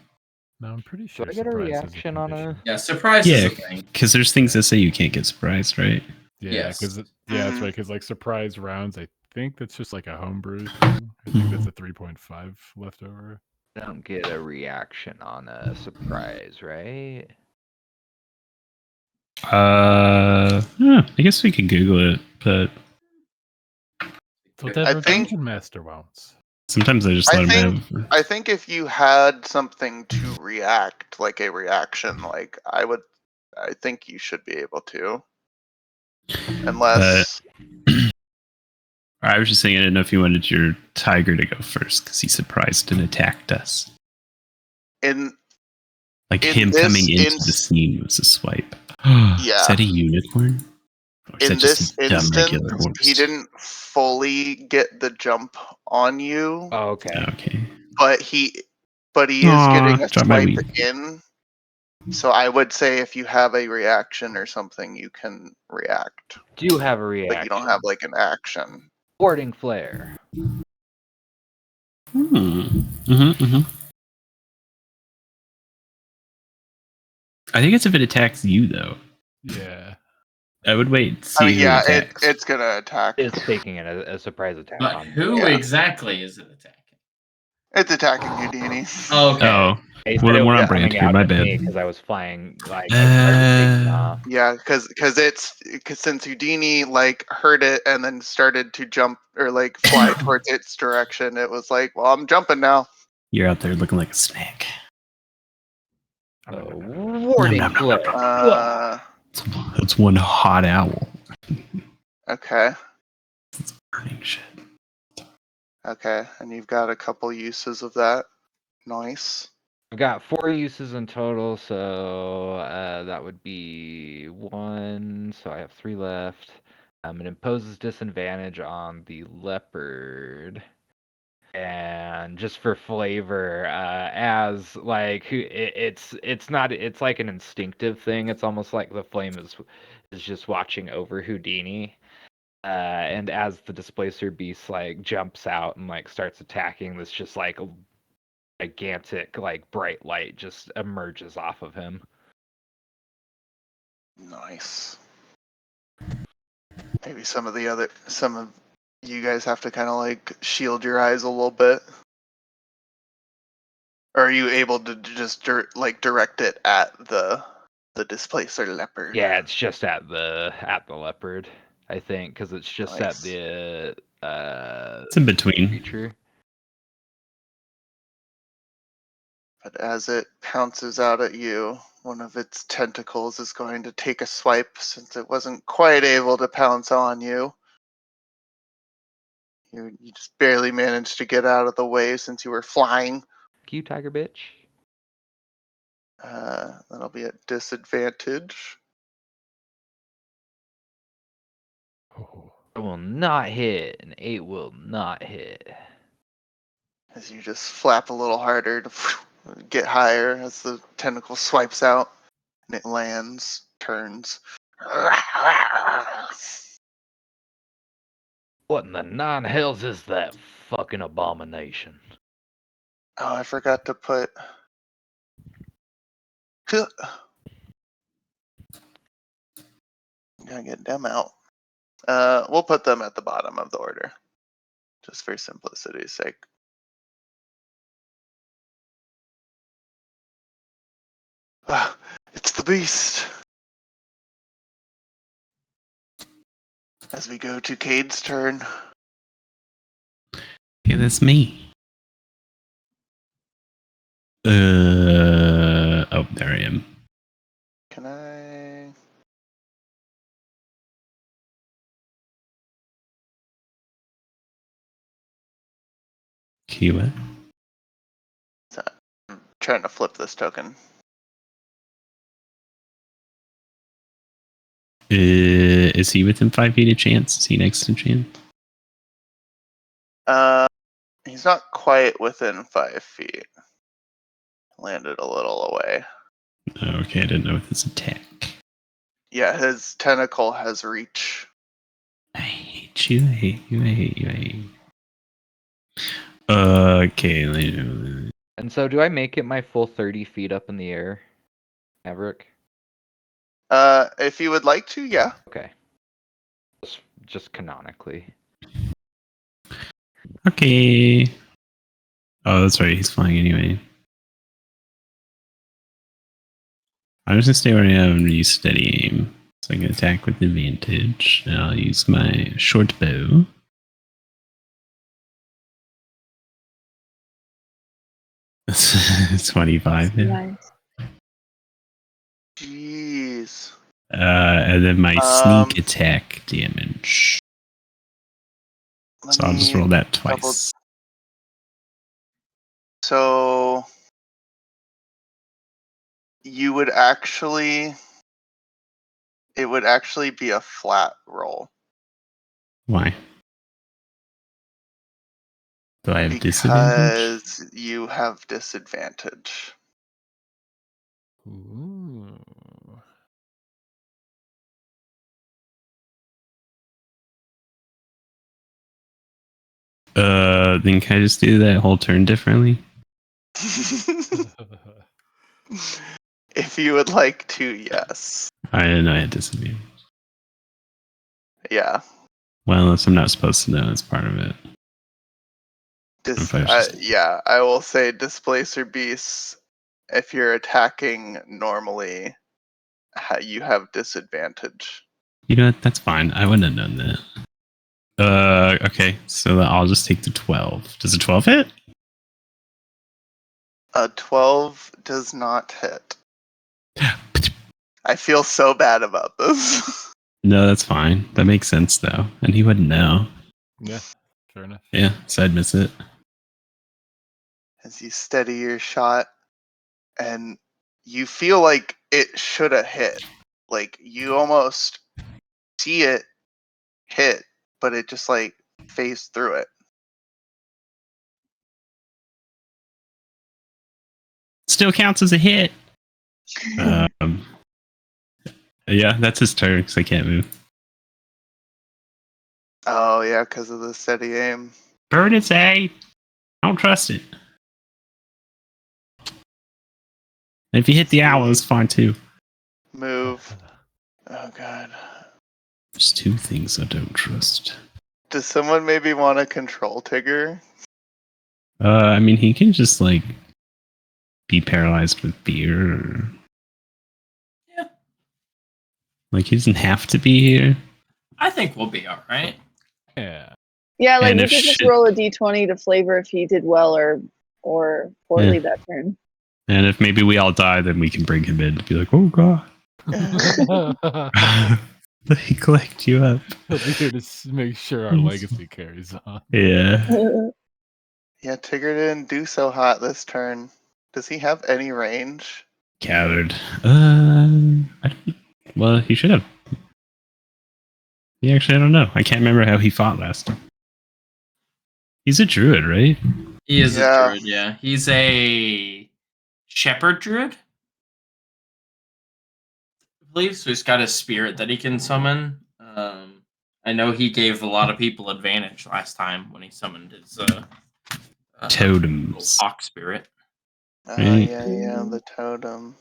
No, I'm pretty Do sure. I get a surprise is reaction on condition. a? Yeah, surprise is Yeah, a thing. because there's things that say you can't get surprised, right? Yeah, Yes. because that's right. Because like surprise rounds, I think that's just like a homebrew thing. I think that's a 3.5 leftover. Don't get a reaction on a surprise, right? I guess we could Google it, but That's whatever think- Dungeon Master wants. sometimes I just I let him think- have. I think if you had something to react, like a reaction, like I think you should be able to. Unless I was just saying, I didn't know if you wanted your tiger to go first because he surprised and attacked us. in Like In him this coming into inst- the scene was a swipe. Yeah. Is that a unicorn? Or is in that just this a dumb instance, regular horse? he didn't fully get the jump on you, Oh, okay. Okay. but he is Aw, getting a drop my swipe weed. in. So I would say if you have a reaction or something, you can react, Do have a reaction. but you don't have like an action. Boarding flare. I think it's if it attacks you, though. Yeah. I would wait to I see mean, who yeah, it attacks. it's gonna attack. It's taking a surprise attack But on. who Yeah. exactly is it attacking? It's attacking Houdini. Okay. Oh, He well said then it we're was on brand coming here. out My at bad. me because I was flying, like, I started taking off. Yeah, because since Houdini like heard it and then started to jump or like fly towards its direction, it was like, well, I'm jumping now. You're out there looking like a snack. Warding Nom, nom, nom, glare. That's one hot owl. Okay, Burning shit. okay, and you've got a couple uses of that. Nice. I've got 4 uses in total, so that would be 1. So I have 3 left. It imposes disadvantage on the leopard. And just for flavor, as like it's not, it's like an instinctive thing. It's almost like the flame is just watching over Houdini. And as the displacer beast like jumps out and like starts attacking, this just like a gigantic like bright light just emerges off of him. Nice. Maybe some of you guys have to kind of like shield your eyes a little bit. Or are you able to just direct it at the displacer leopard? Yeah, it's just at the leopard, I think, because it's just at Nice. the It's in between. creature. But as it pounces out at you, one of its tentacles is going to take a swipe since it wasn't quite able to pounce on you. You just barely managed to get out of the way since you were flying. You tiger bitch. That'll be at disadvantage. It will not hit. An 8 will not hit. As you just flap a little harder to get higher as the tentacle swipes out and it lands, turns. What in the 9 hells is that fucking abomination? Oh, I forgot to put. Gotta get them out. We'll put them at the bottom of the order, just for simplicity's sake. It's the beast. As we go to Cade's turn. Yeah, that's me. Oh, there I am. Can I? Kiwa. I'm trying to flip this token. Is he within 5 feet of Chance? Is he next to Chance? He's not quite within 5 feet. Landed a little away. Okay, I didn't know with his attack. Yeah, his tentacle has reach. I hate you, I hate you, I hate you, I hate you. Okay, And so, do I make it my full 30 feet up in the air, Maverick? If you would like to, yeah. Okay. Just canonically. Okay. Oh, that's right, he's flying anyway. I'm just gonna stay where I am and use steady aim. So I can attack with advantage. And I'll use my short bow. It's 25. Yeah. Nice. Jeez. And then my sneak attack damage. So I'll just roll that twice. So you would actually, it would actually be a flat roll. Why? Do I have disadvantage? Because you have disadvantage. Ooh. then can I just do that whole turn differently? If you would like to, yes. I didn't know I had disadvantage. Yeah. Well, unless I'm not supposed to know, that's part of it. If I was just- Yeah, I will say Displacer Beasts, if you're attacking normally, you have disadvantage. You know what? That's fine. I wouldn't have known that. Okay. So I'll just take the 12. Does a 12 hit? A 12 does not hit. I feel so bad about this. No, that's fine. That makes sense, though. And he wouldn't know. Yeah, fair enough. Yeah, so I'd miss it. As you steady your shot, and you feel like it should have hit. Like, you almost see it hit, but it just, like, phased through it. Still counts as a hit. Yeah, that's his turn because I can't move. Oh, yeah, because of the steady aim. Burn its A. I don't trust it. And if you hit the owl, it's fine too. Move. Oh, God. There's two things I don't trust. Does someone maybe want to control Tigger? I mean, he can just like be paralyzed with fear. Or... Yeah. Like he doesn't have to be here. I think we'll be all right. Yeah. Yeah, like And we if could just shit- roll a d20 to flavor if he did well or poorly that turn. And if maybe we all die, then we can bring him in and be like, "Oh God, let me collect you up." He'll be here to make sure our legacy carries on. Yeah. Yeah, Tigger didn't do so hot this turn. Does he have any range? Coward. Well, he should have. Yeah, actually, I don't know. I can't remember how he fought last time. He's a druid, right? He is Yeah. a druid, yeah. He's a shepherd druid, I believe. So he's got a spirit that he can summon. I know he gave a lot of people advantage last time when he summoned his Totems. hawk spirit. Oh, Right. yeah, the totem.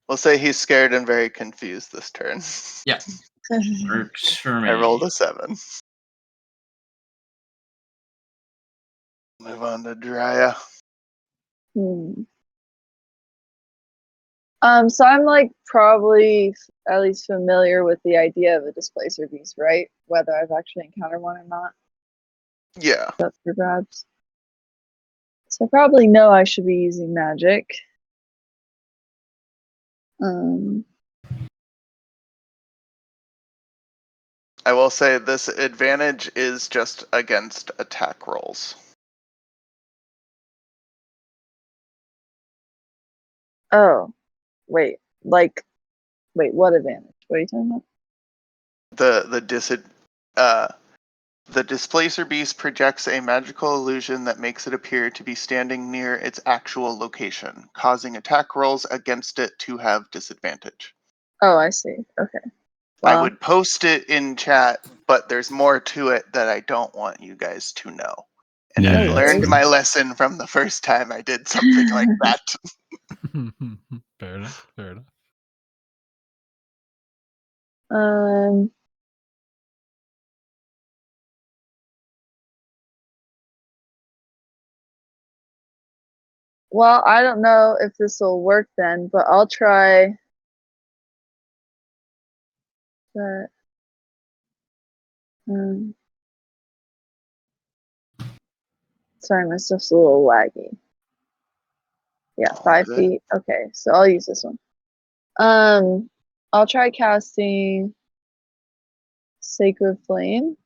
We'll say he's scared and very confused this turn. Yeah. Works for me. I rolled a 7. Move on to Drya. So I'm like probably at least familiar with the idea of a displacer beast, right? Whether I've actually encountered one or not. Yeah. That's for grabs. So I probably know I should be using magic. I will say this advantage is just against attack rolls. Oh, wait, what advantage? What are you talking about? The displacer beast projects a magical illusion that makes it appear to be standing near its actual location, causing attack rolls against it to have disadvantage. Oh, I see. Okay. I Wow. would post it in chat, but there's more to it that I don't want you guys to know. And Yeah, I that's learned fair. my lesson from the first time I did something like that. Fair enough. Fair enough. Well, I don't know if this will work then, but I'll try that. Sorry, my stuff's a little laggy. Yeah, All 5 good. feet. Okay, so I'll use this one. I'll try casting Sacred Flame.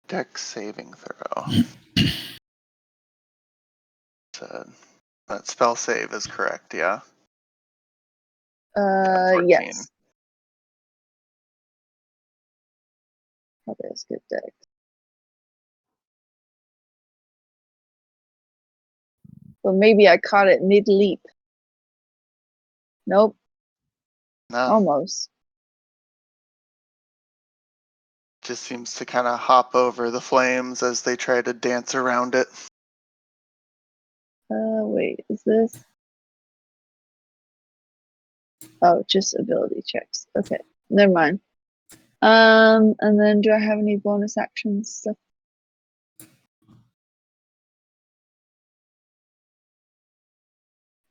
Dex saving throw. So that spell save is correct, yeah? 14. Yes. Oh, there's good deck. But maybe I caught it mid-leap. Nope. No, Almost. just seems to kind of hop over the flames as they try to dance around it. Wait, is this? Oh, just ability checks. Okay, never mind. And then do I have any bonus actions stuff?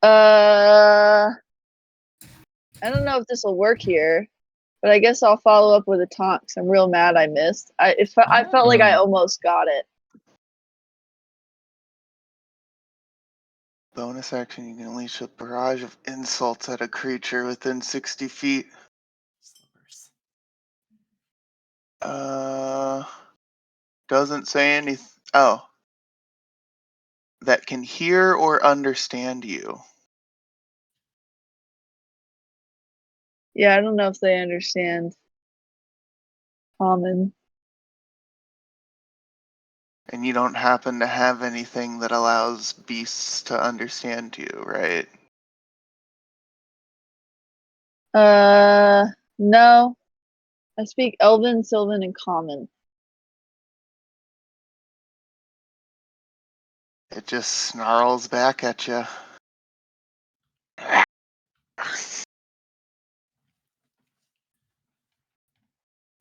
I don't know if this will work here, but I guess I'll follow up with a taunt 'cause I'm real mad I missed. I felt like I almost got it. Bonus action, you can unleash a barrage of insults at a creature within 60 feet. Slippers. Doesn't say anything. Oh. That can hear or understand you. Yeah, I don't know if they understand common. And you don't happen to have anything that allows beasts to understand you, right? No. I speak Elven, Sylvan, and Common. It just snarls back at you.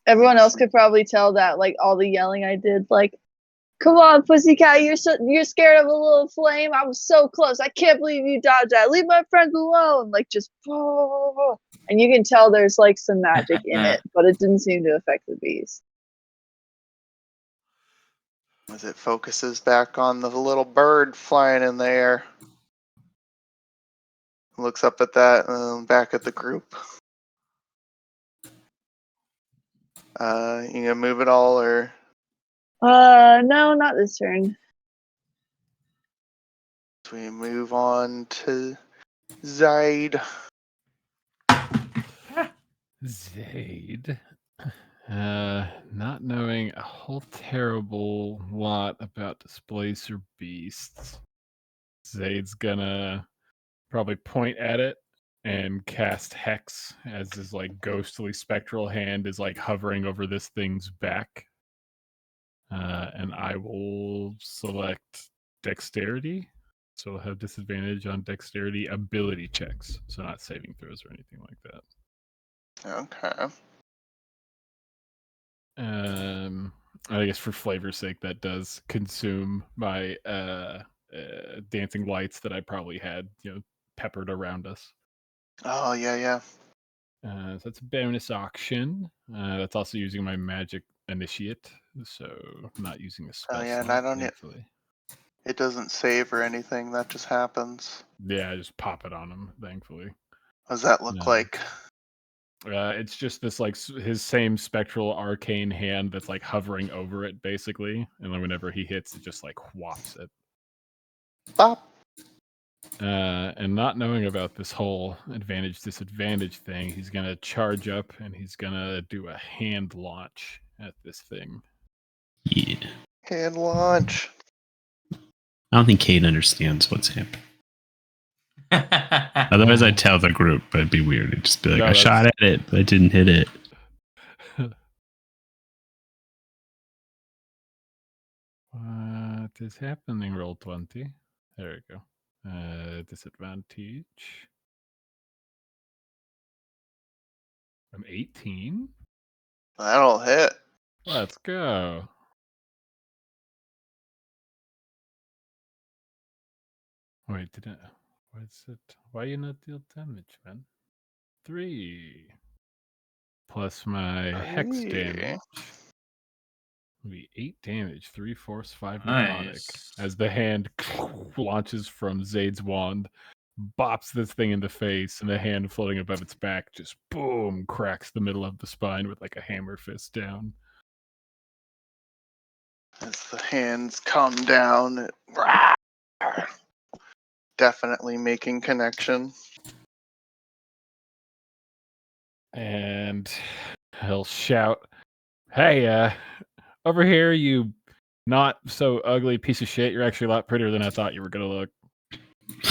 Everyone else could probably tell that, like, all the yelling I did, like, come on, pussycat, you're scared of a little flame? I was so close. I can't believe you dodged that. Leave my friends alone. Like, just, and you can tell there's, like, some magic in it, but it didn't seem to affect the beast. As it focuses back on the little bird flying in the air. Looks up at that and back at the group. You gonna move it all or? No, not this turn. We move on to Zaid. Zaid. Not knowing a whole terrible lot about Displacer Beasts, Zaid's gonna probably point at it and cast Hex as his like ghostly spectral hand is like hovering over this thing's back. And I will select Dexterity. So I'll have disadvantage on Dexterity ability checks. So not saving throws or anything like that. Okay. I guess for flavor's sake, that does consume my dancing lights that I probably had, peppered around us. Oh, yeah. So that's a bonus action. That's also using my magic initiate, so not using a spell yeah, and slot, I don't thankfully. It doesn't save or anything, that just happens. Yeah, I just pop it on him, thankfully. What does that look like? It's just this like his same spectral arcane hand that's like hovering over it, basically, and then whenever he hits, it just like whops it. Bop. And not knowing about this whole advantage disadvantage thing, he's gonna charge up and he's gonna do a hand launch at this thing. Yeah. Hand launch. I don't think Kate understands what's happening. Otherwise, I'd tell the group, but it'd be weird. It'd just be like, No, I shot at it, but I didn't hit it. What is happening? Roll 20. There we go. Disadvantage. I'm 18. That'll hit. Let's go. Wait, did it? What's it? Why you not deal damage, man? 3 plus my hex damage. Will be 8 damage, 3 force, 5 necrotic. Nice. As the hand launches from Zaid's wand, bops this thing in the face, and the hand floating above its back just boom cracks the middle of the spine with like a hammer fist down. As the hands come down, definitely making connection. And he'll shout, "Hey, over here, you not so ugly piece of shit. You're actually a lot prettier than I thought you were gonna look."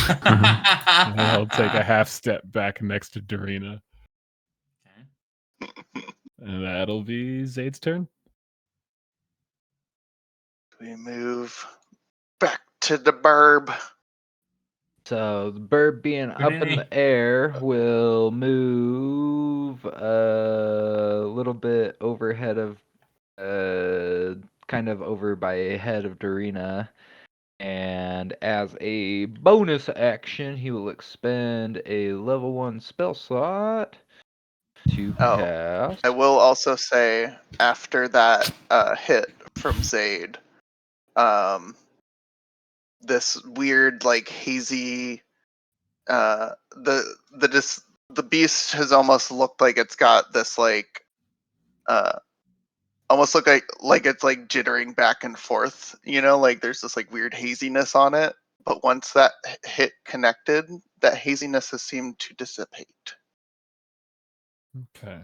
And I'll take a half step back next to Darina. And that'll be Zaid's turn. We move back to the burb. So the bird being up in Houdini. the air will move a little bit overhead of, kind of over by head of Darina. And as a bonus action, he will expend a level 1 spell slot to Oh, cast. I will also say after that hit from Zaid, this weird like hazy, the beast has almost looked like it's got this like almost look like it's like jittering back and forth, like there's this like weird haziness on it, but once that hit connected, that haziness has seemed to dissipate Okay.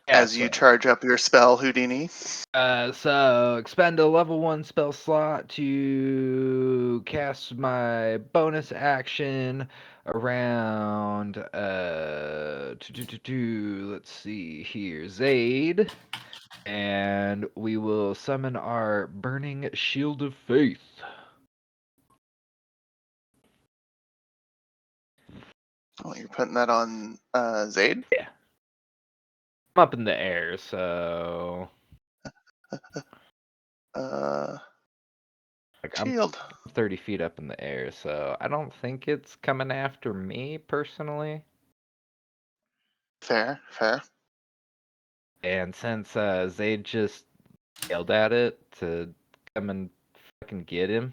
Yeah, as you charge up your spell, Houdini. So expend a level 1 spell slot to cast my bonus action around let's see here, Zaid. And we will summon our Burning Shield of Faith. Oh, you're putting that on Zaid? Yeah. I'm up in the air, so like I'm Shield. 30 feet up in the air, so I don't think it's coming after me personally. Fair. And since Zayd just yelled at it to come and fucking get him.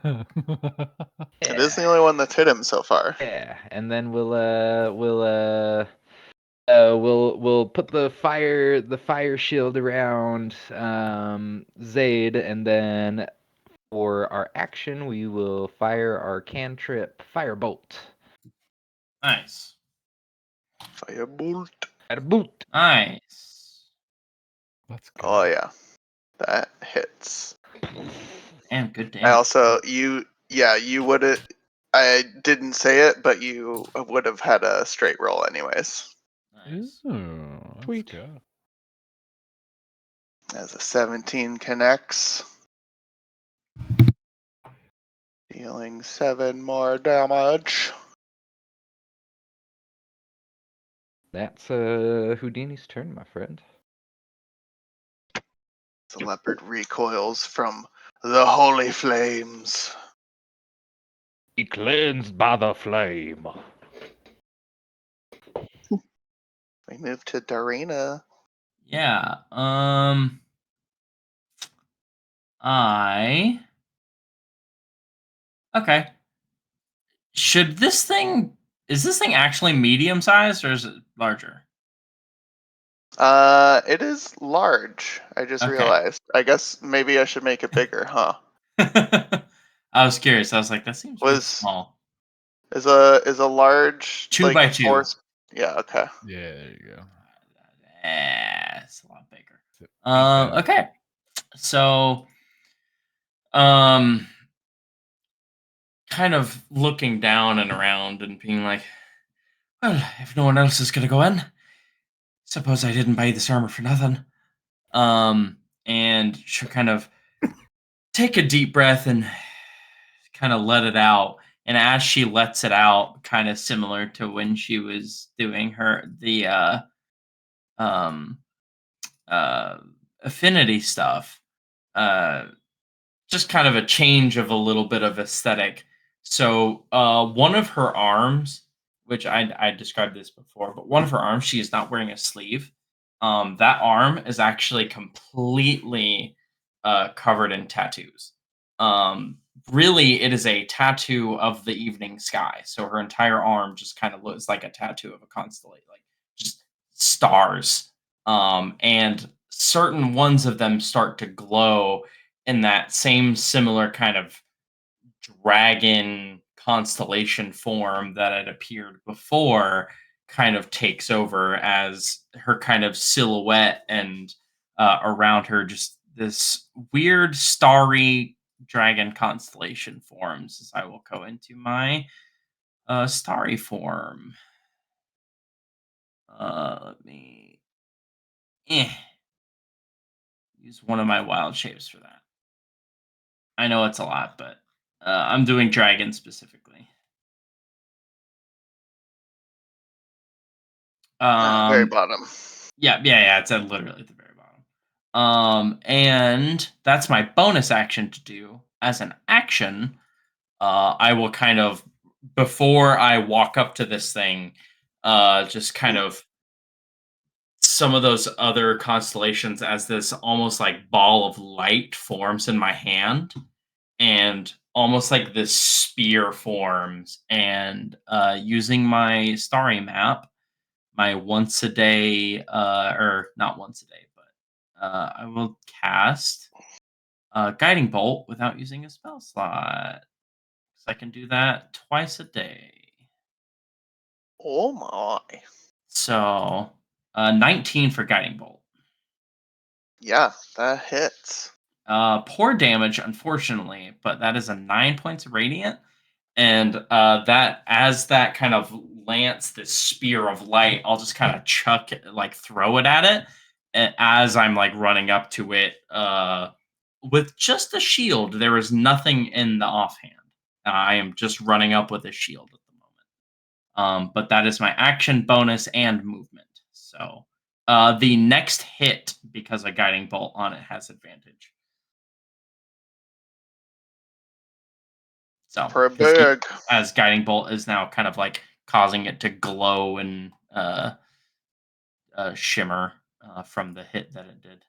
It is the only one that's hit him so far. Yeah, and then we'll put the fire shield around Zayd, and then for our action we will fire our cantrip Firebolt. Nice. Firebolt. Firebolt. Nice. Let's go. Oh yeah, that hits. Damn, good damage. I also you would have. I didn't say it, but you would have had a straight roll anyways. Nice. Ooh, let's Sweet. go. As a 17 connects, dealing 7 more damage. That's Houdini's turn, my friend. The leopard recoils from the holy flames. Be cleansed by the flame. We move to Darina. Yeah. Okay. Should this thing is this thing actually medium sized or is it larger? It is large. I just Okay. realized. I guess maybe I should make it bigger, huh? I was curious. I was like, that seems really Was small. is a large 2 like by a 2. force? Yeah. Okay. Yeah, there you go. It's a lot bigger. So 8 damage. Okay. So, um, kind of looking down and around and being like, well, if no one else is gonna go in, suppose I didn't buy this armor for nothing. And she'll kind of take a deep breath and kind of let it out. And as she lets it out, kind of similar to when she was doing the um uh affinity stuff, uh just kind of a change of a little bit of aesthetic. So one of her arms, which I described this before, but one of her arms, she is not wearing a sleeve. That arm is actually completely covered in tattoos. Really, it is a tattoo of the evening sky. So her entire arm just kind of looks like a tattoo of a constellation, like just stars. And certain ones of them start to glow in that same similar kind of dragon constellation form that had appeared before kind of takes over as her kind of silhouette and around her just this weird starry dragon constellation forms as I will go into my starry form. Let me use one of my wild shapes for that. I know it's a lot, but I'm doing dragon specifically. Very bottom. Yeah. It's literally at the very bottom. And that's my bonus action to do. As an action, I will kind of, before I walk up to this thing, just kind of some of those other constellations as this almost like ball of light forms in my hand, and almost like this spear forms, and using my starry map, my once a day, or not once a day, but I will cast guiding bolt without using a spell slot. So I can do that twice a day. Oh my. So 19 for guiding bolt. Yeah, that hits. Poor damage, unfortunately, but that is a 9 points of radiant. And that, as that kind of lance, this spear of light, I'll just kind of chuck it, like throw it at it, as I'm like running up to it. With just a shield, there is nothing in the offhand. I am just running up with a shield at the moment. But that is my action, bonus, and movement. So the next hit, because a guiding bolt on it has advantage. So, Pretty 'cause big. as guiding bolt is now kind of like causing it to glow and shimmer from the hit that it did.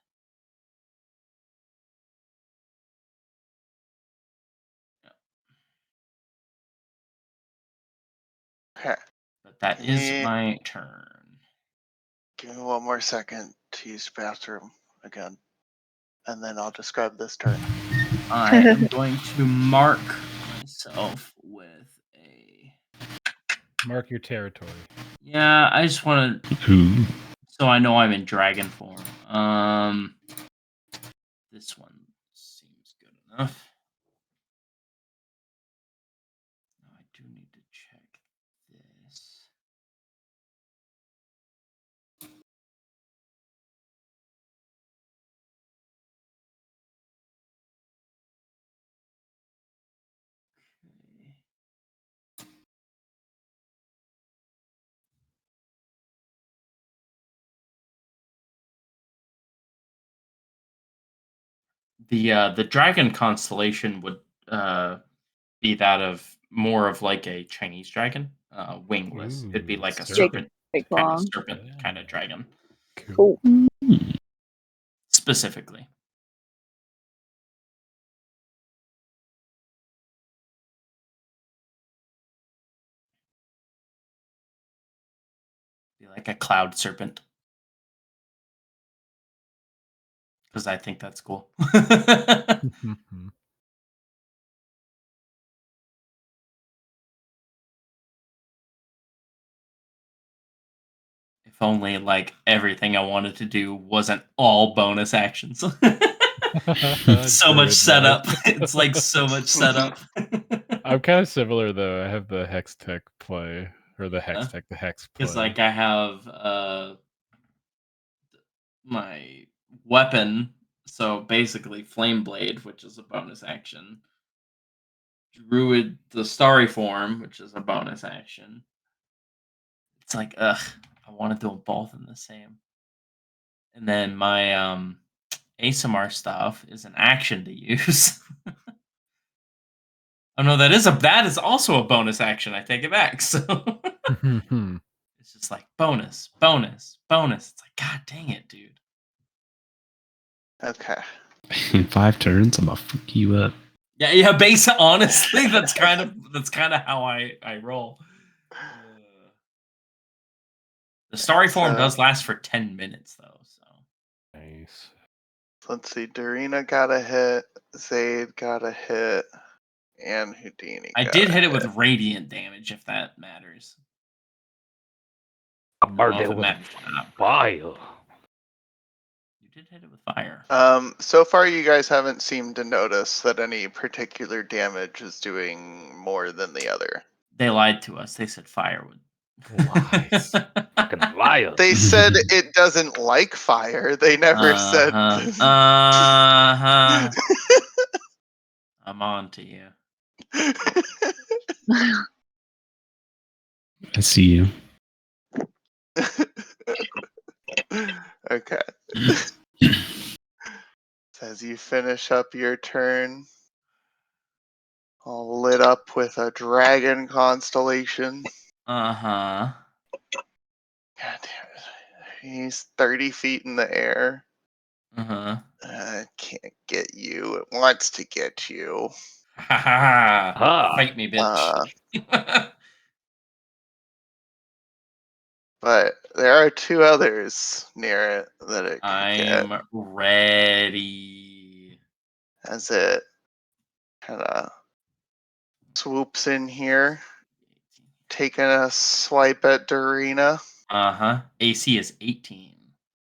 Okay. But that Give is me- my turn. Give me one more second to use the bathroom again, and then I'll describe this turn. I am going to mark myself with a. Mark your territory. Yeah, I just want to, Ooh. so I know I'm in dragon form. This one seems good enough. I do need to check this. Okay. The dragon constellation would be that of more of like a Chinese dragon, wingless. It'd be Ooh, like a serpent. serpent Big long. kind of dragon Cool. specifically. Be like a cloud serpent, because I think that's cool. If only like everything I wanted to do wasn't all bonus actions. So much setup. It's like so much setup. I'm kind of similar though. I have the hex tech play, or the hex Yeah. tech, the hex play. Because like I have my weapon, so basically flame blade, which is a bonus action. Druid, the starry form, which is a bonus action. It's like, ugh, I want to do them both in the same. And then my ASMR stuff is an action to use. Oh no, that is also a bonus action. I take it back. So it's just like bonus, bonus, bonus. It's like, god dang it, dude. Okay. In 5 turns, I'm gonna fuck you up. Yeah. Honestly, that's kind of how I roll. The starry form does last for 10 minutes though. So Nice. Let's see. Darina got a hit. Zaid got a hit. And Houdini. I did hit it with radiant damage, if that matters. I I don't burned know if it it with matters or not. fire. You did hit it with fire. So far, you guys haven't seemed to notice that any particular damage is doing more than the other. They lied to us. They said fire would. Lies. Fucking liars. They said it doesn't like fire. They never said. I'm on to you. I see you. Okay. As you finish up your turn, all lit up with a dragon constellation. Uh-huh. God damn it. He's 30 feet in the air. Uh-huh. Can't get you. It wants to get you. Ha ha. Ah. Fight me, bitch. But there are two others near it that it could get. I'm ready. As it kind of swoops in here, taking a swipe at Dorina. Uh-huh. AC is 18.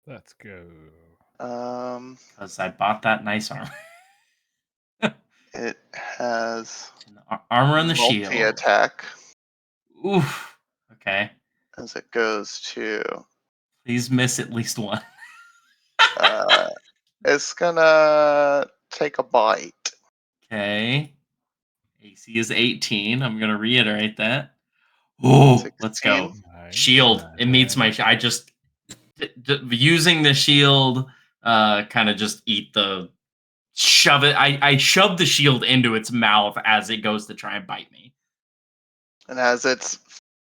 Let's go. Because I bought that nice armor. It has Armor and the shield. multi-attack Oof. Okay. as it goes to. Please miss at least one. It's gonna take a bite. Okay. AC is 18. I'm going to reiterate that. Oh, let's go. 16. Nice, Shield. It meets my. nice. I just. Using the shield, kind of just eat the. Shove it. I shove the shield into its mouth as it goes to try and bite me. And as it's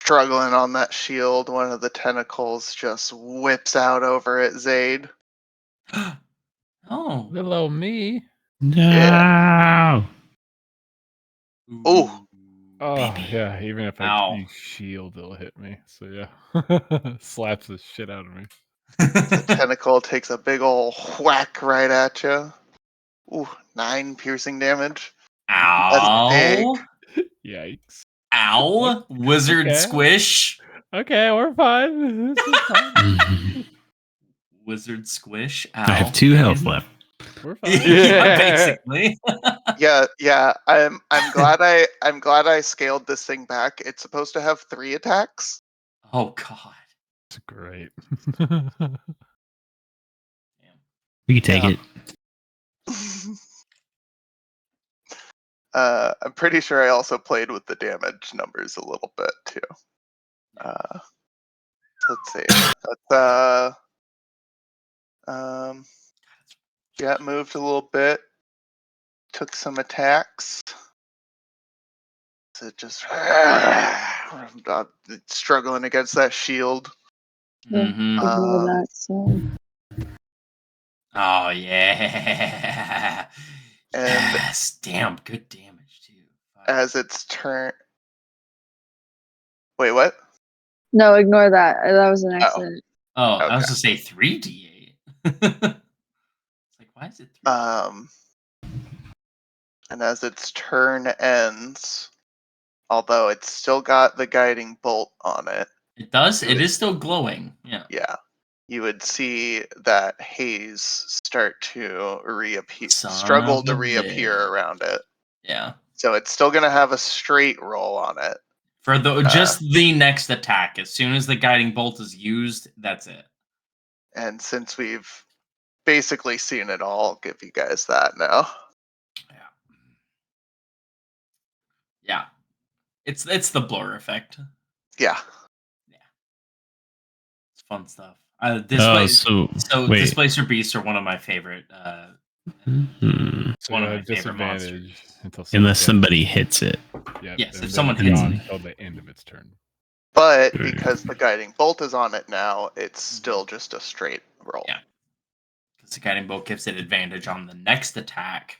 struggling on that shield, one of the tentacles just whips out over at Zaid. Oh. Little old me. No. Ooh. Oh, Baby. yeah. Even if I Ow. use shield, it'll hit me. So, yeah. Slaps the shit out of me. The tentacle takes a big ol' whack right at you. Ooh, 9 piercing damage. That's big. Ow. Yikes. Ow. Wizard Okay. squish. Okay, we're fine. This is fine. Wizard squish. Ow. I have 2 health left. We're fine. Yeah, basically. Yeah. I'm glad I scaled this thing back. It's supposed to have 3 attacks. Oh god. It's great. We can take Yeah. it. I'm pretty sure I also played with the damage numbers a little bit too. Let's see. Yeah, moved a little bit. Took some attacks. So just struggling against that shield. Mm-hmm. Ignore that. So Oh yeah. And Yes. Damn, good damage too. as its turn. Wait, what? no, ignore that. That was an accident. Oh, I was Okay. gonna say 3d8. It's like, why is it 3? And as its turn ends, although it's still got the guiding bolt on it. It does? It is still glowing. Yeah. Yeah. You would see that haze start to reappear, struggle of to a reappear bitch. around it. Yeah. So it's still going to have a straight roll on it. For just the next attack. As soon as the guiding bolt is used, that's it. And since we've basically seen it all, I'll give you guys that now. Yeah. It's the blur effect. Yeah. It's fun stuff. Oh, So wait. Displacer Beasts are one of my favorite Mhm. So one you'll of my have favorite disadvantage monsters. until Unless somebody hits it. Yep, Yes, and if then someone it's hits gone it. until the end of its turn. But Right. because the guiding bolt is on it now, it's still just a straight roll. Yeah. Because the guiding bolt gives it advantage on the next attack.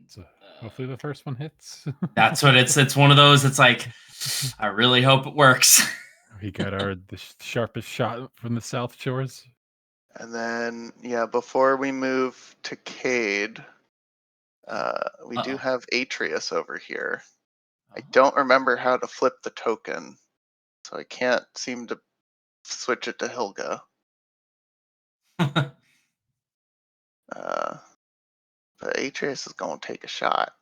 So hopefully the first one hits. That's what it's one of those. It's like, I really hope it works. We got the sharpest shot from the South Shores. And then, before we move to Cade, we do have Atreus over here. I don't remember how to flip the token, so I can't seem to switch it to Hilga. But Atreus is going to take a shot.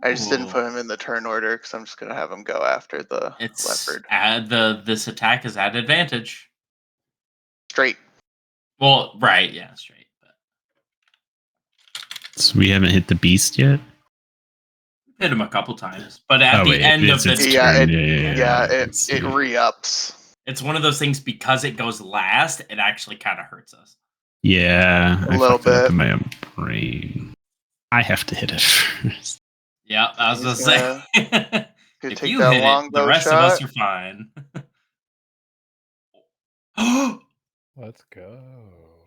I just didn't Ooh. put him in the turn order because I'm just going to have him go after the It's leopard. this attack is at advantage. Straight. Well, right, yeah, straight. But So we haven't hit the beast yet. we've hit him a couple times, but at the end of it's the its Yeah, turn. Yeah, Let's it see. re-ups. it's one of those things because it goes last, it actually kind of hurts us. Yeah, A I little fucked it up bit. in my own brain. I have to hit it first. Yeah, I was He's gonna say. gonna If take you that hit it, the longbow rest of us shot are fine. Let's go.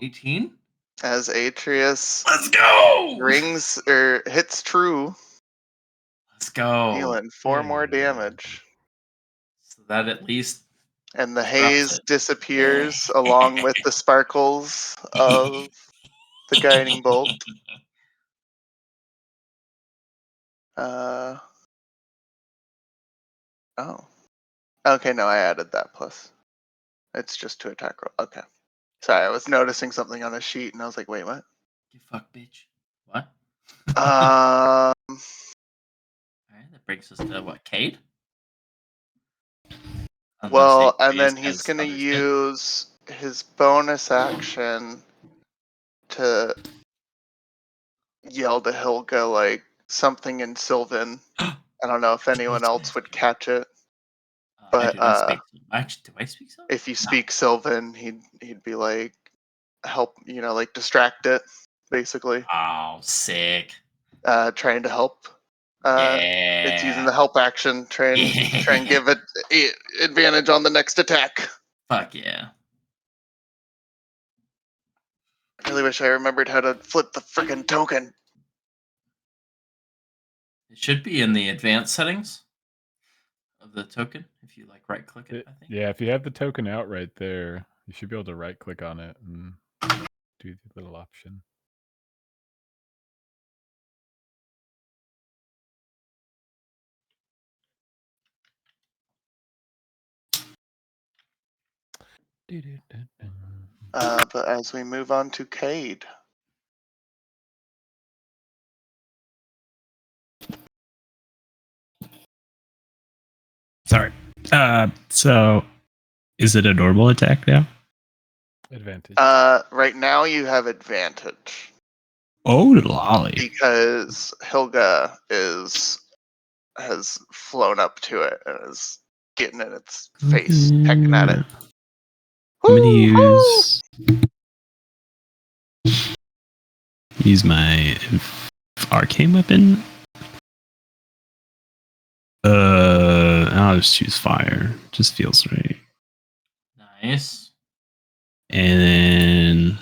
18? as Atreus Let's go! rings or hits true, Let's go. dealing 4 more damage. So that at least And the disrupts haze it. disappears along with the sparkles of the guiding bolt. Oh. Okay, no, I added that plus. It's just to attack roll. Okay. Sorry, I was noticing something on a sheet and I was like, wait, what? You fuck, bitch. What? Um, Alright, that brings us to what, Cade? Unless well, and Atreus then he's has gonna other shit. use his bonus action to yell to Hilga like something in Sylvan. I don't know if anyone else would catch it. I But do not speak. Actually, do I speak so? if you speak Sylvan, he'd be like help, like distract it, basically. Oh, sick. Trying to help. It's using Yeah. the help action, try and give it advantage on the next attack. Fuck yeah. I really wish I remembered how to flip the freaking token. It should be in the advanced settings of the token if you like right click it, I think. Yeah, if you have the token out right there, you should be able to right click on it and do the little option. But as we move on to Cade. Sorry. So is it a normal attack now? Advantage. Right now you have advantage Oh, lolly. because Hilga has flown up to it and is getting in its face, pecking at it. I'm gonna Woo-hoo! use my arcane weapon. I'll just choose fire. Just feels right. Nice. And then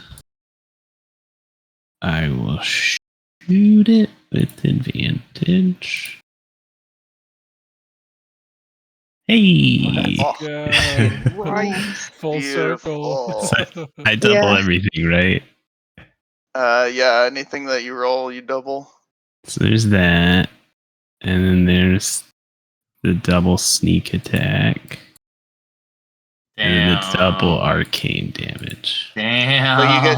I will shoot it with advantage. Hey! Oh, Yeah, Right. full circle. Beautiful. I double Yeah. everything, right? Yeah, anything that you roll, you double. So there's that. And then there's the double sneak attack. And then the double Damn. arcane damage. Damn. But you get-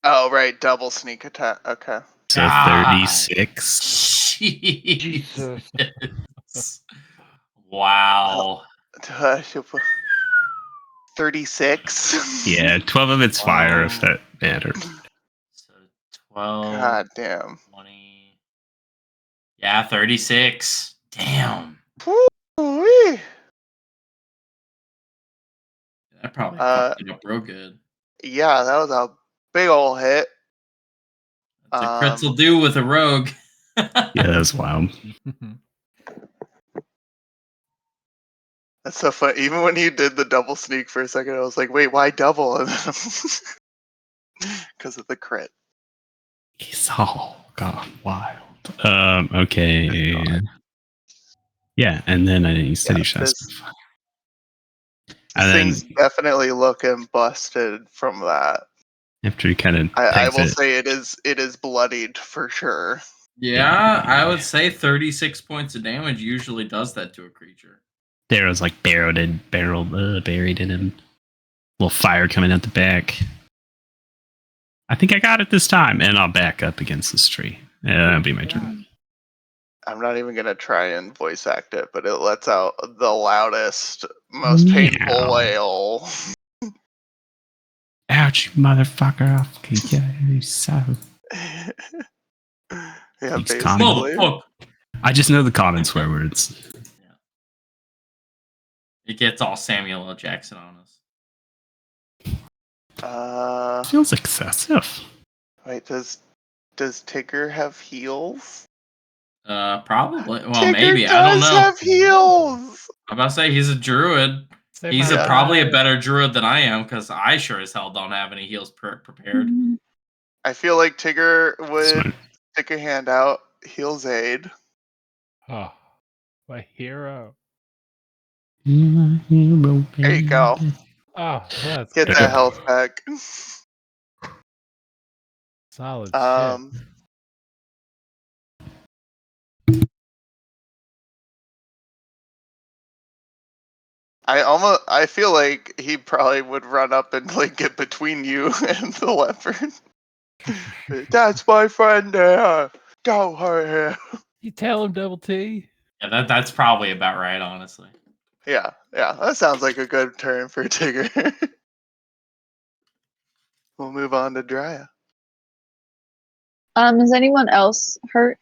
Oh, right, double sneak attack. Okay. So God. 36. Jesus. Wow. 36. Yeah, 12 of it's fire if Wow. that matters. So 12, God damn. 20. Yeah, 36. Damn. Woo-wee. That probably fucked it up real good. Yeah, that was a big ol' hit. That's a crits will do with a rogue. Yeah, that's wild. That's so funny. Even when you did the double sneak for a second, I was like, wait, why double? Because of the crit. He's all gone wild. Okay. Yeah, and then I use steady shots. This And then thing's definitely looking busted from that. after he kind of I pegs will it, say it is bloodied for sure. Yeah, I would say 36 points of damage usually does that to a creature. Darrow's like buried in him. Little fire coming out the back. I think I got it this time, and I'll back up against this tree. Yeah, that'll be my turn. I'm not even gonna try and voice act it, but it lets out the loudest, most painful Meow. wail. Ouch, you motherfucker! I'll kick you so. Yeah, Speaks basically. Motherfucker. I just know the common swear words. It gets all Samuel L. Jackson on us. Feels excessive. Wait, does Tigger have heels? Probably. Well, Tigger maybe. I don't does know. have heels. I'm about to say he's a druid. Say He's my probably a word. better druid than I am because I sure as hell don't have any heals prepared. I feel like Tigger would Smart. stick a hand out, heals aid. Oh, my hero. My hero, There you go. baby. Oh, that's Get good. that health back. Solid shit. I feel like he probably would run up and like get between you and the leopard. That's my friend there. Don't hurt him. You tell him, Double T. Yeah, that's probably about right, honestly. Yeah, that sounds like a good turn for Tigger. We'll move on to Drya. Is anyone else hurt?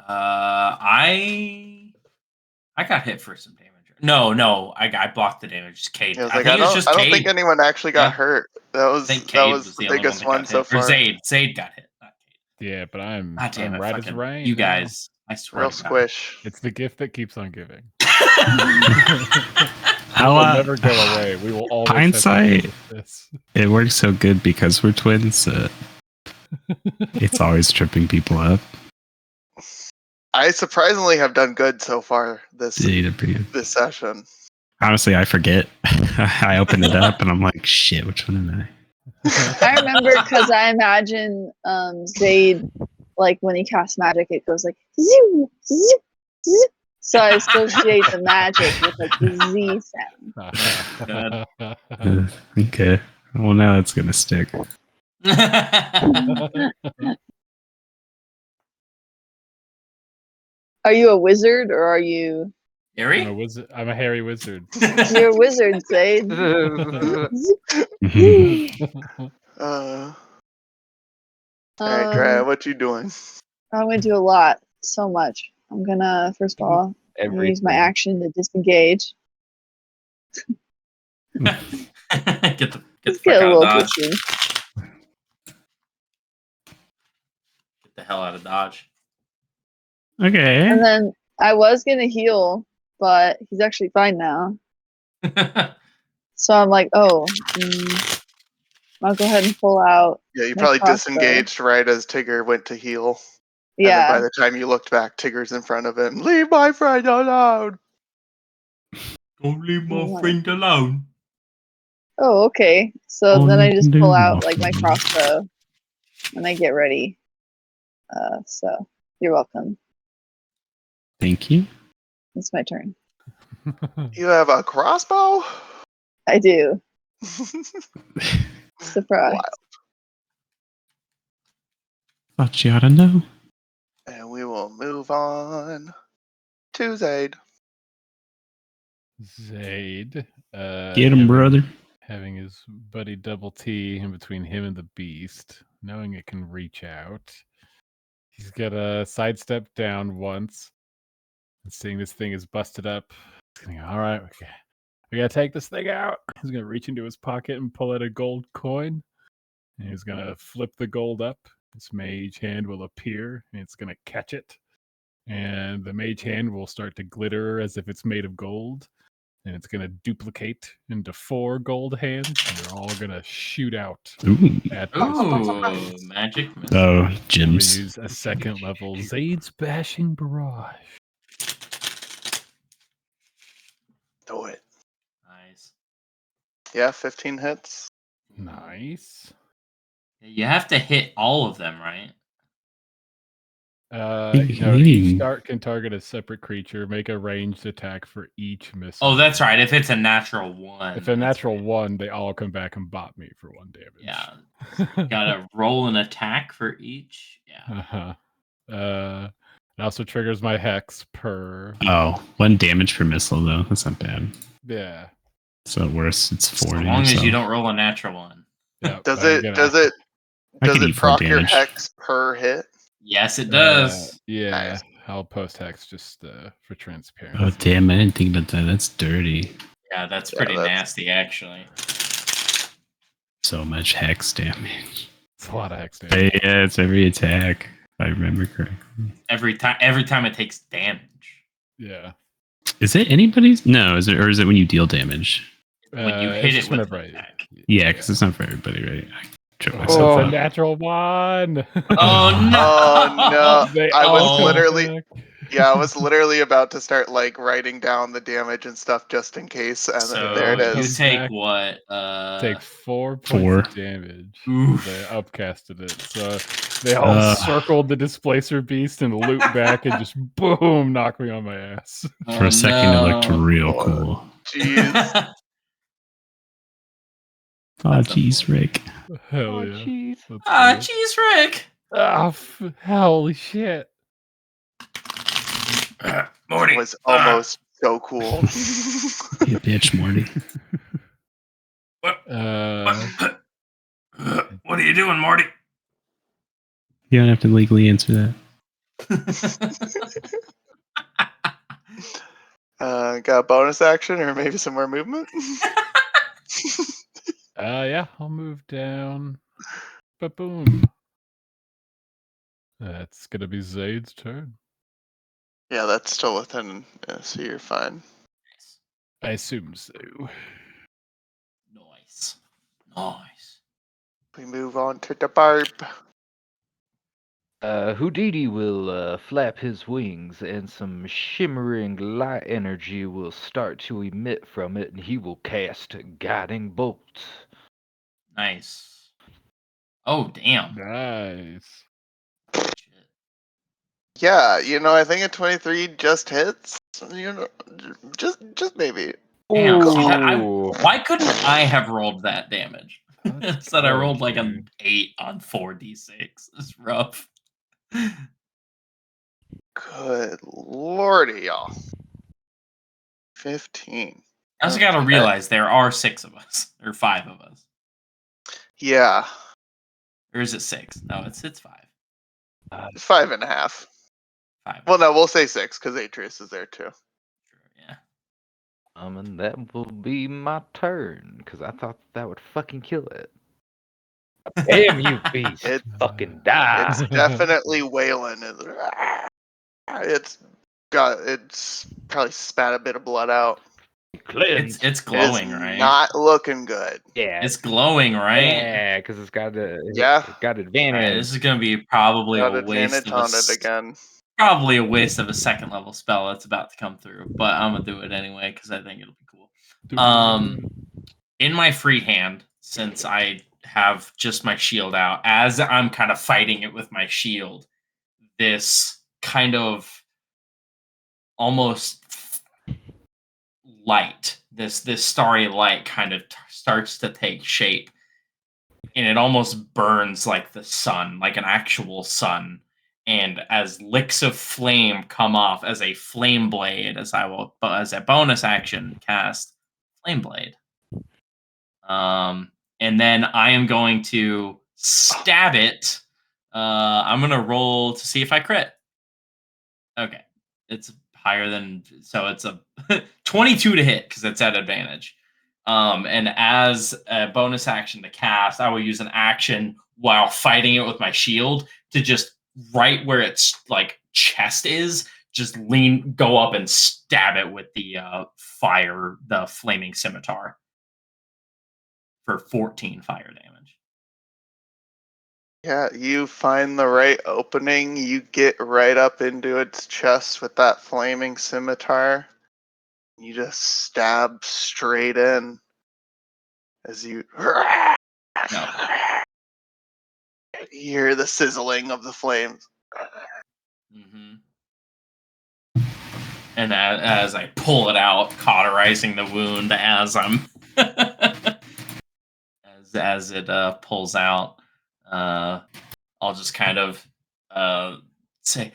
I got hit for some damage. No, I blocked the damage. It's Cade. I was I like, think I it was don't, just I don't Cade. think anyone actually got Yeah. hurt. That I was think that Cade was was the the only biggest one one that got so hit. Or far. Zaid got hit. Not Cade. Yeah, but I'm God damn it, right as fucking rain. you now. guys. I swear Real to God. squish. It's the gift that keeps on giving. How, It will never go away. We will always hindsight? have to deal with this. It works so good because we're twins. It's always tripping people up. I surprisingly have done good so far this Yeah, you did pretty good. this session. Honestly, I forget. I opened it up and I'm like, shit, which one am I? I remember because I imagine Zaid, like when he casts magic, it goes like zoo, zoo, zoo. So I associate the magic with like the Z sound. Okay. Well, now it's going to stick. Are you a wizard or are you? I'm a Harry? wizard. I'm a hairy wizard. You're a wizard, Zaid. Alright, Drya, what you doing? I'm gonna do a lot, so much. I'm gonna first of all I'm gonna use my Everything. action to disengage. get the Let's fuck get a out of little Dodge. distance. Get the hell out of Dodge. Okay. And then I was gonna heal, but he's actually fine now. So I'm like, oh, I'll go ahead and pull out. Yeah, you my probably crossbow. disengaged right as Tigger went to heal. And then Yeah. by the time you looked back, Tigger's in front of him. Leave my friend alone. Don't leave my Alright. friend alone. Oh, okay. So All then you I just can pull do, out my like my friend. crossbow and I get ready. So you're welcome. Thank you. It's my turn. You have a crossbow? I do. Surprise. Wow. Thought you ought to know. And we will move on to Zaid. Zaid. Get him, brother. Having his buddy Double T in between him and the beast, knowing it can reach out. He's gonna sidestep down once, and seeing this thing is busted up, he's gonna go, all right, we gotta take this thing out. He's gonna reach into his pocket and pull out a gold coin, and he's gonna flip the gold up. This mage hand will appear, and it's gonna catch it, and the mage hand will start to glitter as if it's made of gold. And it's going to duplicate into 4 gold hands, and they're all going to shoot out Ooh. at this Ooh, magic. Oh, I'm going to gems. use a second level Zaid's Bashing Barrage. Do it. Nice. Yeah, 15 hits. Nice. You have to hit all of them, right? Each dart can target a separate creature. Make a ranged attack for each missile. Oh, that's right. If it's a natural 1. If a natural 1, they all come back and bot me for 1 damage. Yeah. Gotta roll an attack for each. Yeah. It also triggers my hex per. Oh, 1 damage per missile though. That's not bad. Yeah. So at worst, it's 40. As long as so. you don't roll a natural 1. Yeah. Does it I could eat 4 proc your damage. hex per hit? Yes, it does. Yeah. Nice. I'll post hex just for transparency. Oh damn! I didn't think about that. That's dirty. Yeah, that's Yeah, pretty that's- nasty, actually. So much hex damage. It's a lot of hex damage. Yeah, it's every attack. If I remember correctly. Every time it takes damage. Yeah. Is it anybody's? No, is it or is it when you deal damage? When you hit it's it just with whenever an attack. Yeah, because it's not for everybody, right? I tripped myself Oh, up. natural 1. Oh no! Oh no! They I was all come literally, back. yeah, I was literally about to start like writing down the damage and stuff just in case, and So there it you is. take Back. what? Take 4 points 4. of damage. Oof. They upcasted it. So they all circled the displacer beast and loop back and just boom, knock me on my ass. For a second, it looked real Oh, cool. Jeez. Oh, That's jeez, Rick. Hell Oh, yeah. jeez. That's Ah, cool. jeez, Rick. Holy shit. Morty. It was almost so cool. You bitch, Morty. What are you doing, Morty? You don't have to legally answer that. Got a bonus action or maybe some more movement? Yeah, I'll move down. But boom. That's gonna be Zaid's turn. Yeah, that's still within, so you're fine. I assume so. Nice. Nice. We move on to the barb. Houdini will flap his wings, and some shimmering light energy will start to emit from it, and he will cast Guiding Bolt. Nice. Oh, damn. Nice. Shit. Yeah, I think a 23 just hits. Just maybe. Damn. See that, Ooh. why couldn't I have rolled that damage? Instead, I rolled like Okay. an 8 on 4d6. It's rough. Good lordy, y'all. 15. I also got to realize there are 6 of us, or 5 of us. Yeah, Or is it 6? No, it's 5. 5.5. 5. Well, no, we'll say 6 because Atreus is there too. Yeah. And that will be my turn, because I thought that would fucking kill it. Damn you, beast! It- Fucking die! It's definitely Waylon. It's probably spat a bit of blood out. Cleanse. It's glowing, It's right? not looking good. Yeah. It's glowing, right? Yeah, because it's got Yeah. got Alright, advantage. this is gonna be probably Got a waste advantage of on it again. probably a waste of a 2nd level spell that's about to come through, but I'm gonna do it anyway because I think it'll be cool. In my free hand, since I have just my shield out, as I'm kind of fighting it with my shield, this kind of almost light, this starry light kind of starts to take shape, and it almost burns like the sun, like an actual sun. And as licks of flame come off as a flame blade, as a bonus action cast flame blade. And then I am going to stab it. I'm gonna roll to see if I crit. Okay, it's higher than, so it's a 22 to hit because it's at advantage. And as a bonus action to cast, I will use an action while fighting it with my shield to just right where its like chest is, just go up and stab it with the the flaming scimitar for 14 fire damage. Yeah, you find the right opening. You get right up into its chest with that flaming scimitar. You just stab straight in as you No. you hear the sizzling of the flames. Mm-hmm. And as I pull it out, cauterizing the wound as I'm as it pulls out, I'll just kind of say,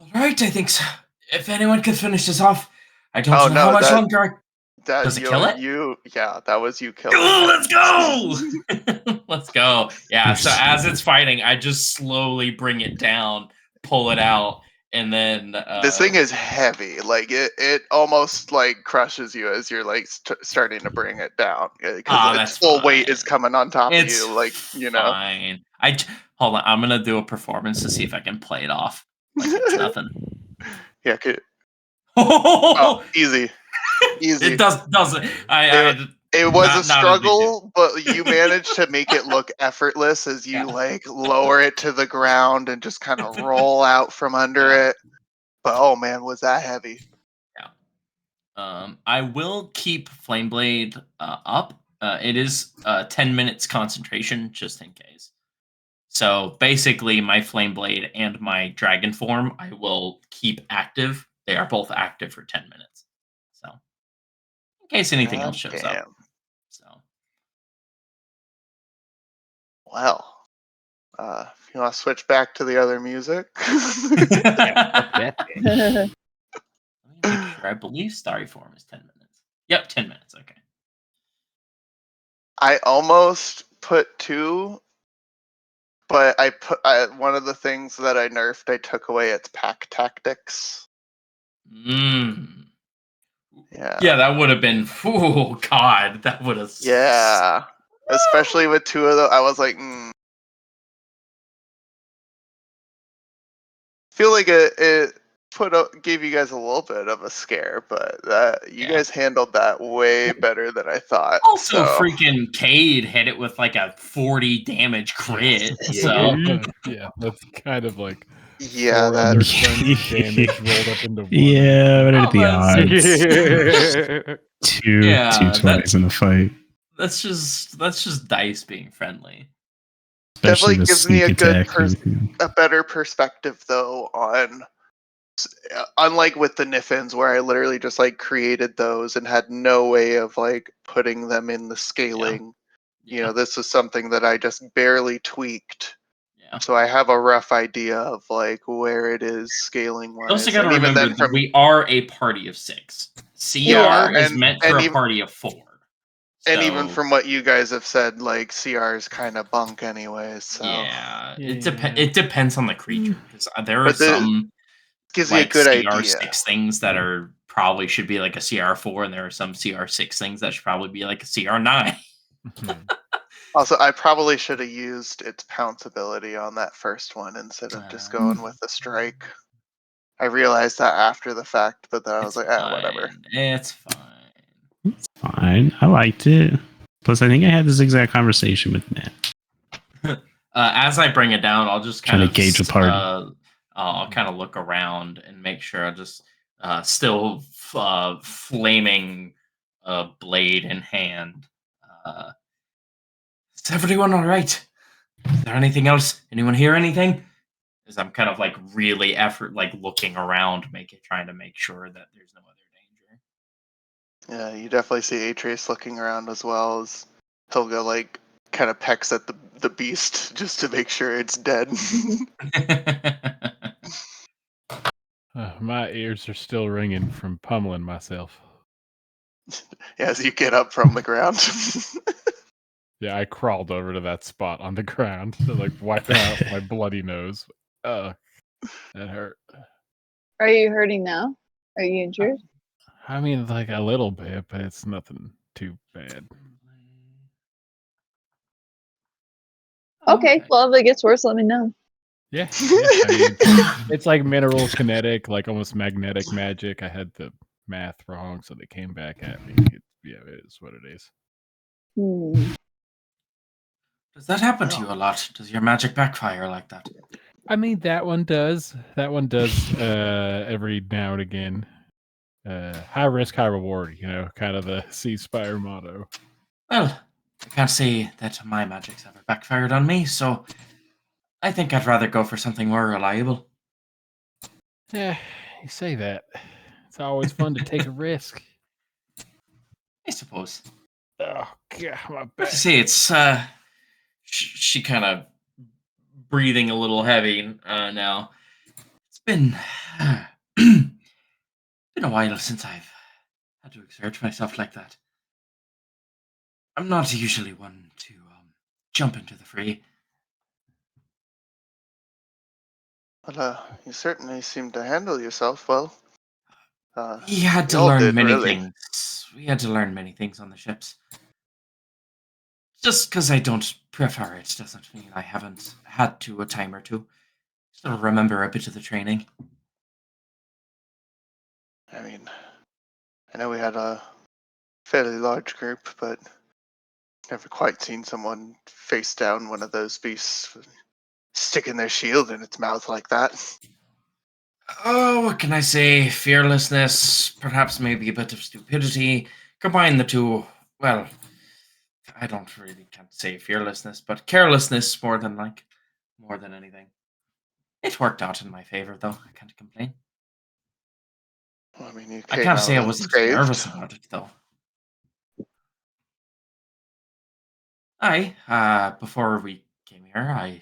"All right, I think so. If anyone could finish this off, I don't Oh know how no, much longer. Does it kill it? yeah, that was you killing Ooh, it. let's go! Let's go. Yeah, so as it's fighting, I just slowly bring it down, pull it out, and then This thing is heavy. Like it almost like crushes you as you're like starting to bring it down because its that's full weight is fine. coming on top of It's you. Like fine. Hold on. I'm gonna do a performance to see if I can play it off like it's nothing. Yeah. Oh, easy. It doesn't. It was a not a big deal. struggle, but you managed to make it look effortless as you Yeah. like lower it to the ground and just kind of roll out from under Yeah. it. But oh man, was that heavy? I will keep Flameblade up. It is 10 minutes concentration, just in case. So basically, my Flameblade and my Dragon form, I will keep active. They are both active for 10 minutes. So, in case anything else shows up. Damn. So, Well, if you want to switch back to the other music. That thing. let me make sure. I believe Starry form is 10 minutes. Yep, 10 minutes. Okay. I almost put 2, but one of the things that I nerfed, I took away its pack tactics. Mm. Yeah. Yeah, that would have been. Oh God, that would have. Yeah. Especially with 2 of them, I was like, feel like it gave you guys a little bit of a scare, but you guys handled that way better than I thought. Also, So freaking Cade hit it with like a 40 damage crit. So Yeah, that's kind of like yeah, 4 other that turns damage rolled up into 1. Yeah, what are the Oh, odds? Two Yeah, 20s in a fight. that's just dice being friendly. Especially definitely the gives me sneak a good attack. a better perspective though on unlike with the Niffins where I literally just like created those and had no way of like putting them in the scaling. You know, this is something that I just barely tweaked. Yeah. So I have a rough idea of like where it is scaling You also wise. got to And even remember then that we are a party of 6. CR Yeah, is meant for and a even party of 4. and even So from what you guys have said, like CR is kind of bunk anyways. So yeah, Yeah. it depends on the creature because there are But the some gives me a like good idea. CR6 things that are probably should be like a CR4, and there are some CR6 things that should probably be like a CR9. Also, I probably should have used its pounce ability on that first one instead of just going with the strike. I realized that after the fact, but then I was like, whatever. It's fine. It's fine. I liked it. Plus, I think I had this exact conversation with Matt. As I bring it down, I'll just kind Trying of to gauge the party. I'll kind of look around and make sure I just still flaming blade in hand. Is everyone all right? Is there anything else? Anyone hear anything? As I'm kind of like really looking around, trying to make sure that there's no other danger. Yeah, you definitely see Atrace looking around as well as Hilga like kind of pecks at the beast just to make sure it's dead. My ears are still ringing from pummeling myself. As you get up from the ground. Yeah, I crawled over to that spot on the ground to like wipe out my bloody nose. That hurt. Are you hurting now? Are you injured? I mean, like a little bit, but it's nothing too bad. Okay, well, if it gets worse, let me know. Yeah, I mean, it's like mineral kinetic, like almost magnetic magic. I had the math wrong, so they came back at me. Yeah, it is what it is. Does that happen to you a lot? Does your magic backfire like that? I mean, that one does. That one does every now and again. High risk, high reward, kind of the Sea Spire motto. Well, I can't say that my magic's ever backfired on me, so I think I'd rather go for something more reliable. Yeah, you say that. It's always fun to take a risk. I suppose. Oh god, my But back. to say it's she kind of breathing a little heavy now. It's been been a while since I've had to exert myself like that. I'm not usually one to jump into the fray. Well, you certainly seem to handle yourself well. We had We to all learn did, many really. things. We had to learn many things on the ships. Just because I don't prefer it doesn't mean I haven't had to a time or two. Still remember a bit of the training. I mean, I know we had a fairly large group, but never quite seen someone face down one of those beasts, sticking their shield in its mouth like that. Oh, what can I say? Fearlessness, perhaps maybe a bit of stupidity. Combine the two. Well, I don't really can't say fearlessness, but carelessness more than anything. It worked out in my favor, though. I can't complain. Well, I mean, you I came can't say out I wasn't unscathed. nervous about it, though. Before we came here, I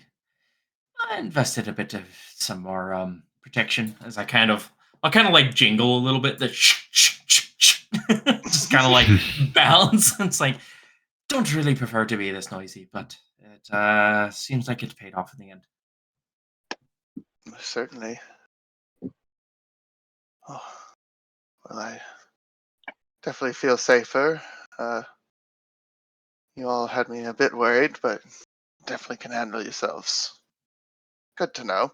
invested a bit of some more protection as I'll kind of like jingle a little bit, the just kind of like bounce. It's like don't really prefer to be this noisy, but it seems like it paid off in the end. Certainly. Oh, well, I definitely feel safer. You all had me a bit worried, but definitely can handle yourselves. Good to know.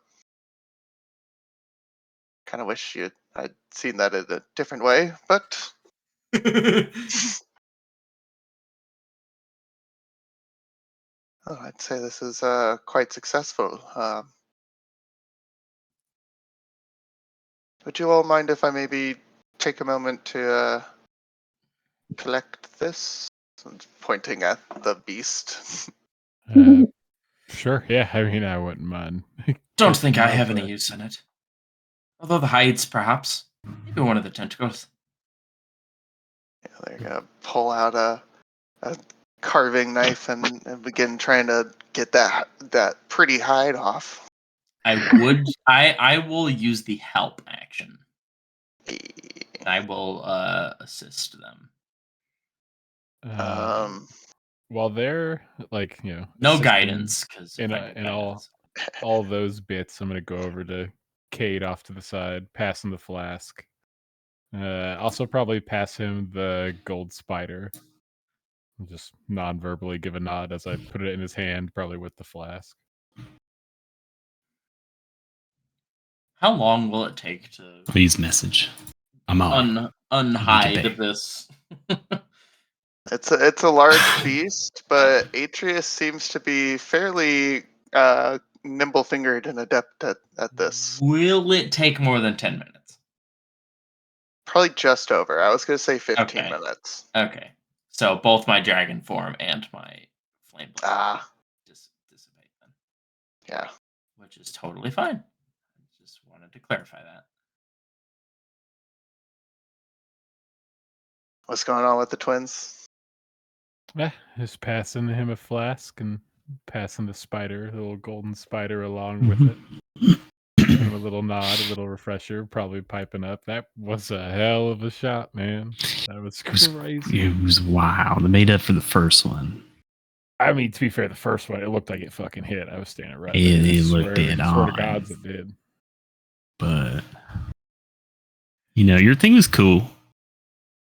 Kind of wish I'd seen that in a different way, but I'd say this is quite successful. Would you all mind if I maybe take a moment to collect this? Pointing at the beast. Sure, yeah. I mean, I wouldn't mind. Don't think picking I it up, have any use in it. Although the hides, perhaps. Maybe one of the tentacles. They're gonna pull out a carving knife and begin trying to get that pretty hide off. I will use the help action. I will assist them. While they're No assisting guidance, because if in I get in guidance. all those bits, I'm gonna go over to Cade off to the side, pass him the flask. Also probably pass him the gold spider. Just non-verbally give a nod as I put it in his hand, probably with the flask. Oh. How long will it take to Please message. I'm on. unhide debate. this? It's a large beast, but Atreus seems to be fairly nimble-fingered and adept at this. Will it take more than 10 minutes? Probably just over. I was gonna say 15 Okay. minutes. Okay. So both my dragon form and my flame blade Ah, dissipate then, yeah. which is totally fine. I just wanted to clarify that. What's going on with the twins? Yeah, just passing him a flask and passing the spider, the little golden spider, along with it. Give him a little nod, a little refresher, probably piping up. That was a hell of a shot, man. That was crazy. It was wild. It made up for the first one. I mean, to be fair, the first one, it looked like it fucking hit. I was standing right It, there. it looked dead Swear to on. gods it did. But your thing was cool.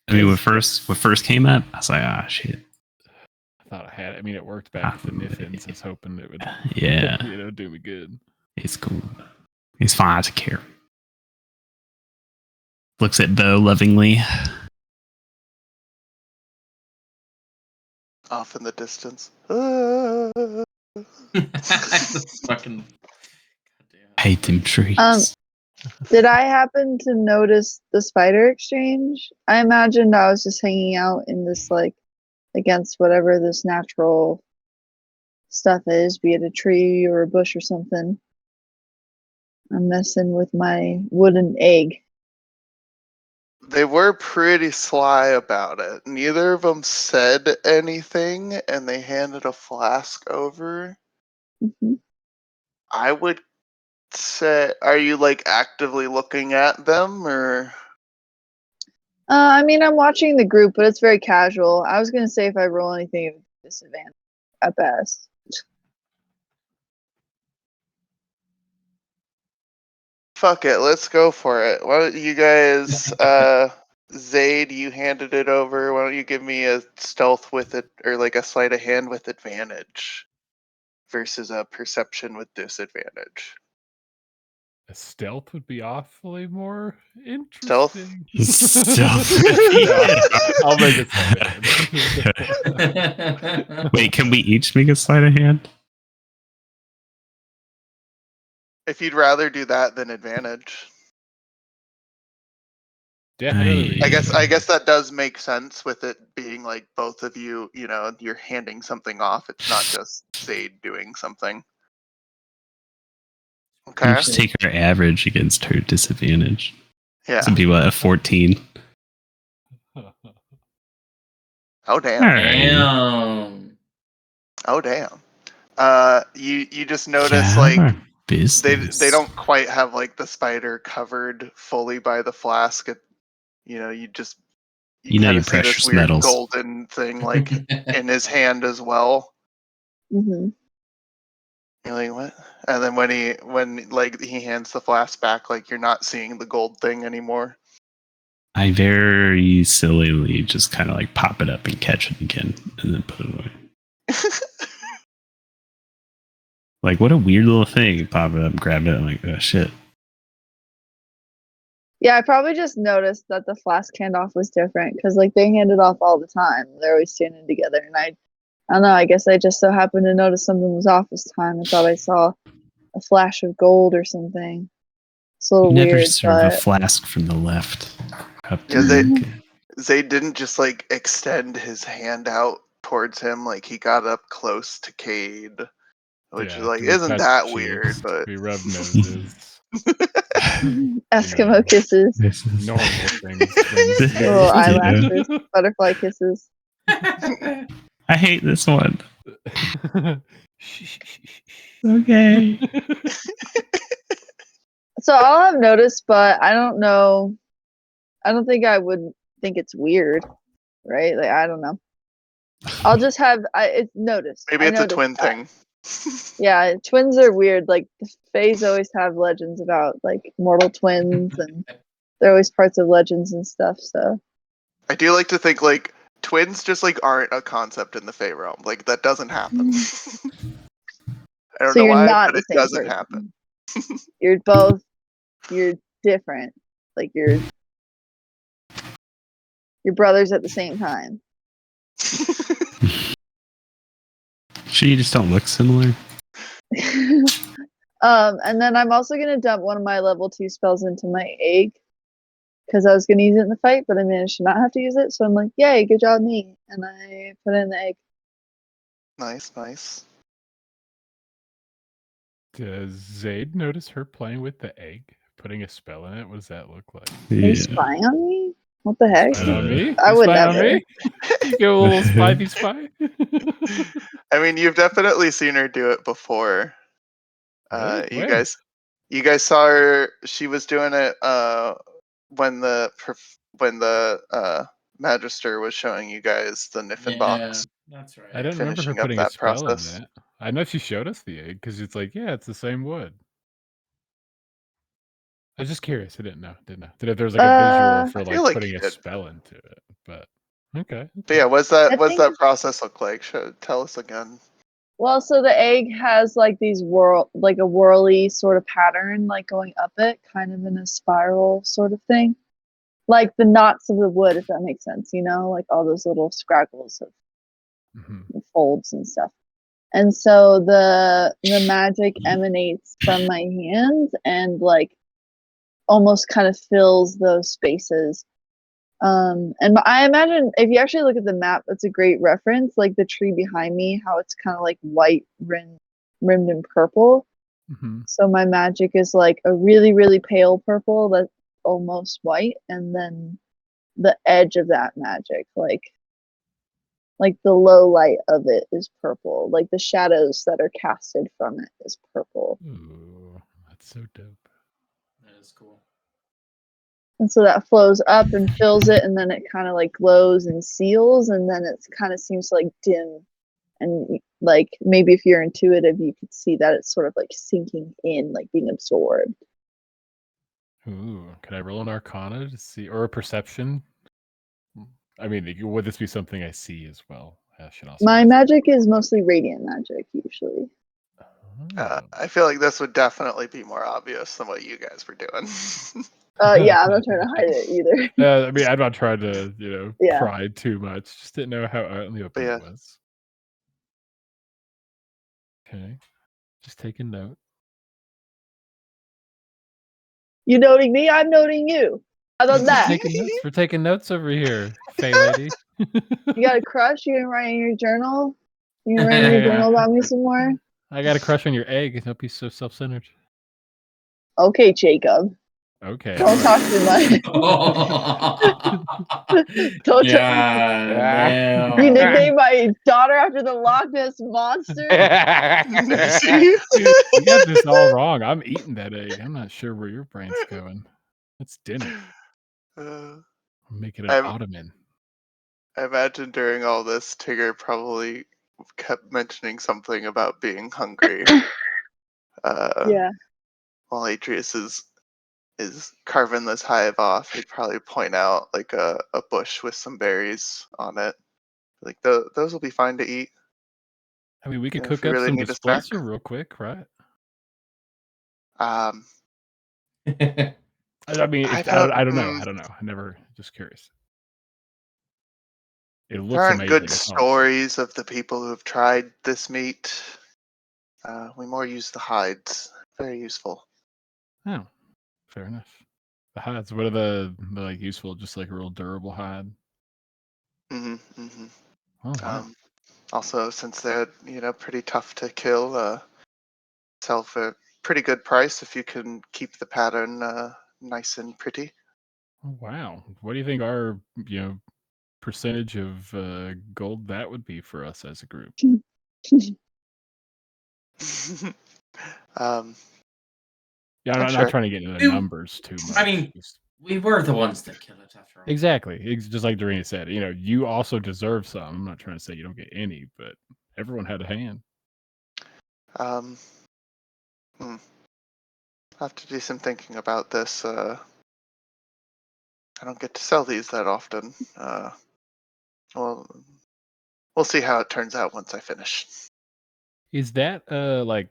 I mean, when first came up, I was like, ah, shit. I thought I had it. I mean, it worked back at the Niffins. I was hoping it would, Yeah, do me good. it's cool. It's fine. I don't care. Looks at Bo lovingly. Off in the distance. Ah. Just fucking. Goddamn. Hate them trees. Did I happen to notice the spider exchange? I imagined I was just hanging out in this against whatever this natural stuff is, be it a tree or a bush or something. I'm messing with my wooden egg. They were pretty sly about it. Neither of them said anything, and they handed a flask over. Hmm. I would say, are you like actively looking at them, or I mean, I'm watching the group, but it's very casual. I was gonna say if I roll anything, it would be disadvantage at best. fuck it, let's go for it. Why don't you guys, Zayd, you handed it over. Why don't you give me a stealth with it, or like a sleight of hand with advantage versus a perception with disadvantage? A stealth would be awfully more Stealth? interesting. Stealth. Yeah, I'll make it so. Wait, can we each make a sleight of hand? If you'd rather do that than advantage. Yeah, I'd rather be I guess that does make sense with it being like both of you, you know, you're handing something off. It's not just Zayd doing something. We Okay. just take our average against her disadvantage. Yeah. Some people at 14. Oh damn. All right. Damn. Oh damn. You just notice Yeah, like our business. they don't quite have like the spider covered fully by the flask. You know, you You know kind your of see this precious weird metals. golden thing like in his hand as well. Hmm. You're like, what? And then when like he hands the flask back, like you're not seeing the gold thing anymore. I very sillily just kind of like pop it up and catch it again and then put it away. Like, what a weird little thing. Pop it up, grab it. I'm like, oh shit. Yeah, I probably just noticed that the flask handoff was different because like they hand it off all the time. They're always standing together, and I don't know. I guess I just so happened to notice something was off this time. I thought I saw a flash of gold or something. It's a You little never weird, serve a but flask from the left. Up to Yeah, the- Zayd didn't just like extend his hand out towards him, like he got up close to Cade, which is Yeah, like we isn't touched that cheeks, weird, but we rubbed noses. Eskimo know. kisses, This is- Normal things twins little Yeah. eyelashes, butterfly kisses. I hate this one. Okay. So all I've noticed, but I don't know. I don't think I would think it's weird, right? Like I don't know. I'll just have it's noticed. maybe I it's a noticed twin that. thing. Yeah, twins are weird. Like the Fays always have legends about like mortal twins, and they're always parts of legends and stuff. So I do like to think like twins just like aren't a concept in the Fey realm. Like that doesn't happen. I don't so know you're why, not but the it same doesn't person. happen. You're both. You're different. Like you're brothers at the same time. Sure, you just don't look similar. And then I'm also gonna dump one of my level 2 spells into my egg because I was gonna use it in the fight, but I managed to not have to use it. So I'm like, yay, good job, me! And I put it in the egg. Nice, nice. Does Zayd notice her playing with the egg, putting a spell in it? What does that look like? Are you spying on me? What the heck? Spying on me? I You would spying on never. me? You go a little spidey spy. I mean, you've definitely seen her do it before. Really? You When? guys saw her. She was doing it when the Magister was showing you guys the Niffin Yeah, box, that's right. I don't remember her finishing up putting a that spell in process. that. I know she showed us the egg because it's like, yeah, it's the same wood. I was just curious. I didn't know. Didn't know. Did if there was like a visual for I like feel like putting you a did. spell into it, but okay. But yeah, what's I that think. process look like? Tell us again. Well, so the egg has like these like a whirly sort of pattern, like going up it, kind of in a spiral sort of thing. Like the knots of the wood, if that makes sense, you know, like all those little scraggles of Mhm. folds and stuff. And so the magic emanates from my hands and like almost kind of fills those spaces. And I imagine if you actually look at the map, it's a great reference. Like the tree behind me, how it's kind of like white rimmed in purple. Mhm. So my magic is like a really, really pale purple that's almost white, and then the edge of that magic, like the low light of it is purple. Like the shadows that are casted from it is purple. Ooh, that's so dope. That is cool. And so that flows up and fills it, and then it kind of like glows and seals, and then it kind of seems like dim. And like maybe if you're intuitive, you could see that it's sort of like sinking in, like being absorbed. Ooh, can I roll an Arcana to see, or a Perception? I mean, would this be something I see as well? I should also. My ask. magic is mostly radiant magic usually. Oh. I feel like this would definitely be more obvious than what you guys were doing. Yeah, I'm not trying to hide it either. I mean, I'm not trying to, Yeah. pry too much. Just didn't know how out in the open yeah. it was. Okay, just taking note. You noting me, I'm noting you. How about We're that? taking notes. We're taking notes over here, Fey lady. You got a crush? You gonna write in your journal? You gonna write in your journal about me some more? I got a crush on your egg. Don't be so self-centered. Okay, Jacob. Okay. Don't talk too much. Don't Yeah, You damn. nicknamed my daughter after the Loch Ness monster? See? Dude, you got this all wrong. I'm eating that egg. I'm not sure where your brain's going. It's dinner. Uh, I'm making an I'm- ottoman. I imagine during all this, Tigger probably kept mentioning something about being hungry. Yeah. While Atreus is carving this hive off, he'd probably point out like a bush with some berries on it. Like those will be fine to eat. I mean, we could If cook you up really some need a snack. displacer real quick, right? Um, I mean, I I don't know. don't. I don't know. I never. Just curious. It There looks aren't good amazing. That's all. stories of the people who have tried this meat. We more use the hides. Very useful. Oh, fair enough. The hides. What are the like useful? Just like a real durable hide. Mm-hmm. Oh wow. Also, since they're pretty tough to kill, sell for pretty good price if you can keep the pattern nice and pretty. Oh, wow. What do you think our percentage of gold that would be for us as a group? um, Yeah, I'm I'm sure. not trying to get into the Ew. numbers too much. I mean, Just- we were the ones that killed it after all. exactly. It's just like Doreen said. You also deserve some. I'm not trying to say you don't get any, but everyone had a hand. I'll have to do some thinking about this. I don't get to sell these that often. Well, we'll see how it turns out once I finish. Is that like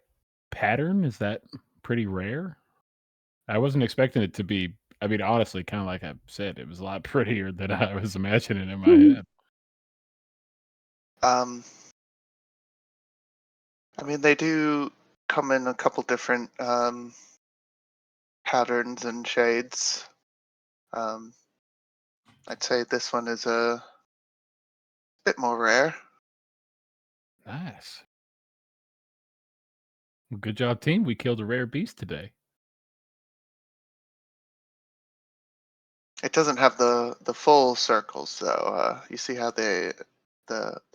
pattern? Is that pretty rare? I wasn't expecting it to be. I mean, honestly, kind of like I said, it was a lot prettier than I was imagining in my head. I mean, they do come in a couple different patterns and shades. I'd say this one is a bit more rare. Nice. Well, good job, team. We killed a rare beast today. It doesn't have the full circles though. You see how the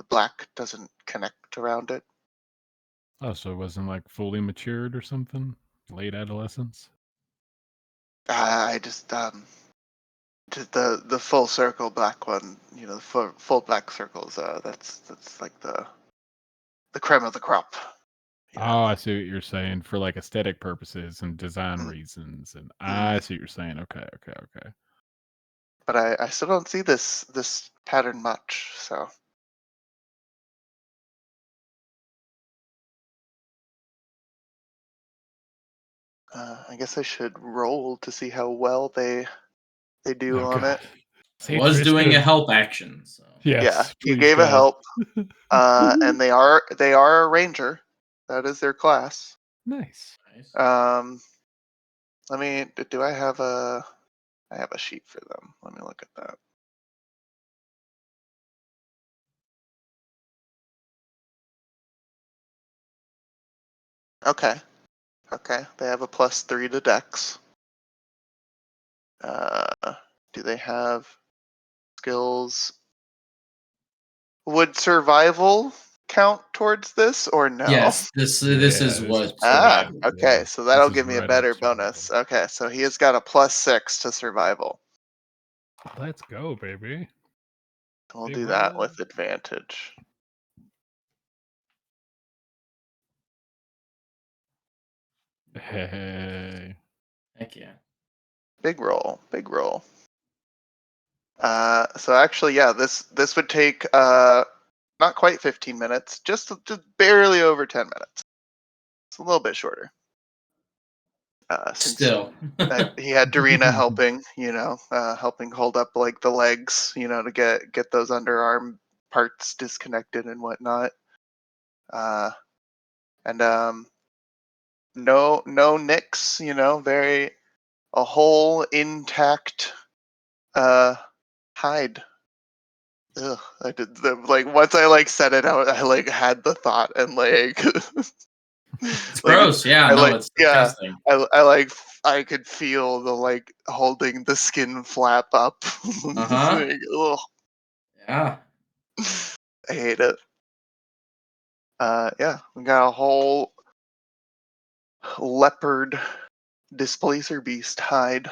black doesn't connect around it. Oh, so it wasn't like fully matured or something? Late adolescence? I just the full circle black one. The full black circles. That's like the creme of the crop. Oh, I see what you're saying for like aesthetic purposes and design reasons. And I see what you're saying. Okay. But I still don't see this pattern much. So I guess I should roll to see how well they do Oh, on God. it. I was doing a help action, so Yes, Yeah, you please, gave a God. help, and they are a ranger. That is their class. Nice. nice. Let me. Do I have a? I have a sheet for them. Let me look at that. Okay. Okay, they have a +3 to Dex. Do they have skills? Would survival count towards this or no? Yes, this is Yeah, what Ah, survival. okay, Yeah, so that'll this is give me a right better up survival. bonus. Okay, so he has got a +6 to survival. Let's go, baby. We'll Big do that roll. with advantage. Hey. Heck yeah. Big roll, big roll. So actually, yeah, this would take not quite 15 minutes, just barely over 10 minutes. It's a little bit shorter. Since Still. he had Darina helping, helping hold up like the legs, to get those underarm parts disconnected and whatnot. And no nicks, very a whole intact hide. Ugh, I did like once I like said it out, I like had the thought and like It's like gross. Yeah, I no, like it's yeah, disgusting. I like I could feel the like holding the skin flap up. Uh-huh. Like, ugh, Yeah. I hate it. Yeah, we got a whole leopard displacer beast hide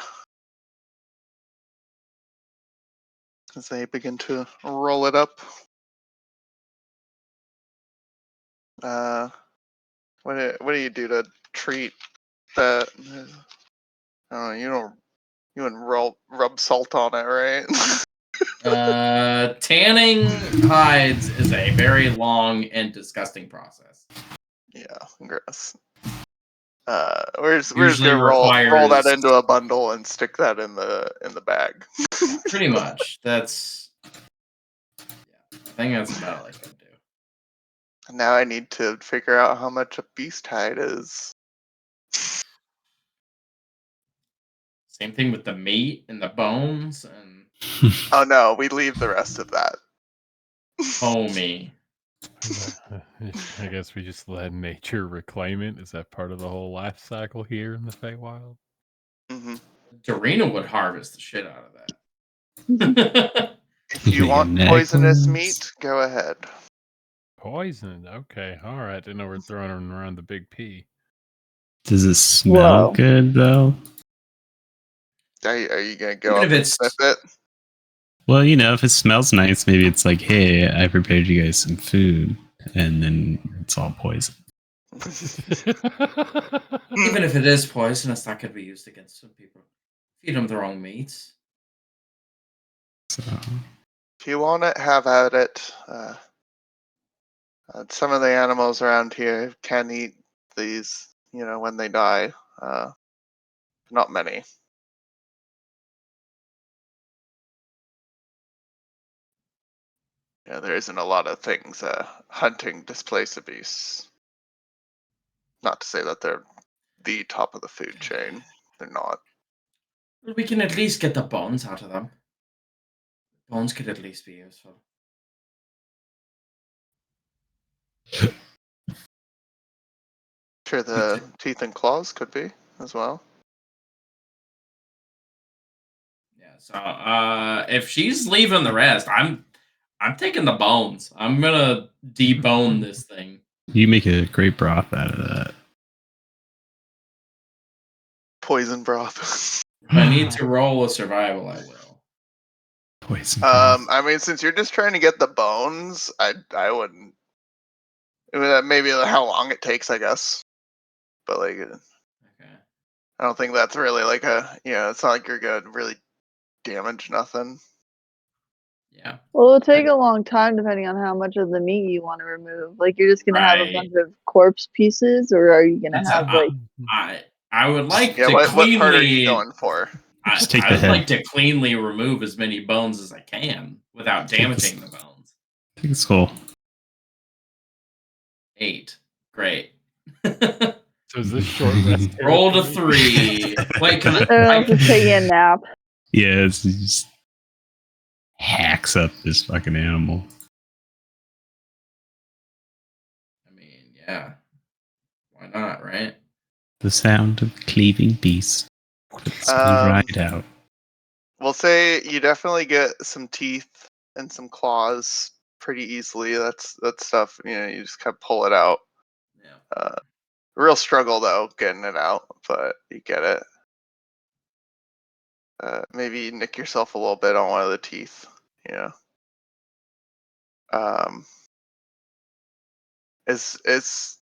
as they begin to roll it up. What do you do to treat that? Oh, you wouldn't rub salt on it, right? Tanning hides is a very long and disgusting process. Yeah, gross. We're just Usually gonna roll that requires into a bundle and stick that in the bag. pretty much. That's I think that's about all I can do. Now I need to figure out how much a beast hide is. Same thing with the meat and the bones and Oh no, we leave the rest of that. homie. I guess we just let nature reclaim it. Is that part of the whole life cycle here in the Feywild? Hmm. Darina would harvest the shit out of that. If You you make a want poisonous necklace. meat, go ahead. Poison. Okay. All right. Didn't know we're throwing around the big P. Does it smell Whoa. good though? Are you gonna go Even up if and it's sniff it? Well, if it smells nice, maybe it's like, hey, I prepared you guys some food, and then it's all poison. even if it is poisonous, that could be used against some people. Feed them the wrong meats. So If you want it, have at it. Some of the animals around here can eat these, when they die. Not many. Yeah, there isn't a lot of things hunting displacer beasts. Not to say that they're the top of the food chain. They're not. We can at least get the bones out of them. Bones could at least be useful. Sure, the teeth and claws could be as well. Yeah. So, if she's leaving the rest, I'm taking the bones. I'm gonna debone this thing. you make a great broth out of that. Poison broth. If I need to roll a survival, I will. Poison broth. I mean, since you're just trying to get the bones, I wouldn't. I mean, maybe how long it takes, I guess. But like, Okay. I don't think that's really like it's not like you're gonna really damage nothing. Yeah. Well, it'll take a long time depending on how much of the meat you want to remove. Like, you're just gonna have a Right. bunch of corpse pieces, or are you gonna That's have like? I would like Yeah, to what part are you cleanly. going for? Just take I the would head. like to cleanly remove as many bones as I can without Take this- damaging the bones. I think it's cool. 8. Great. So is this short rest Rolled a territory? 3. Wait, can I'll just take a nap. Yeah, it just hacks up this fucking animal. I mean, yeah. Why not, right? The sound of cleaving beast. Puts me right out. We'll say you definitely get some teeth and some claws pretty easily. That's stuff, you just kind of pull it out. Yeah. Real struggle though, getting it out, but you get it. Maybe you nick yourself a little bit on one of the teeth, It's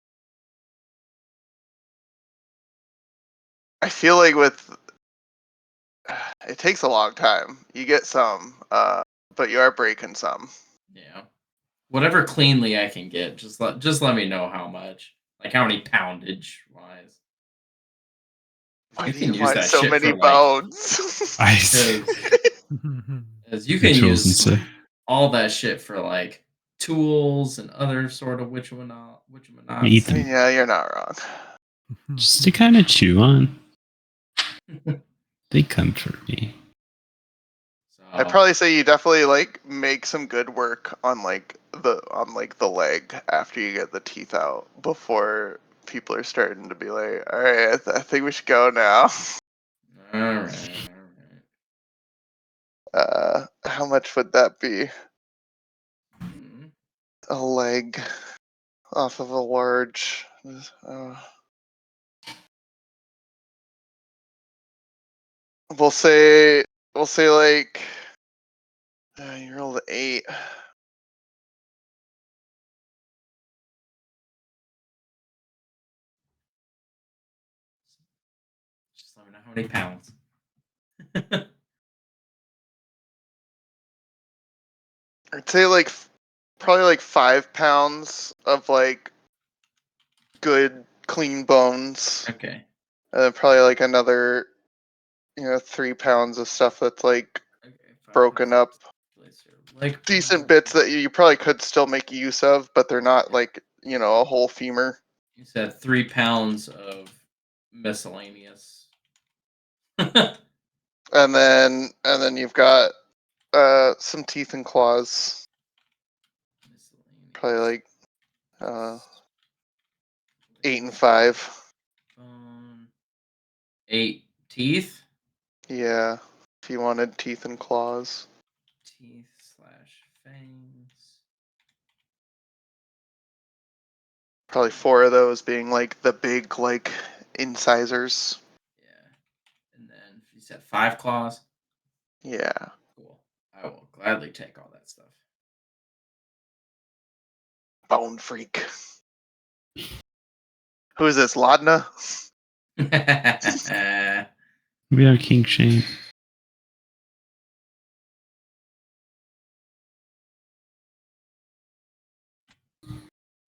I feel like it takes a long time. You get some, but you are breaking some. Yeah. Whatever cleanly I can get, just let me know how much. Like how many poundage wise. Why You do can you use want that so shit many for like bones? as you The can chosen use sir. all that shit for like tools and other sort of Eat whatchamanots. them. Yeah, you're not wrong. Just to kind of chew on. They comfort me. I'd So probably say you definitely like make some good work on the leg after you get the teeth out before people are starting to be like, all right, I think we should go now. all right. How much would that be? Mhm. A leg off of a large. We'll say like you rolled an 8. Just let me know how many pounds. I'd say like probably like 5 pounds of like good clean bones, Okay. and then probably like another 3 pounds of stuff that's like Okay. 5 broken pounds up. of place your leg Decent part. bits that you probably could still make use of, but they're not like a whole femur. You said 3 pounds of miscellaneous. And then you've got some teeth and claws. Probably like 8 and 5. 8 teeth. Yeah, if you wanted teeth and claws. Teeth slash fangs. Probably 4 of those being like the big like incisors. Yeah. And then you said 5 claws. Yeah. Cool. I will gladly take all that stuff. Bone freak. Who is this, Ladna? We are King Shane.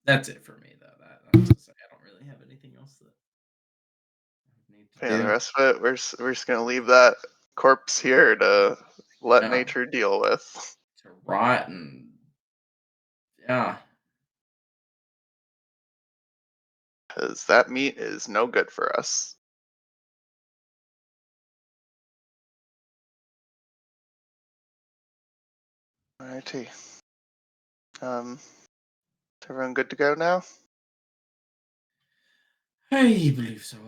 That's it for me, though. I'm just saying, I don't really have anything else that I need to Yeah, the do. rest of it, we're just gonna leave that corpse here to let Yeah. nature deal with. To rot and yeah. Because that meat is no good for us. Alrighty. Is everyone good to go now? I believe so.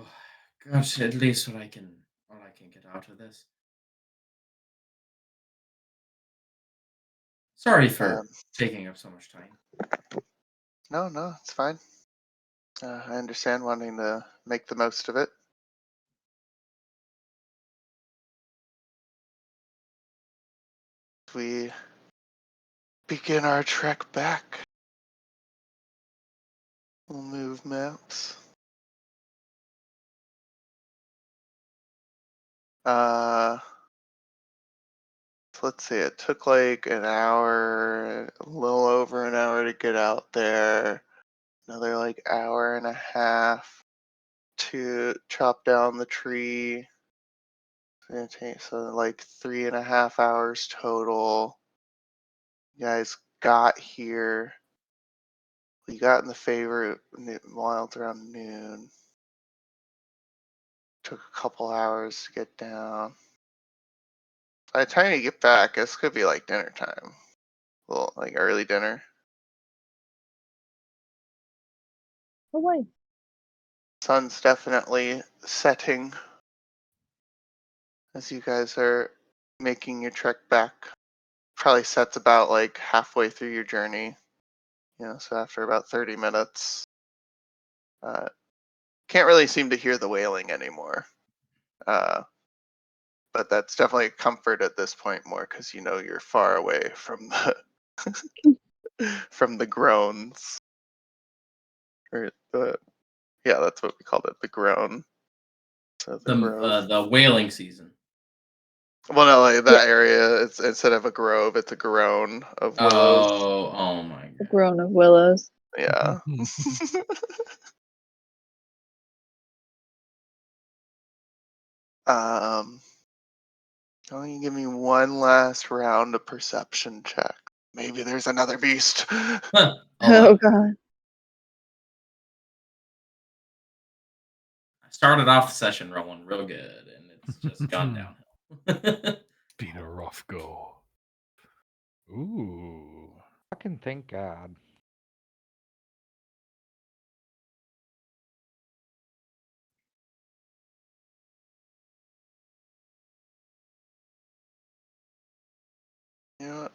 Gosh, at least what I can get out of this. Sorry for taking up so much time. No, it's fine. I understand wanting to make the most of it. We begin our trek back. We'll move maps. Let's see, it took like an hour, a little over an hour to get out there. Another like hour and a half to chop down the tree. So like 3.5 hours total. You guys got here. You got in the favorite wild around noon. Took a couple hours to get down. By the time you get back, this could be like dinner time. Well, like early dinner. Oh wait. sun's definitely setting as you guys are making your trek back. Probably sets about like halfway through your journey. So after about 30 minutes, can't really seem to hear the wailing anymore. But that's definitely a comfort at this point more because you're far away from the groans. Or that's what we called it, the groan. So the grove. The whaling season. Well, no, like that area, it's instead of a grove, it's a groan of willows. Oh my The god. groan of willows. Yeah. You give me one last round of perception check. Maybe there's another beast. Huh. Oh god. I started off the session rolling real good, and it's just gone downhill. Been a rough go. Ooh. Fucking thank God.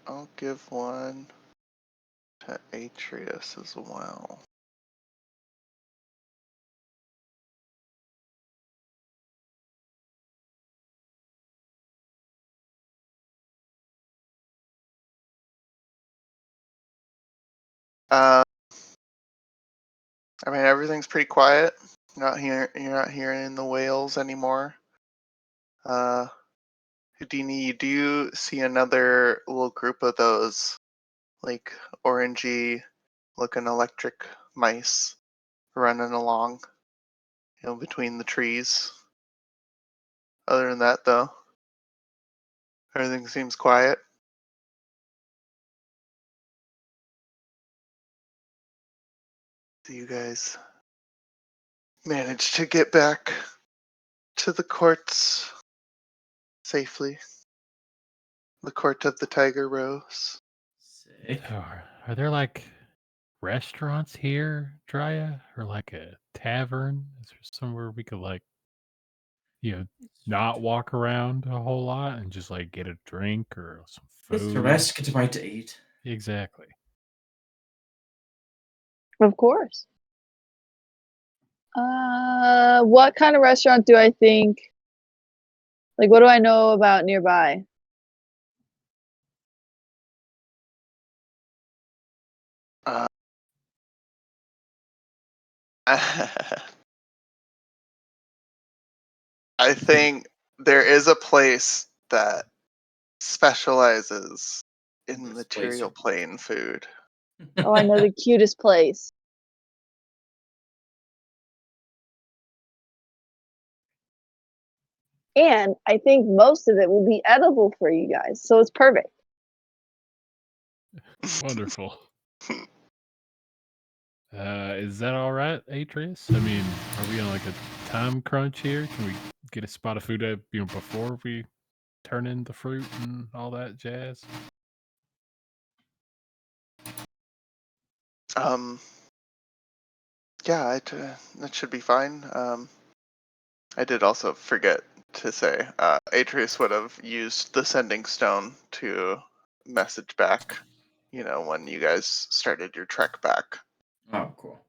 I'll give one to Atreus as well. I mean, everything's pretty quiet. You're not hearing the wails anymore. Houdini, do you see another little group of those, like, orangey looking electric mice running along, between the trees? Other than that, though, everything seems quiet. Do you guys manage to get back to the courts safely? The court of the Tiger Rose. Sick. Are there like restaurants here, Drya? Or like a tavern? Is there somewhere we could like, not walk around a whole lot and just like get a drink or some Get food? to rest, get a bite to eat. Exactly. Of course. What kind of restaurant do I think? Like, what do I know about nearby? Uh, I think there is a place that specializes in This material place- plane food. Oh, I know the cutest place. And I think most of it will be edible for you guys, so it's perfect. Wonderful. Is that all right, Atreus? I mean, are we on like a time crunch here? Can we get a spot of food before we turn in the fruit and all that jazz? Yeah, that should be fine. I did also forget to say, Atreus would have used the sending stone to message back, when you guys started your trek back. Oh, cool.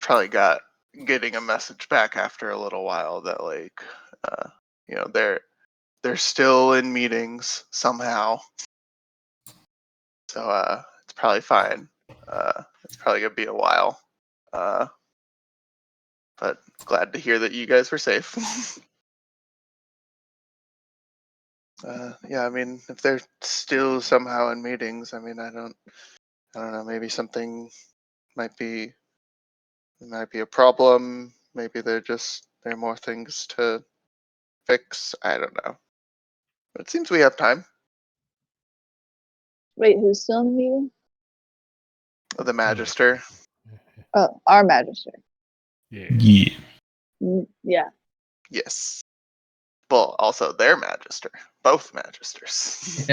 Probably getting a message back after a little while that like, they're still in meetings somehow. So it's probably fine. It's probably gonna be a while. But glad to hear that you guys were safe. Yeah, I mean, if they're still somehow in meetings, I mean, I don't know. Maybe something might be a problem. Maybe there are more things to fix. I don't know. But it seems we have time. Wait, who's still in the meeting? The Magister. Oh, our magister. Yeah. Yeah. Yes. Well, also their Magister. Both Magisters.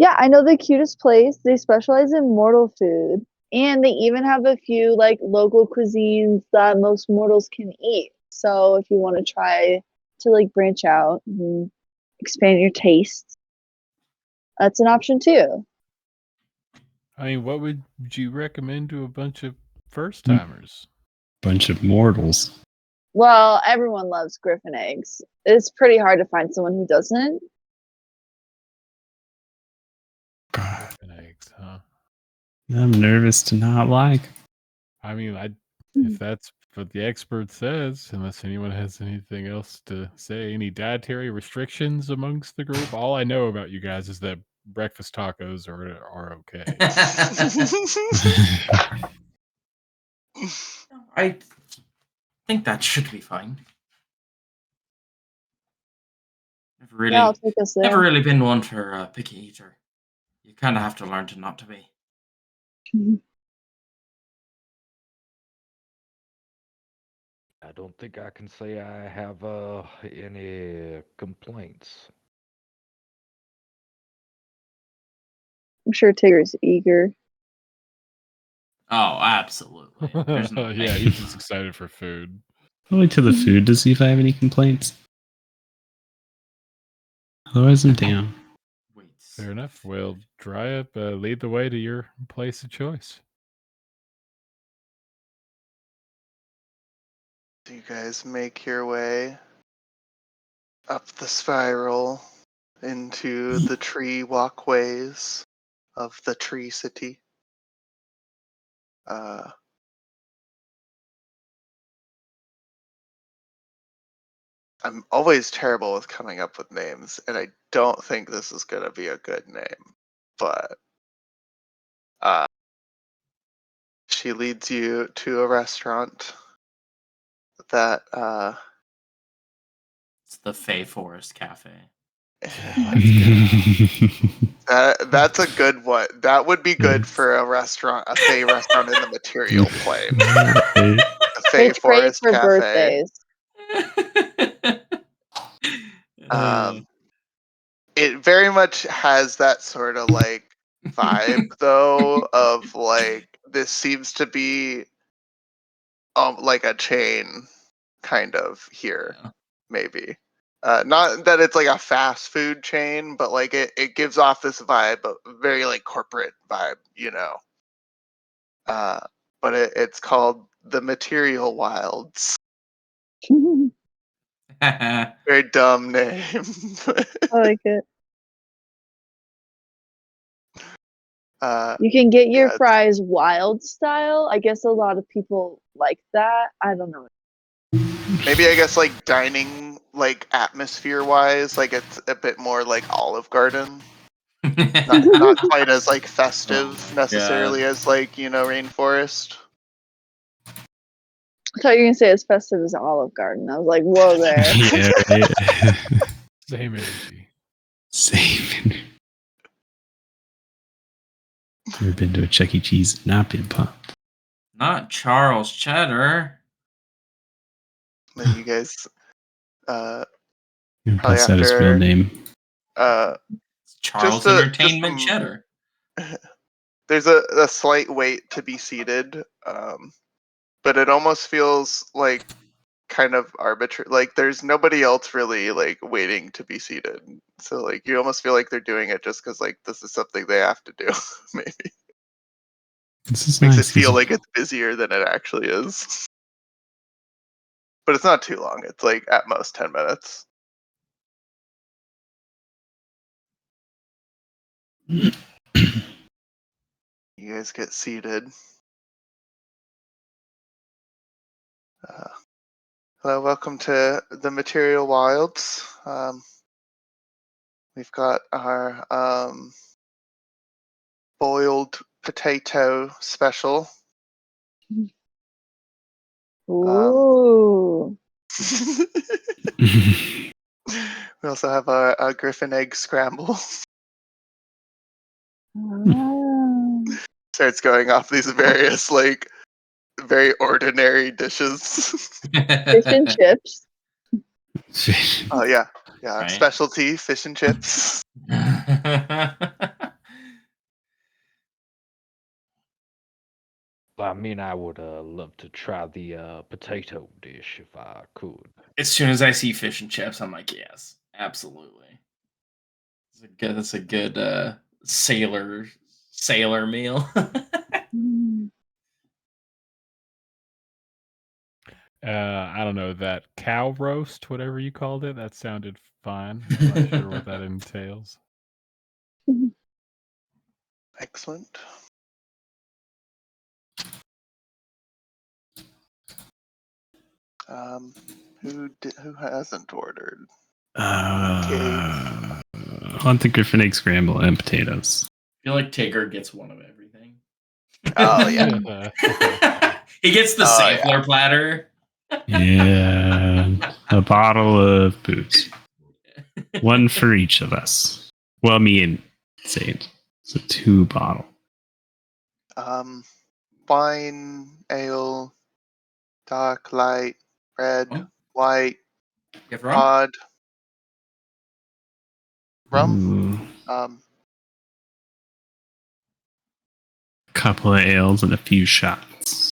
Yeah, I know the cutest place. They specialize in mortal food, and they even have a few like local cuisines that most mortals can eat. So if you want to try to like branch out and expand your tastes, that's an option too. I mean, what would you recommend to a bunch of first timers? Bunch of mortals. Well, everyone loves griffin eggs. It's pretty hard to find someone who doesn't. God, Eggs, huh? I'm nervous to not like. I mean, if that's what the expert says, unless anyone has anything else to say, any dietary restrictions amongst the group. All I know about you guys is that breakfast tacos are okay. I think that should be fine. Never Yeah, I'll really, take us never there. really been one for a picky eater. You kind of have to learn to not to be. I don't think I can say I have any complaints. I'm sure Tigger's eager. Oh, absolutely. There's no way. Yeah, he's just excited for food. Only to the food to see if I have any complaints. Otherwise, I'm down. Wait. Fair enough. Well, dry up, lead the way to your place of choice. You guys make your way up the spiral into the tree walkways of the Tree City. I'm always terrible with coming up with names, and I don't think this is going to be a good name. But she leads you to a restaurant that It's the Fey Forest Cafe. that's a good one. That would be good for a restaurant, a Fey restaurant in the material plane. The Fey It's great Forest for Cafe. birthdays. It very much has that sort of like vibe though of like this seems to be like a chain kind of here, Yeah. maybe. Not that it's like a fast food chain, but like it gives off this vibe, a very like corporate vibe, you know. But it's called the Material Wilds. Very dumb name. I like it. uh, You can get your yeah, fries wild style. I guess a lot of people like that. I don't know. maybe I guess like dining like atmosphere wise, like it's a bit more like Olive Garden. Not quite as like festive necessarily as like, you know, Rainforest. I thought you were gonna say as festive as Olive Garden. I was like, whoa there. Yeah, right. Same energy. Same. Never been to a Chuck E. Cheese and not been pumped. Not Charles Cheddar. Then you guys And probably plus, that his real after name. It's Charles Entertainment Cheddar. There's a slight wait to be seated, but it almost feels like kind of arbitrary. Like there's nobody else really like waiting to be seated, so like you almost feel like they're doing it just because like this is something they have to do. Maybe This is makes nice. it feel like it's busier than it actually is. But it's not too long. It's like at most 10 minutes. You guys get seated. Hello, welcome to the Material Wilds. We've got our boiled potato special. Ooh. We also have our griffin egg scramble. Ah. Starts going off these various like very ordinary dishes. Fish and chips. Oh yeah, yeah. Right. Specialty fish and chips. I mean, I would love to try the potato dish if I could. As soon as I see fish and chips, I'm like, yes, absolutely. That's a good sailor meal. Mm. I don't know, that cow roast, whatever you called it, that sounded fine. I'm not sure what that entails. Excellent. Who hasn't ordered? I want the Griffin egg scramble and potatoes. I feel like Tigger gets one of everything. Oh yeah. He gets the Oh, sampler platter. Yeah, a bottle of booze. One for each of us. Well, me and Zaid. So 2 bottle. Wine, ale, dark, light, red, Rum? white, You have rum? odd, rum. Ooh, a couple of ales and a few shots.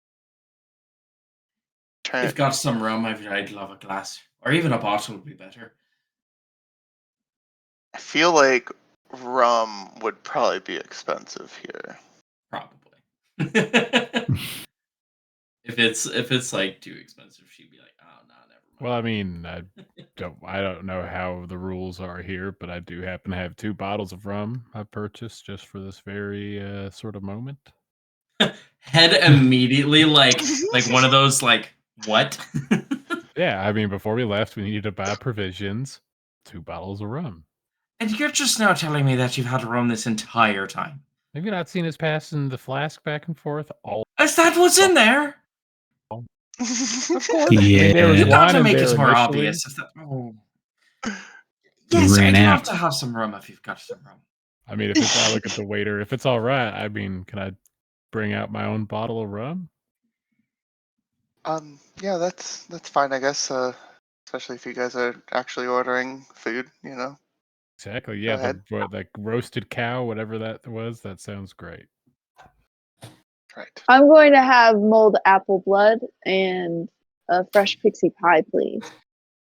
Turn. You've got some rum. I'd love a glass, or even a bottle would be better. I feel like rum would probably be expensive here. Probably. if it's like too expensive, she'd be like, oh no, never mind. Well, I mean, I don't know how the rules are here, but I do happen to have 2 bottles of rum I purchased just for this very sort of moment. Head immediately like one of those like what? Yeah, I mean, before we left, we needed to buy provisions. 2 bottles of rum. And you're just now telling me that you've had rum this entire time. Have you not seen us passing the flask back and forth? All Is that what's in there? of course. Yeah. I mean, there was You got wine to in make there it more initially. obvious. Oh. Yes, ran I'd out. love to have some rum if you've got some rum. I mean, if it's, I look at the waiter. If it's all right, I mean, can I bring out my own bottle of rum? Yeah, that's fine, I guess. Especially if you guys are actually ordering food, you know. Exactly. Go Yeah, ahead. like roasted cow, whatever that was. That sounds great. Right. I'm going to have mulled apple blood and a fresh pixie pie, please.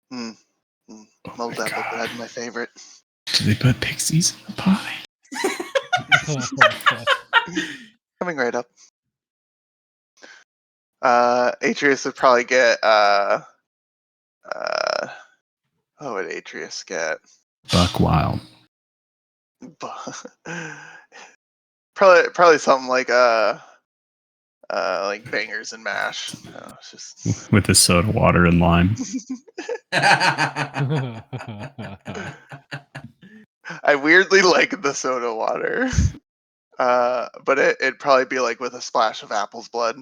Mulled my apple God. bread, my favorite. Do they put pixies in the pie? Coming right up. Atreus would probably get what would Atreus get? Buck wild. Probably something like bangers and mash. It's just With the soda water and lime. I weirdly like the soda water. But it'd probably be like with a splash of apple's blood.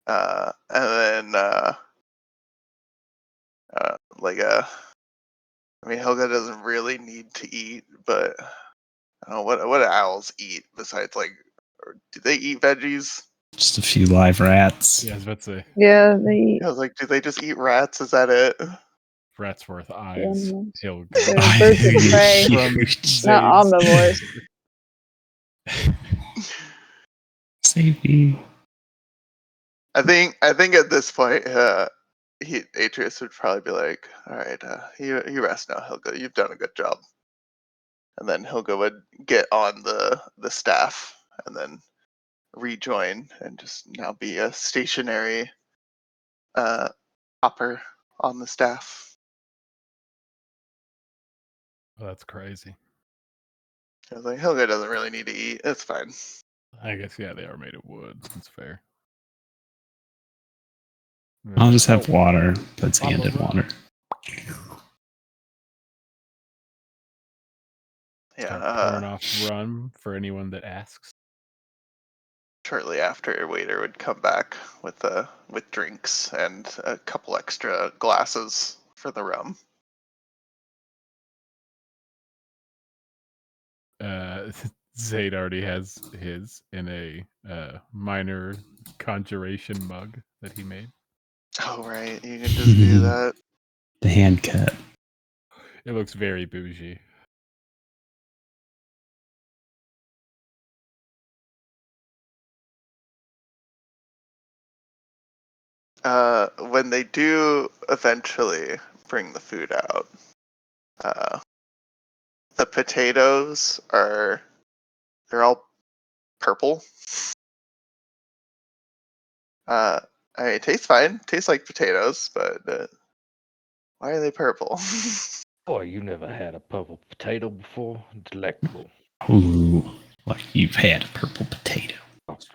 And then I mean, Helga doesn't really need to eat, but I don't know what do owls eat besides or do they eat veggies? Just a few live rats. Yeah, I was about to say, Yeah, they I was like, do they just eat rats? Is that it? rat's worth eyes. animals. He'll go. They're birds of prey, Huge. not omnivores. Save me. I think at this point, Atreus would probably be like, all right, you rest now, Helga. You've done a good job. And then Helga would get on the staff and then rejoin and just now be a stationary hopper on the staff. Oh, that's crazy. I was like, Helga doesn't really need to eat. It's fine. I guess, yeah, they are made of wood. That's fair. I'll just have water. That's Bottle handed of rum. water. Yeah. Start pouring off rum for anyone that asks. Shortly after, a waiter would come back with drinks and a couple extra glasses for the rum. Zaid already has his in a minor conjuration mug that he made. Oh right, you can just do that. The hand cut. It looks very bougie. when they do eventually bring the food out, the potatoes they're all purple. I mean, it tastes fine. Tastes like potatoes, but why are they purple? Boy, you never had a purple potato before. Delectable. Ooh, like you've had a purple potato.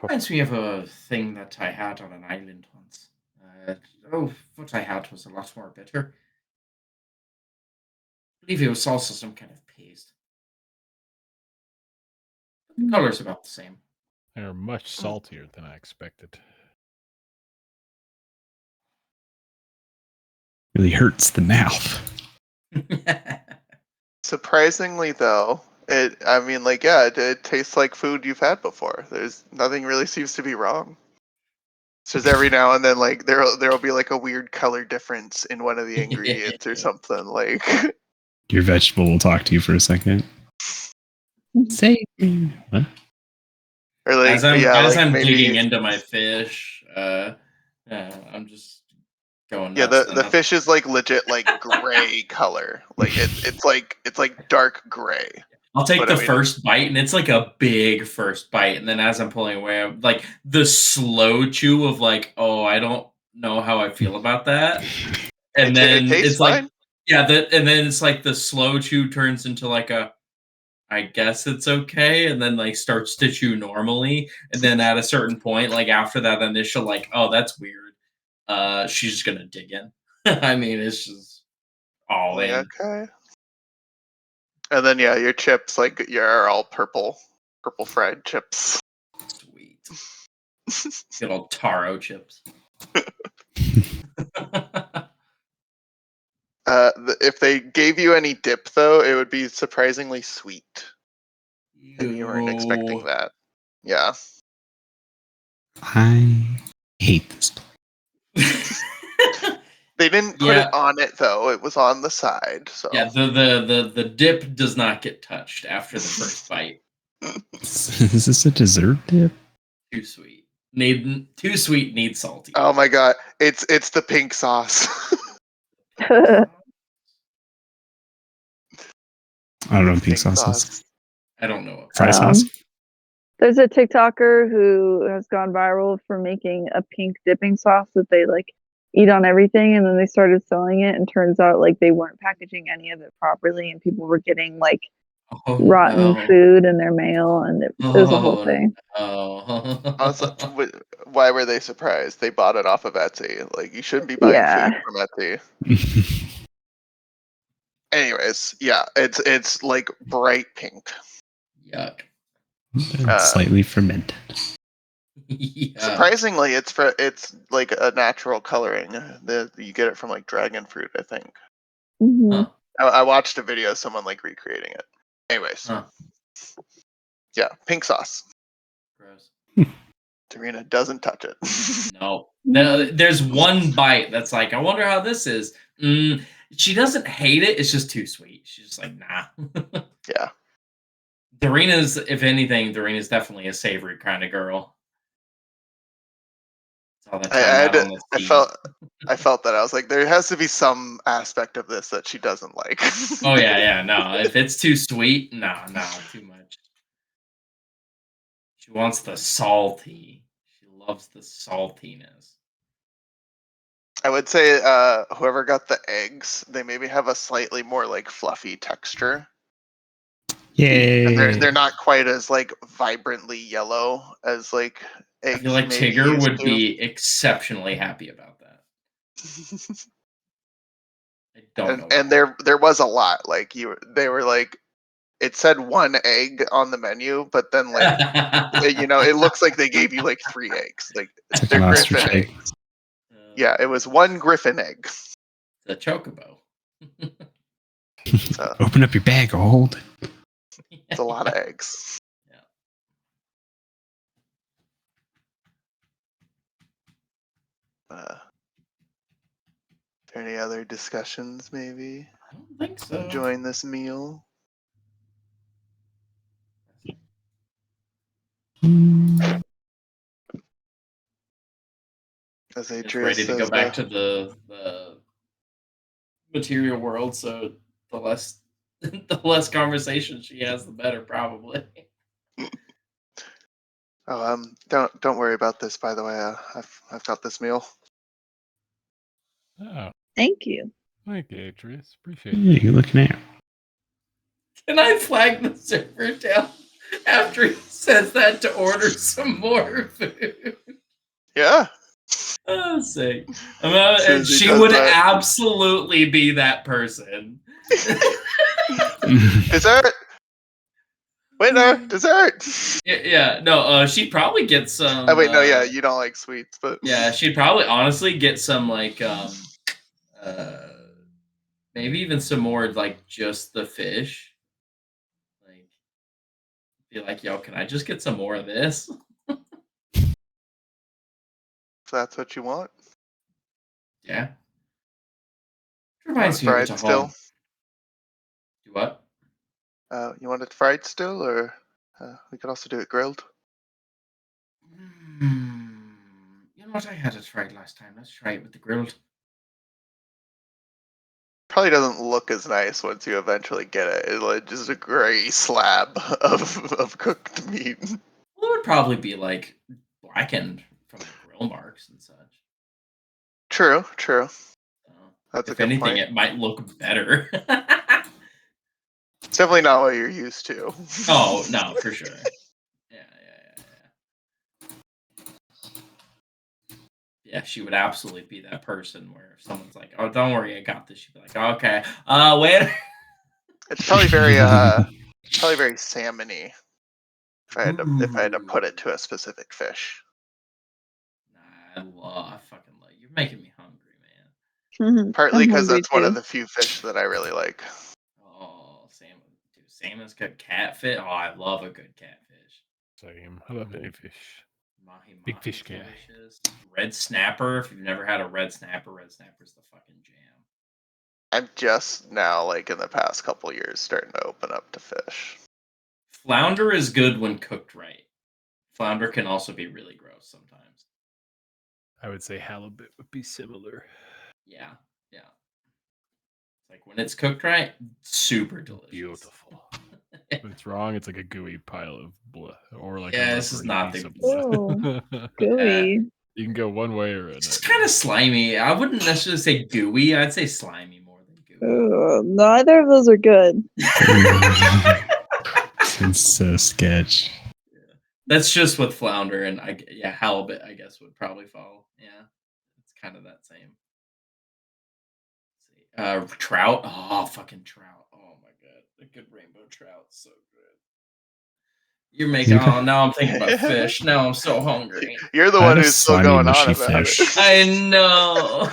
Reminds me of a thing that I had on an island once. What I had was a lot more bitter. I believe it was also some kind of paste. The color's about the same. They're much saltier than I expected. Really hurts the mouth. Surprisingly, though, it tastes like food you've had before. There's nothing really seems to be wrong. It's just every now and then, like there'll be like a weird color difference in one of the ingredients or something. Like, Your vegetable will talk to you for a second. Save me. What? or like as I'm maybe digging into my fish, I'm just going yeah, nuts. the fish is like legit like gray color. Like it's like dark gray. I'll take But the I mean, first bite, and it's like a big first bite. And then as I'm pulling away, I'm like the slow chew of like, oh, I don't know how I feel about that. And it then tastes it's like, fine. yeah, and then it's like the slow chew turns into like I guess it's okay, and then like starts to chew normally. And then at a certain point, like after that initial like, oh, that's weird. She's just gonna dig in. I mean, it's just all Like, in. okay. And then yeah, your chips like you're all purple fried chips. Sweet. Good old taro chips. If they gave you any dip though, it would be surprisingly sweet, and you weren't expecting Ew. that. Yeah. I hate this place. They didn't put it Yeah, on it though; it was on the side. So yeah. The dip does not get touched after the first bite. Is this a dessert dip? Too sweet. Too sweet. Need salty. oh my god, it's the pink sauce. I don't know what pink Pink sauce is. sauce. I don't know. Fry sauce? There's a TikToker who has gone viral for making a pink dipping sauce that they like eat on everything, and then they started selling it, and turns out like they weren't packaging any of it properly, and people were getting like Oh rotten no. food in their mail, and it was a whole Oh thing. Also, no. why were they surprised? They bought it off of Etsy. Like you shouldn't be buying Yeah. food from Etsy. Anyways, yeah, it's like bright pink. Yuck. Slightly fermented. Yeah. Surprisingly, it's like a natural coloring. You get it from like dragon fruit, I think. Hmm. Huh. I watched a video of someone like recreating it. Anyways, Huh. yeah, pink sauce. Gross. Tarina doesn't touch it. No. There's one bite that's like, I wonder how this is. She doesn't hate it. It's just too sweet. She's just like, nah. Yeah, Darina's, if anything, Darina's definitely a savory kind of girl. Saw that I, I time had out to, on the I sea. felt that I was like, there has to be some aspect of this that she doesn't like. Oh yeah. No, if it's too sweet, no, too much. She wants the salty. She loves the saltiness. I would say whoever got the eggs, they maybe have a slightly more like fluffy texture. And Yay. they're not quite as like vibrantly yellow as like I eggs feel like may be Tigger used would to. be exceptionally happy about that. I don't know and why. there was a lot. Like they were like it said one egg on the menu, but then like it looks like they gave you like 3 eggs. Like It's like they're an ostrich griffin egg. eggs. Yeah, it was one griffin egg. The chocobo. So Open up your bag, hold. it's a lot of eggs. Yeah. Is there any other discussions maybe? I don't think so. Enjoying this meal? As It's Atreus ready to go says, back to the material world, so the less the less conversation she has, the better, probably. "Oh, don't worry about this. By the way, I've got this meal." Oh, Thank you. thank you, Atreus. Appreciate Yeah, it. you're looking at. Can I flag the server down after he says that to order some more food? Yeah. Oh, sick. As soon And as he she does would that, absolutely be that person. dessert. Wait, no, dessert. Yeah, no, she'd probably get some. Oh wait, no, yeah, you don't like sweets, but Yeah, she'd probably honestly get some like uh maybe even some more like just the fish. Like be like, yo, can I just get some more of this? if that's what you want. Yeah. Want Reminds it me of it to fried still? home. Do what? You want it fried still, or we could also do it grilled. You know what? I had it fried last time. Let's try it with the grilled. Probably doesn't look as nice once you eventually get it. It's like just a gray slab of cooked meat. Well, it would probably be like blackened from the grill marks and such. True, true. So, That's a if good anything, point. it might look better. It's definitely not what you're used to. Oh no, for sure. Yeah. Yeah, she would absolutely be that person where if someone's like, "Oh, don't worry, I got this," she'd be like, "Okay, wait." It's probably very salmony. If I had to put it to a specific fish. I fucking love. You're making me hungry, man. Partly I'm because hungry that's one of too. the few fish that I really like. Oh, salmon, dude, salmon's good. Catfish. Oh, I love a good catfish. Same. I love any fish. Mahi Big mahi fish guy. delicious. Red snapper. If you've never had a red snapper's the fucking jam. I'm just now, like in the past couple years, starting to open up to fish. Flounder is good when cooked right. Flounder can also be really gross sometimes. I would say halibut would be similar. Yeah. Like when it's cooked right, super delicious. Beautiful. When it's wrong, it's like a gooey pile of blood, or like Yeah, a this is rubbery not piece the- of blood. Gooey. You can go one way or It's just another. kind of slimy. I wouldn't necessarily say gooey. I'd say slimy more than gooey. Neither of those are good. It's so sketch. That's just with flounder and halibut. I guess would probably fall. Yeah, it's kind of that same. Trout. Oh, fucking trout. Oh my god, a good rainbow trout, so good. You're making. Oh, now I'm thinking about fish. Now I'm so hungry. You're the I one had a who's still slimy, going on mushy about fish. I know.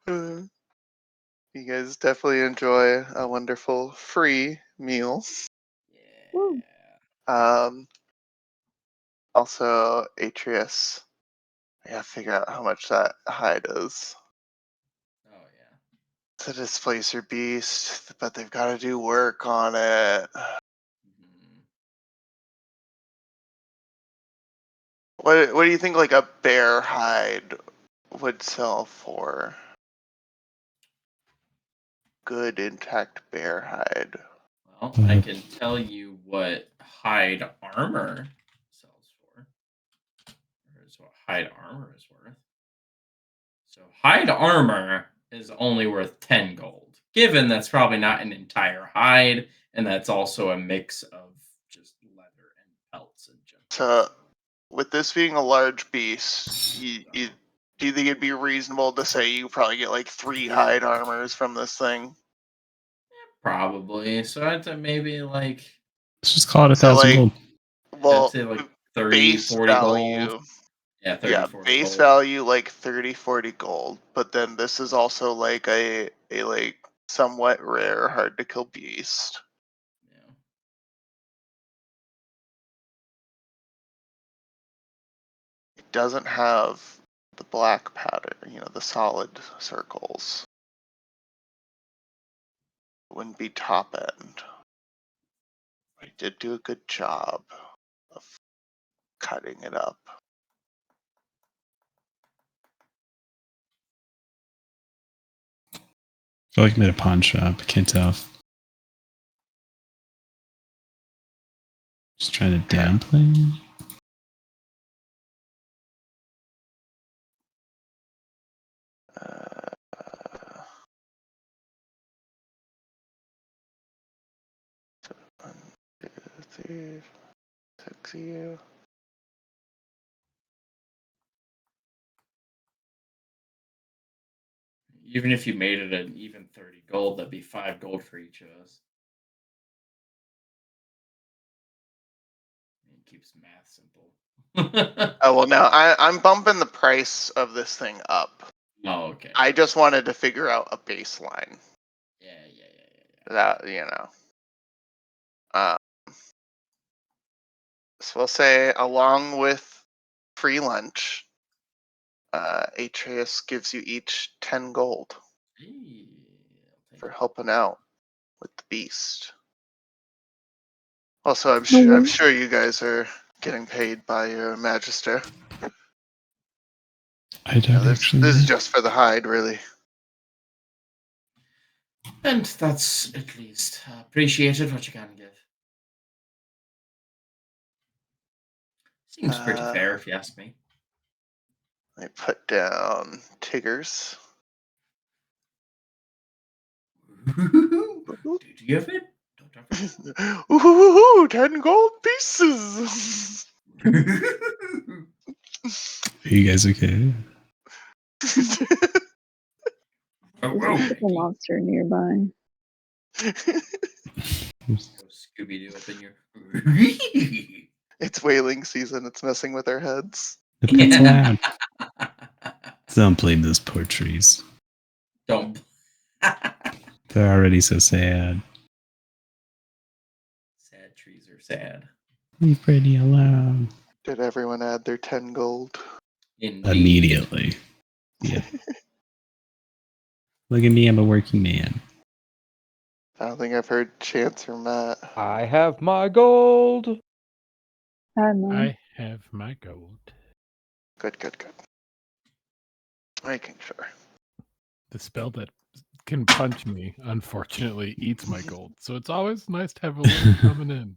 it. You guys definitely enjoy a wonderful free meal. Woo. Um, Also, Atreus, I gotta figure out how much that hide is. Oh yeah. It's a displacer beast, but they've got to do work on it. Mhm. What do you think like a bear hide would sell for? Good intact bear hide. Well, I can tell you what hide armor sells for. Or is what hide armor is worth. So hide armor is only worth 10 gold. Given that's probably not an entire hide, and that's also a mix of just leather and pelts and junk. So, with this being a large beast, do you think it'd be reasonable to say you probably get like 3 hide armors from this thing? Probably. So I'd say maybe like Let's just call it So 1,000 like, gold. I'd well, say like 30, base 40 value. gold. Yeah, 30, Yeah, 40 base gold. value like 30, 40 gold, but then this is also like a like somewhat rare, hard to kill beast. Yeah. It doesn't have the black pattern, the solid circles. It wouldn't be top end. I did do a good job of cutting it up. feel like I'm at a pawn shop. Can't tell. Just trying to downplay. One, two, three, 6 you. Even if you made it an even 30 gold, that'd be 5 gold for each of us. It keeps math simple. Oh well, no, I'm bumping the price of this thing up. Oh, okay. I just wanted to figure out a baseline. Yeah. That, you know. So we'll say along with free lunch, Atreus gives you each 10 gold Hey, I'll for take helping out with the beast. Also, I'm Mhm. sure you guys are getting paid by your magister. I You don't know, actually this know. is just for the hide, really. it. And that's at least appreciated what you can give. Seems pretty fair if you ask me. I put down Tiggers. Do you have it? Don't talk for Ooh, 10 gold pieces. Are you guys okay? There's a triple monster nearby. Scooby Doo up in your. It's whaling season. It's messing with our heads. That's loud. Don't blame those poor trees. Don't. They're already so sad. Sad trees are sad. Leave Brady alone. Did everyone add their 10 gold? Indeed. Immediately. Yeah. Look at me, I'm a working man. I don't think I've heard Chance or Matt. I have my gold. I don't know. I have my gold. Good. Making sure. The spell that can punch me, unfortunately, eats my gold. So it's always nice to have a little coming in.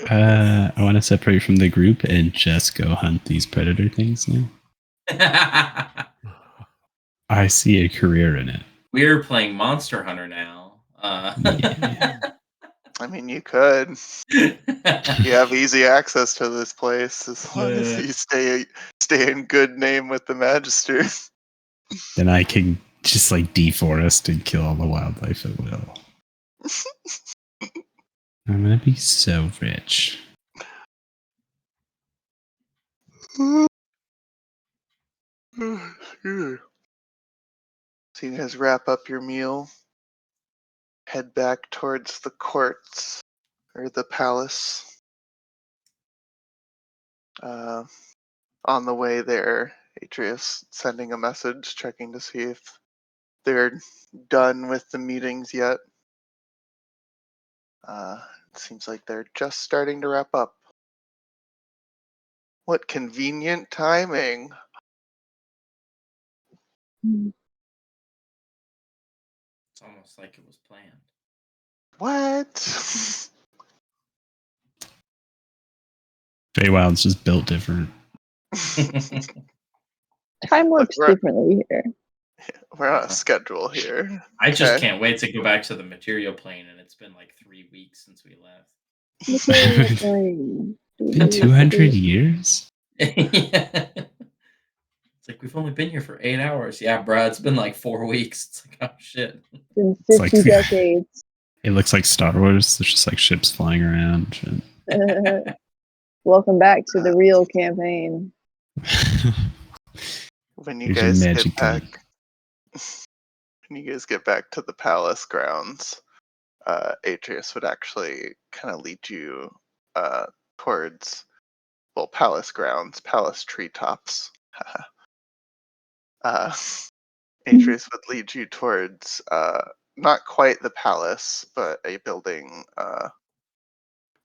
I want to separate from the group and just go hunt these predator things now. I see a career in it. We're playing Monster Hunter now. Yeah. I mean, you could. You have easy access to this place as long as you stay in good name with the Magister. Then I can just like deforest and kill all the wildlife at will. I'm gonna be so rich. So you guys wrap up your meal, head back towards the courts or the palace. On the way there, Atreus sending a message, checking to see if they're done with the meetings yet. It seems like they're just starting to wrap up. What convenient timing. Hmm. It's almost like it was planned. What? Feywild's just built different. Time works we're- differently here. We're on a schedule here. I just Okay. can't wait to go back to the material plane, and it's been like 3 weeks since we left. Material plane. Been 200 years? Yeah. It's like we've only been here for 8 hours. Yeah, bro, it's been like 4 weeks. It's like, oh shit. In It's like 50 decades. It looks like Star Wars. There's just like ships flying around. Welcome back to the real campaign. When you Here's your guys magic get back, gun. when you guys get back to the palace grounds, Atreus would actually kind of lead you towards, well, palace grounds, palace treetops. Atreus would lead you towards not quite the palace, but a building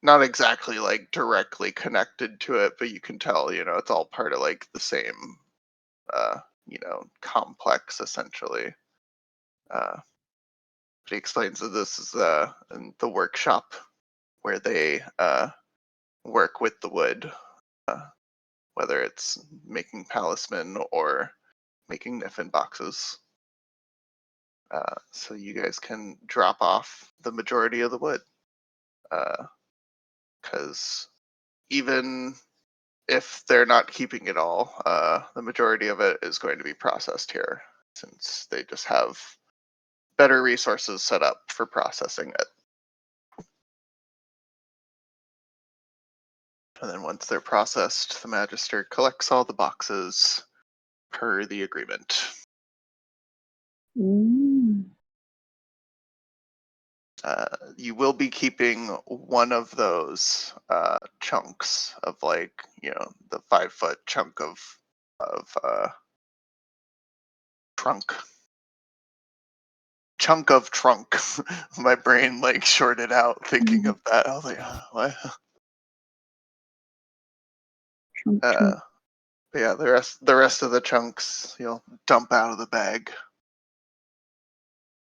not exactly like directly connected to it, but you can tell, it's all part of like the same complex essentially. She explains that this is in the workshop where they work with the wood, whether it's making palisman or making Niffin boxes. So you guys can drop off the majority of the wood. Because even if they're not keeping it all, the majority of it is going to be processed here, since they just have better resources set up for processing it. And then once they're processed, the Magister collects all the boxes per the agreement. Mm. You will be keeping one of those chunks of, like, the 5-foot chunk of trunk. Chunk of trunk. My brain like shorted out thinking of that. I was like, what? Trump, But yeah, the rest of the chunks you'll dump out of the bag.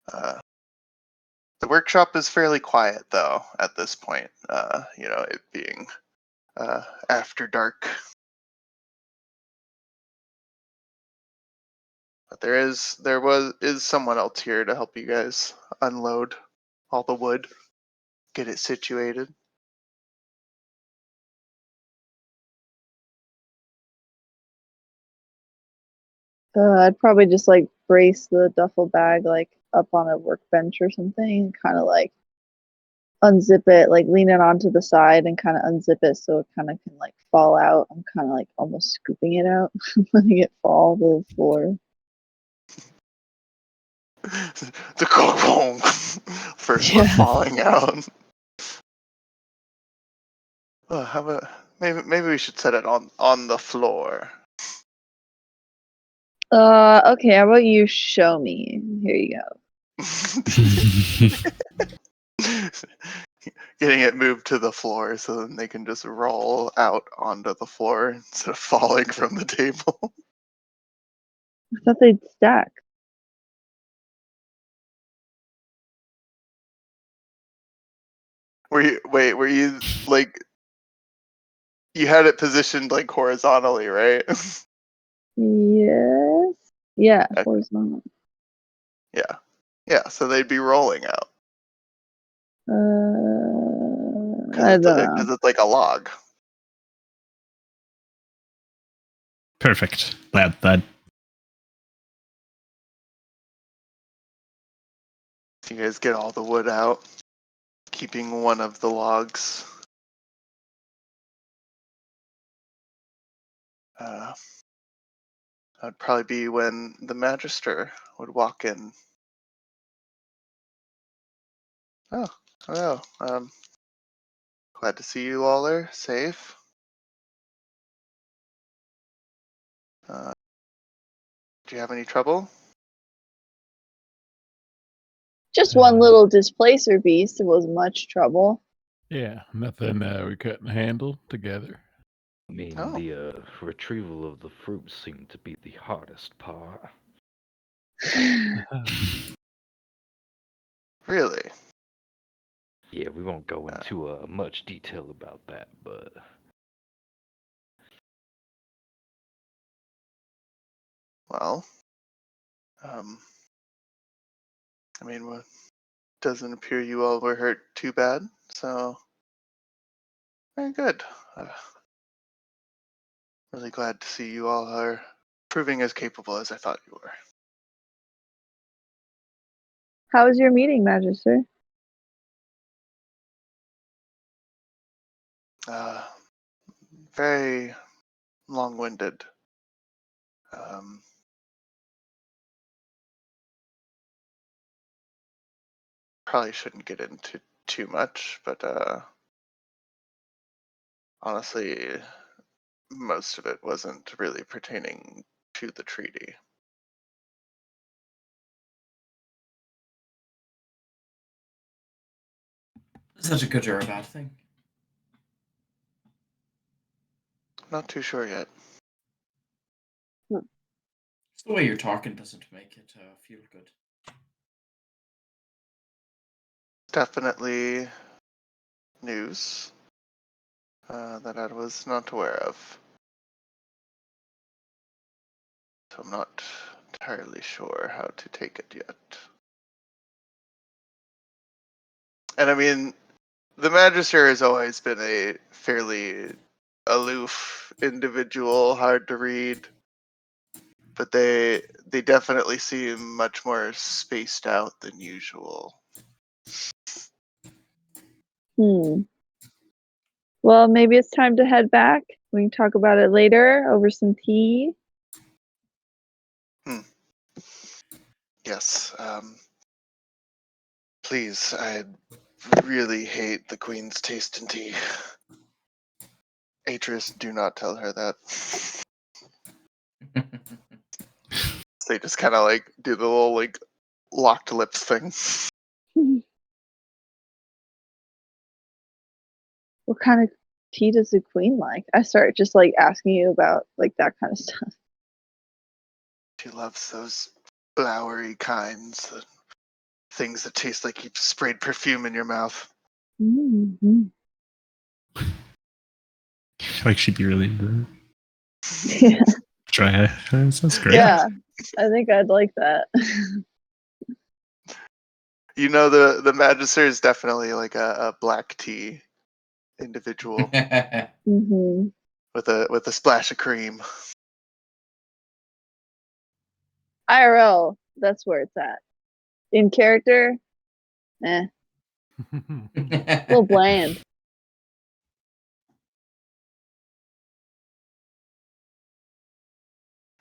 The workshop is fairly quiet though at this point. It being after dark. But is someone else here to help you guys unload all the wood, get it situated. I'd probably just like brace the duffel bag like up on a workbench or something, kind of like unzip it, like lean it onto the side and kind of unzip it so it kind of can like fall out. I'm kind of like almost scooping it out, letting it fall to the floor. The boom, first one Yeah. falling out. How about maybe we should set it on the floor. Okay, how about you show me? Here you go. Getting it moved to the floor so then they can just roll out onto the floor instead of falling from the table. I thought they'd stack. Were you like, you had it positioned like horizontally, right? Yes. Yeah, Okay. horizontal. Yeah, so they'd be rolling out I don't know. because it's like a log. Perfect. That You guys get all the wood out, keeping one of the logs. That'd probably be when the Magister would walk in. Oh, hello. Glad to see you all are safe. Do you have any trouble? Just one little displacer beast. It wasn't much trouble. Yeah, nothing we couldn't handle together. I mean, Oh. the retrieval of the fruit seemed to be the hardest part. Really? Yeah, we won't go into much detail about that, but Well, what doesn't appear you all were hurt too bad, so very good. Really glad to see you all are proving as capable as I thought you were. How was your meeting, Magister? Very long-winded. Probably shouldn't get into too much, but honestly, most of it wasn't really pertaining to the treaty. Is that a good or a bad thing? Not too sure yet. It's the way you're talking doesn't make it feel good. definitely news that I was not aware of. So I'm not entirely sure how to take it yet. And I mean, the Magister has always been a fairly aloof individual, hard to read, but they definitely seem much more spaced out than usual. Well, maybe it's time to head back. We can talk about it later over some tea. Yes. Please, I really hate the Queen's taste in tea. Atreus, do not tell her that. They just kind of like do the little like locked lips thing. What kind of tea does the queen like? I start just like asking you about like that kind of stuff. She loves those flowery kinds, the things that taste like you've sprayed perfume in your mouth. Mm-hmm. I feel like she'd be really into that. Yeah. Try it. That's great. Yeah, I think I'd like that. You know, the Magister is definitely like a black tea individual Mm-hmm. with a splash of cream. IRL, that's where it's at. In character, a little bland.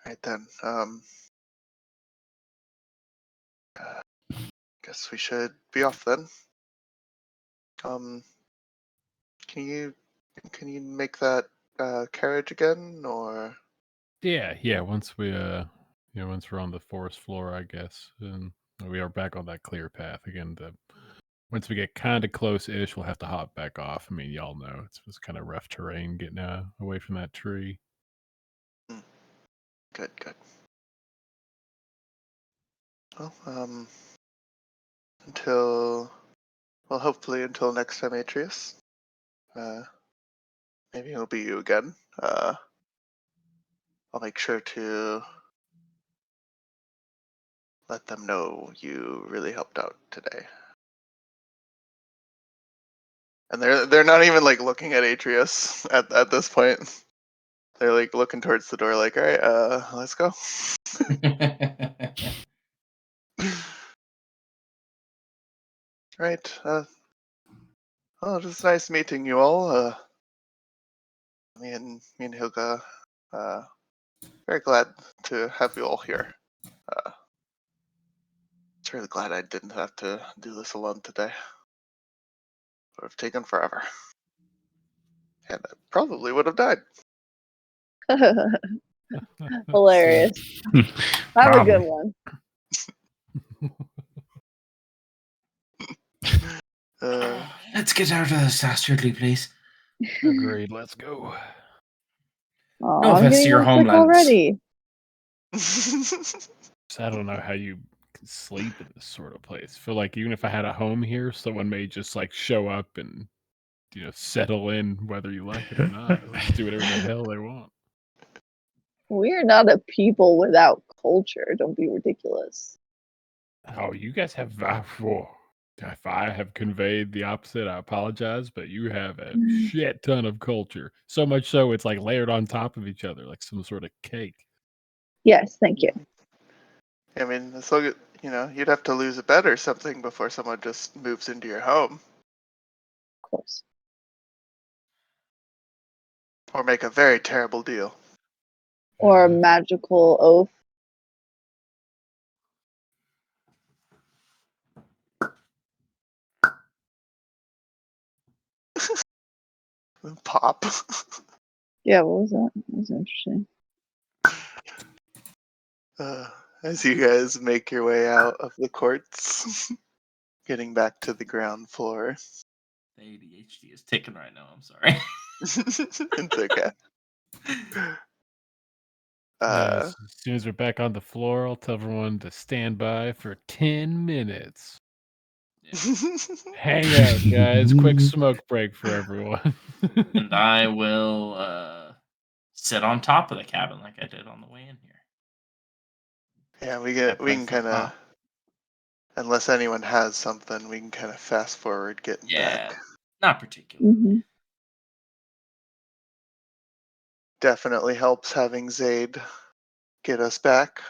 Right then. Guess we should be off then. Can you make that carriage again, or? Yeah. Once once we're on the forest floor, I guess, and we are back on that clear path again. Once we get kind of close-ish, we'll have to hop back off. I mean, y'all know it's kind of rough terrain getting away from that tree. Good. Well, hopefully until next time, Atreus. Maybe it'll be you again. I'll make sure to let them know you really helped out today. And they're not even like looking at Atreus at this point. They're like looking towards the door, like, all right, let's go. Right. Well, it was nice meeting you all. Me and Hilga, very glad to have you all here. It's really glad I didn't have to do this alone today. Would have taken forever, and I probably would have died. Hilarious. Have a good one. Let's get out of this dastardly place. Agreed. Let's go. Oh, No I'm offense to getting your all sick homelands. already. So I don't know how you can sleep in this sort of place. Feel like even if I had a home here, someone may just like show up and settle in, whether you like it or not. They'll just do whatever the hell they want. We're not a people without culture. Don't be ridiculous. Oh, you guys have if I have conveyed the opposite, I apologize, but you have a shit ton of culture. So much so it's like layered on top of each other, like some sort of cake. Yes, thank you. I mean, as long as, you'd have to lose a bet or something before someone just moves into your home. Of course. Or make a very terrible deal. Or a magical oath. Pop. Yeah, what was that? That was interesting. As you guys make your way out of the courts, getting back to the ground floor. The ADHD is ticking right now. I'm sorry. It's okay. As soon as we're back on the floor, I'll tell everyone to stand by for 10 minutes. Hang out, guys. Quick smoke break for everyone. And I will sit on top of the cabin like I did on the way in here. Yeah, we That can place kind up of, top. unless anyone has something, we can kind of fast forward getting Yeah, back. not particularly. Hmm. Definitely helps having Zaid get us back.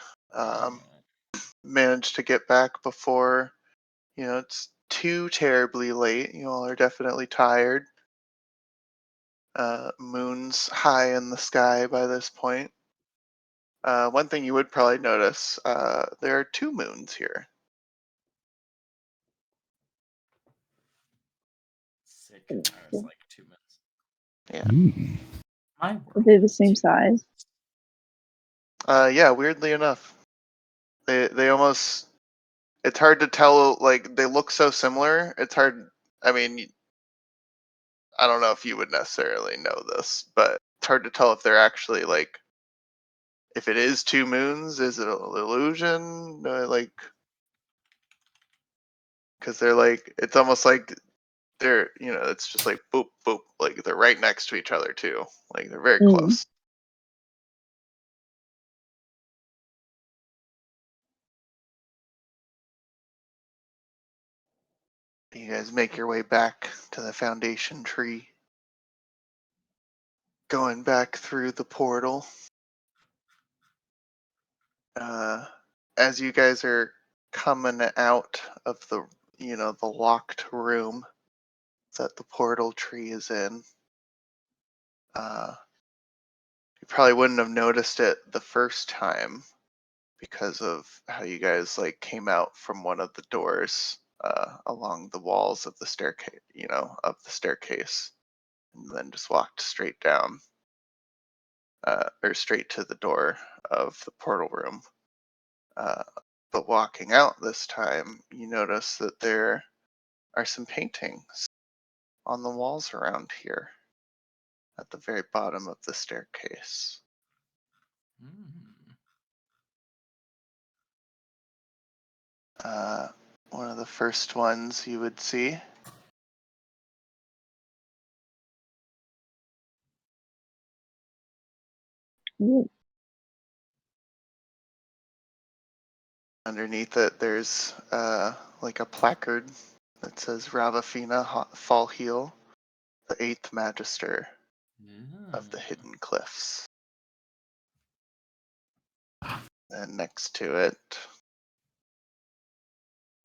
Managed to get back before, it's too terribly late. You all are definitely tired. Moon's high in the sky by this point. One thing you would probably notice, there are 2 moons here. Sick. I was like 2 minutes. Yeah. Ooh. My Are world. they the same size? Yeah, weirdly enough. They almost, it's hard to tell, like, they look so similar. It's hard, I mean, I don't know if you would necessarily know this, but it's hard to tell if they're actually, like, if it is 2 moons, is it an illusion? Like, because they're like, it's almost like they're, it's just like boop, boop, like they're right next to each other too. Like they're very Mm. close. You guys make your way back to the foundation tree, going back through the portal. As you guys are coming out of the locked room that the portal tree is in, you probably wouldn't have noticed it the first time because of how you guys like came out from one of the doors along the walls of the staircase, and then just walked straight down, or straight to the door of the portal room. But walking out this time, you notice that there are some paintings on the walls around here at the very bottom of the staircase. Mm. One of the first ones you would see Ooh. underneath it, there's like a placard that says Ravafina Fallheel, the 8th Magister of the Hidden Cliffs. And next to it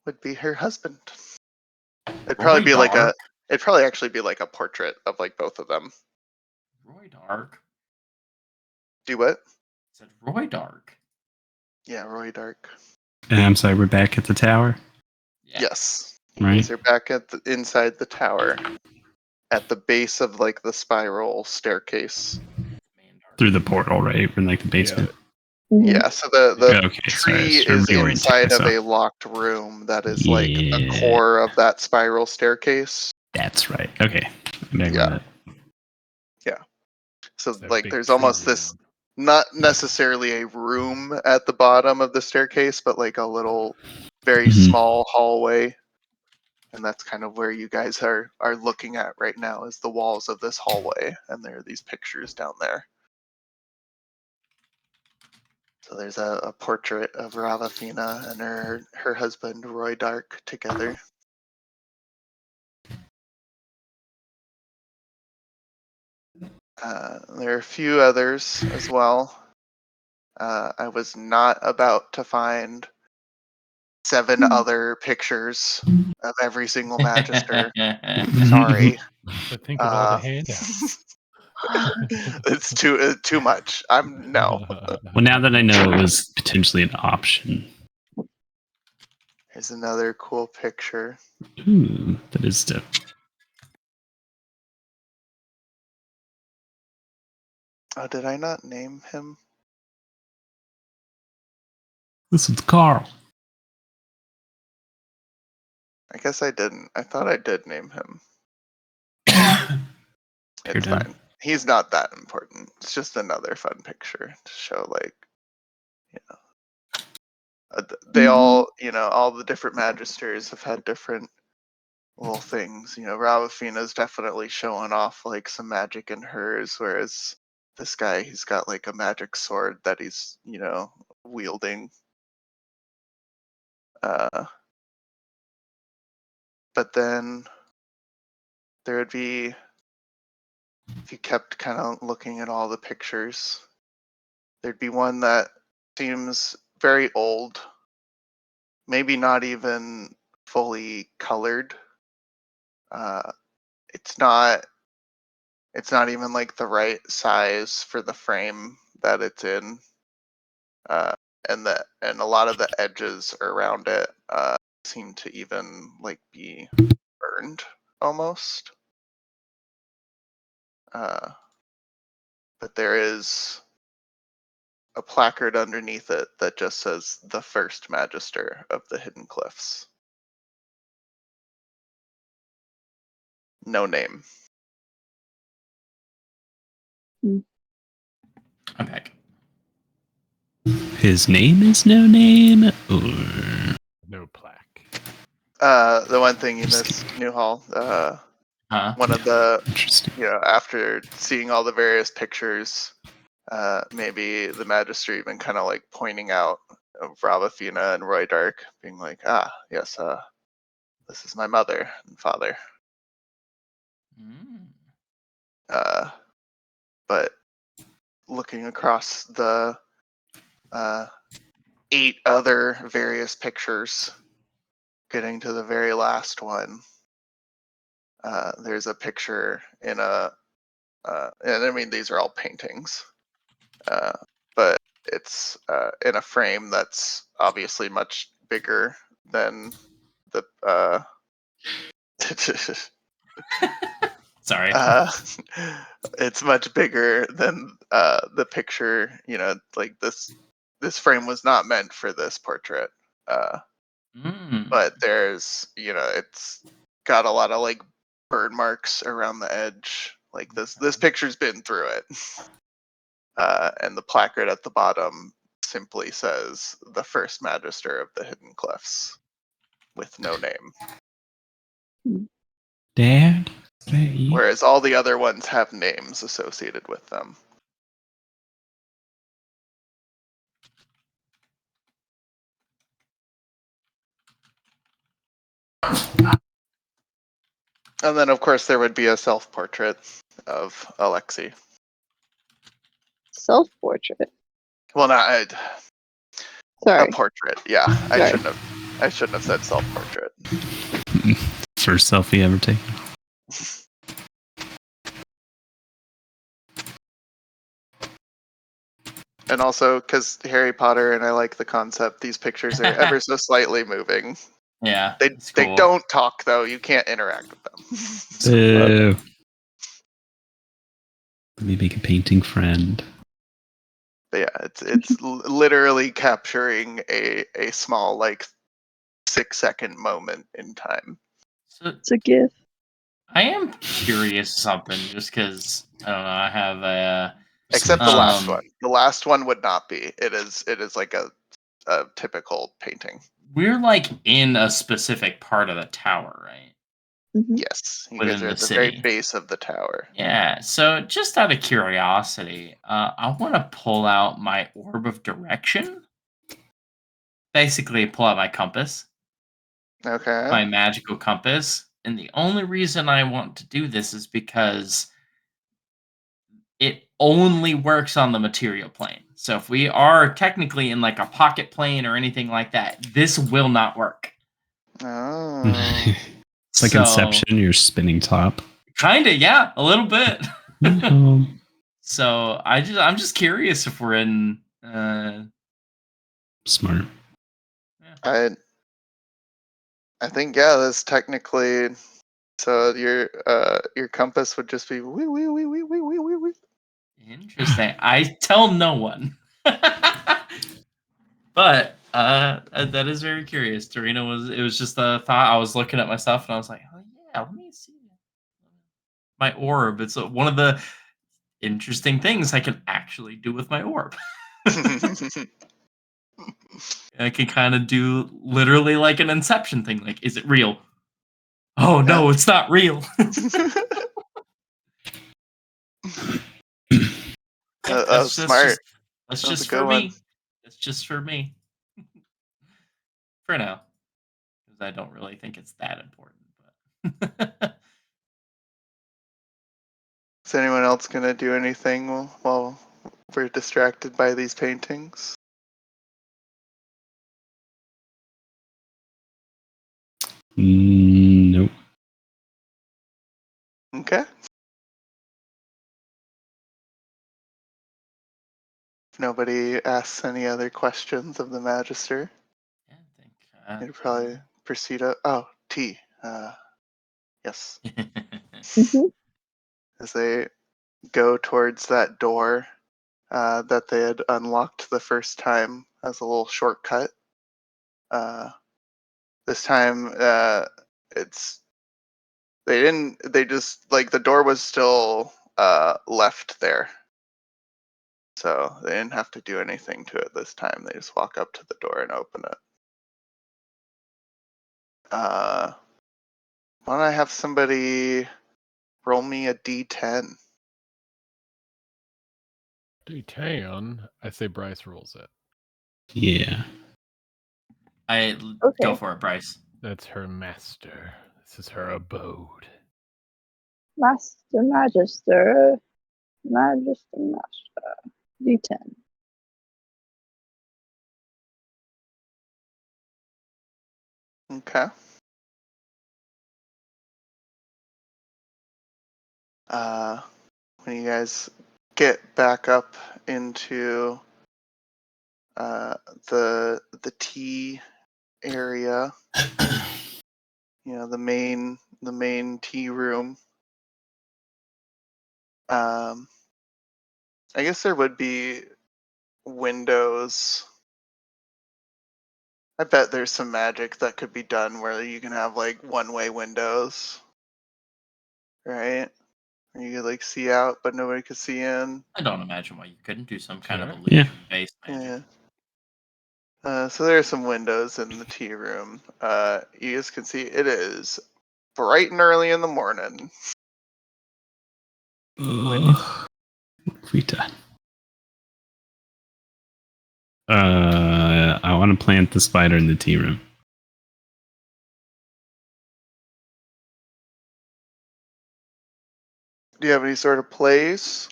would be her husband. It'd probably Roy be like Dark. it'd probably actually be like a portrait of like both of them. Roy Dark. Do what? Said Roy Dark. Yeah, Roy Dark. I'm sorry, we're back at the tower. Yeah. Yes. You Right. guys are back at inside the tower, at the base of like the spiral staircase. Through the portal, right? We're in like the basement. Mhm. Yeah, so the Okay, sorry, I tree was trying is to reorient inside of myself. a locked room that is like a Yeah. core of that spiral staircase. That's right. Okay. I'm back Yeah. with Yeah. So That like big there's tree almost room. this, not necessarily a room at the bottom of the staircase, but like a little very Mhm. small hallway. And that's kind of where you guys are looking at right now, is the walls of this hallway, and there are these pictures down there. So there's a portrait of Ravafina and her husband Roy Dark together. There are a few others as well. I was not about to find 7 other pictures of every single Magister. Sorry. But think of all the handouts. It's too much. No. Well, now that I know it was potentially an option. Here's another cool picture. Ooh, that is dope. Oh, did I not name him? This is Carl. I guess I didn't. I thought I did name him. It's Paradigm. fine. He's not that important. It's just another fun picture to show, like, they all, all the different Magisters have had different little things. Ravafina's definitely showing off like some magic in hers, whereas this guy, he's got like a magic sword that he's, wielding. But then there would be, if you kept kind of looking at all the pictures, there'd be one that seems very old, maybe not even fully colored. It's not even like the right size for the frame that it's in. And a lot of the edges around it seem to even like be burned almost. But there is a placard underneath it that just says the first Magister of the Hidden Cliffs. No name. I'm back. His name is no name, or No plaque. The one thing you missed, Newhall, one of the, interesting. after seeing all the various pictures, maybe the Magister even kind of like pointing out Ravafina and Roy Dark, being like, yes, this is my mother and father. But looking across the 8 other various pictures, getting to the very last one, there's a picture in a, and I mean, these are all paintings, but it's in a frame that's obviously much bigger than the Sorry. it's much bigger than the picture. Like this frame was not meant for this portrait. But there's, it's got a lot of like burn marks around the edge. Like this picture's been through it. And the placard at the bottom simply says the first Magister of the Hidden Cliffs with no name. Dad? Is that you? Whereas all the other ones have names associated with them. And then, of course, there would be a self-portrait of Alexei. Self-portrait. Well, not a Sorry. portrait. Yeah, I Sorry. shouldn't have said self-portrait. First selfie ever taken. And also, because Harry Potter and I like the concept, these pictures are ever so slightly moving. Yeah. They cool. don't talk though. You can't interact with them. Let me make a painting friend. But yeah, it's literally capturing a small like 6-second moment in time. So It's a gift. I am curious something, just because I don't know. I have a Except the last one. The last one would not be. It is like a typical painting. We're like in a specific part of the tower, right? Mhm. Yes, you Within guys are the at the very city. base of the tower. Yeah. So just out of curiosity, I want to pull out my orb of direction. Basically, pull out my compass, Okay. my magical compass, and the only reason I want to do this is because it only works on the material plane. So if we are technically in like a pocket plane or anything like that, this will not work. Oh. It's like So, Inception, you're spinning top. Kinda, yeah, a little bit. No. So I'm just curious if we're in Smart. I think that's technically. So your compass would just be wee wee wee wee wee wee wee wee. Interesting. I tell no one. But that is very curious. Torino it was just a thought. I was looking at my stuff and I was like, oh yeah, let me see my orb. It's one of the interesting things I can actually do with my orb. I can kind of do literally like an Inception thing. Like, is it real? Oh no, it's not real. Oh, smart. That's That's a just good for one. me. That's just for me. For now, because I don't really think it's that important. But Is anyone else gonna do anything while we're distracted by these paintings? Nope. Okay. If nobody asks any other questions of the Magister, yeah, I think. you'd probably proceed up. Oh, T. Yes. Mhm. As they go towards that door that they had unlocked the first time as a little shortcut. This time, it's they didn't. They just like the door was still left there, so they didn't have to do anything to it this time. They just walk up to the door and open it. Why don't I have somebody roll me a d10? D10. I say Bryce rolls it. Yeah. Go Okay. for it, Bryce. That's her master. This is her abode. Master, Magister. Magister, Master. D10. Okay. When you guys get back up into the tea area, the main tea room. I guess there would be windows. I bet there's some magic that could be done where you can have like one-way windows, right? Where you could like see out, but nobody could see in. I don't imagine why you couldn't do some kind of Sure. Yeah. illusion-based magic. So there are some windows in the tea room. You guys can see it is bright and early in the morning. When What have we done? I want to plant the spider in the tea room. do you have any sort of plays?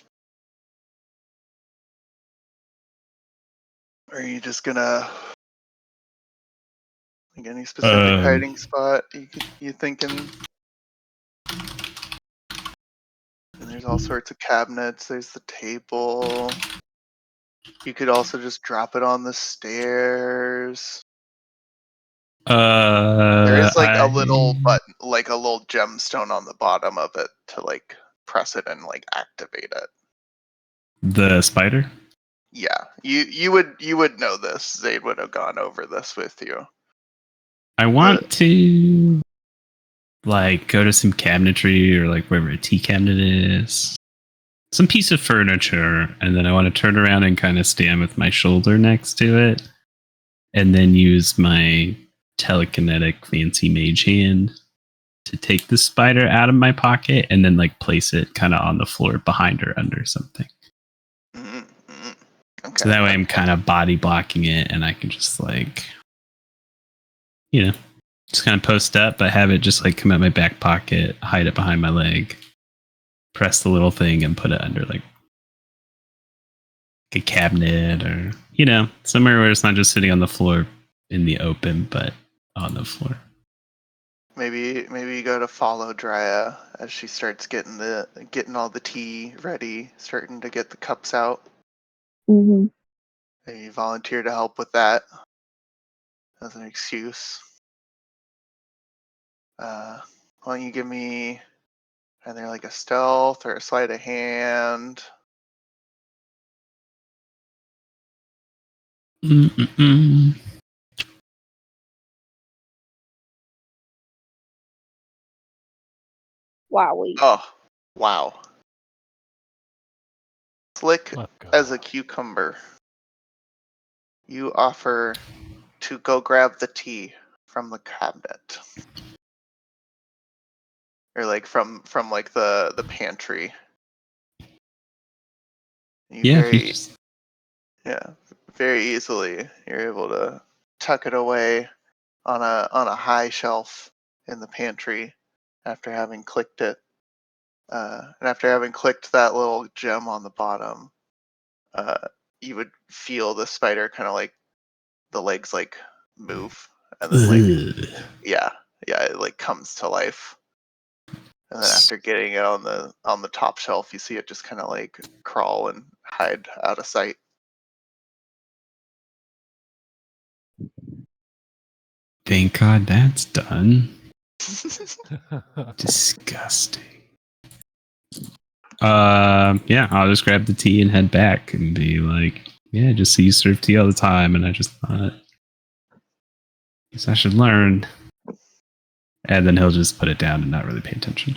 Or are you just gonna like any specific hiding spot you thinking? And there's all sorts of cabinets. There's the table. You could also just drop it on the stairs. There is like a little button, like a little gemstone on the bottom of it to like press it and like activate it. The spider? Yeah, you would know this. Zayd would have gone over this with you. I want to like go to some cabinetry or like wherever a tea cabinet is. Some piece of furniture, and then I want to turn around and kind of stand with my shoulder next to it, and then use my telekinetic fancy mage hand to take the spider out of my pocket and then like place it kind of on the floor behind or under something. Mm-hmm. Okay. So that way I'm kind of body blocking it, and I can just like, just kind of post up, but have it just like come out my back pocket, hide it behind my leg, press the little thing, and put it under like a cabinet or somewhere where it's not just sitting on the floor in the open, but on the floor. Maybe you go to follow Drea as she starts getting all the tea ready, starting to get the cups out. Mm-hmm. And you volunteer to help with that as an excuse. Why don't you give me either like a stealth or a sleight of hand? Mm-mm-mm. Wowie. Oh, wow. Slick Let's go. as a cucumber. You offer to go grab the tea from the cabinet. or like from like the pantry. You Yeah, if you very just very easily you're able to tuck it away on a high shelf in the pantry after having clicked it. And after having clicked that little gem on the bottom, you would feel the spider kind of like the legs like move, and then like yeah, it like comes to life. And then after getting it on the top shelf, you see it just kind of like crawl and hide out of sight. thank God that's done. Disgusting. Yeah, I'll just grab the tea and head back and be like, yeah, just see you serve tea all the time, and I just thought, guess I should learn. And then he'll just put it down and not really pay attention.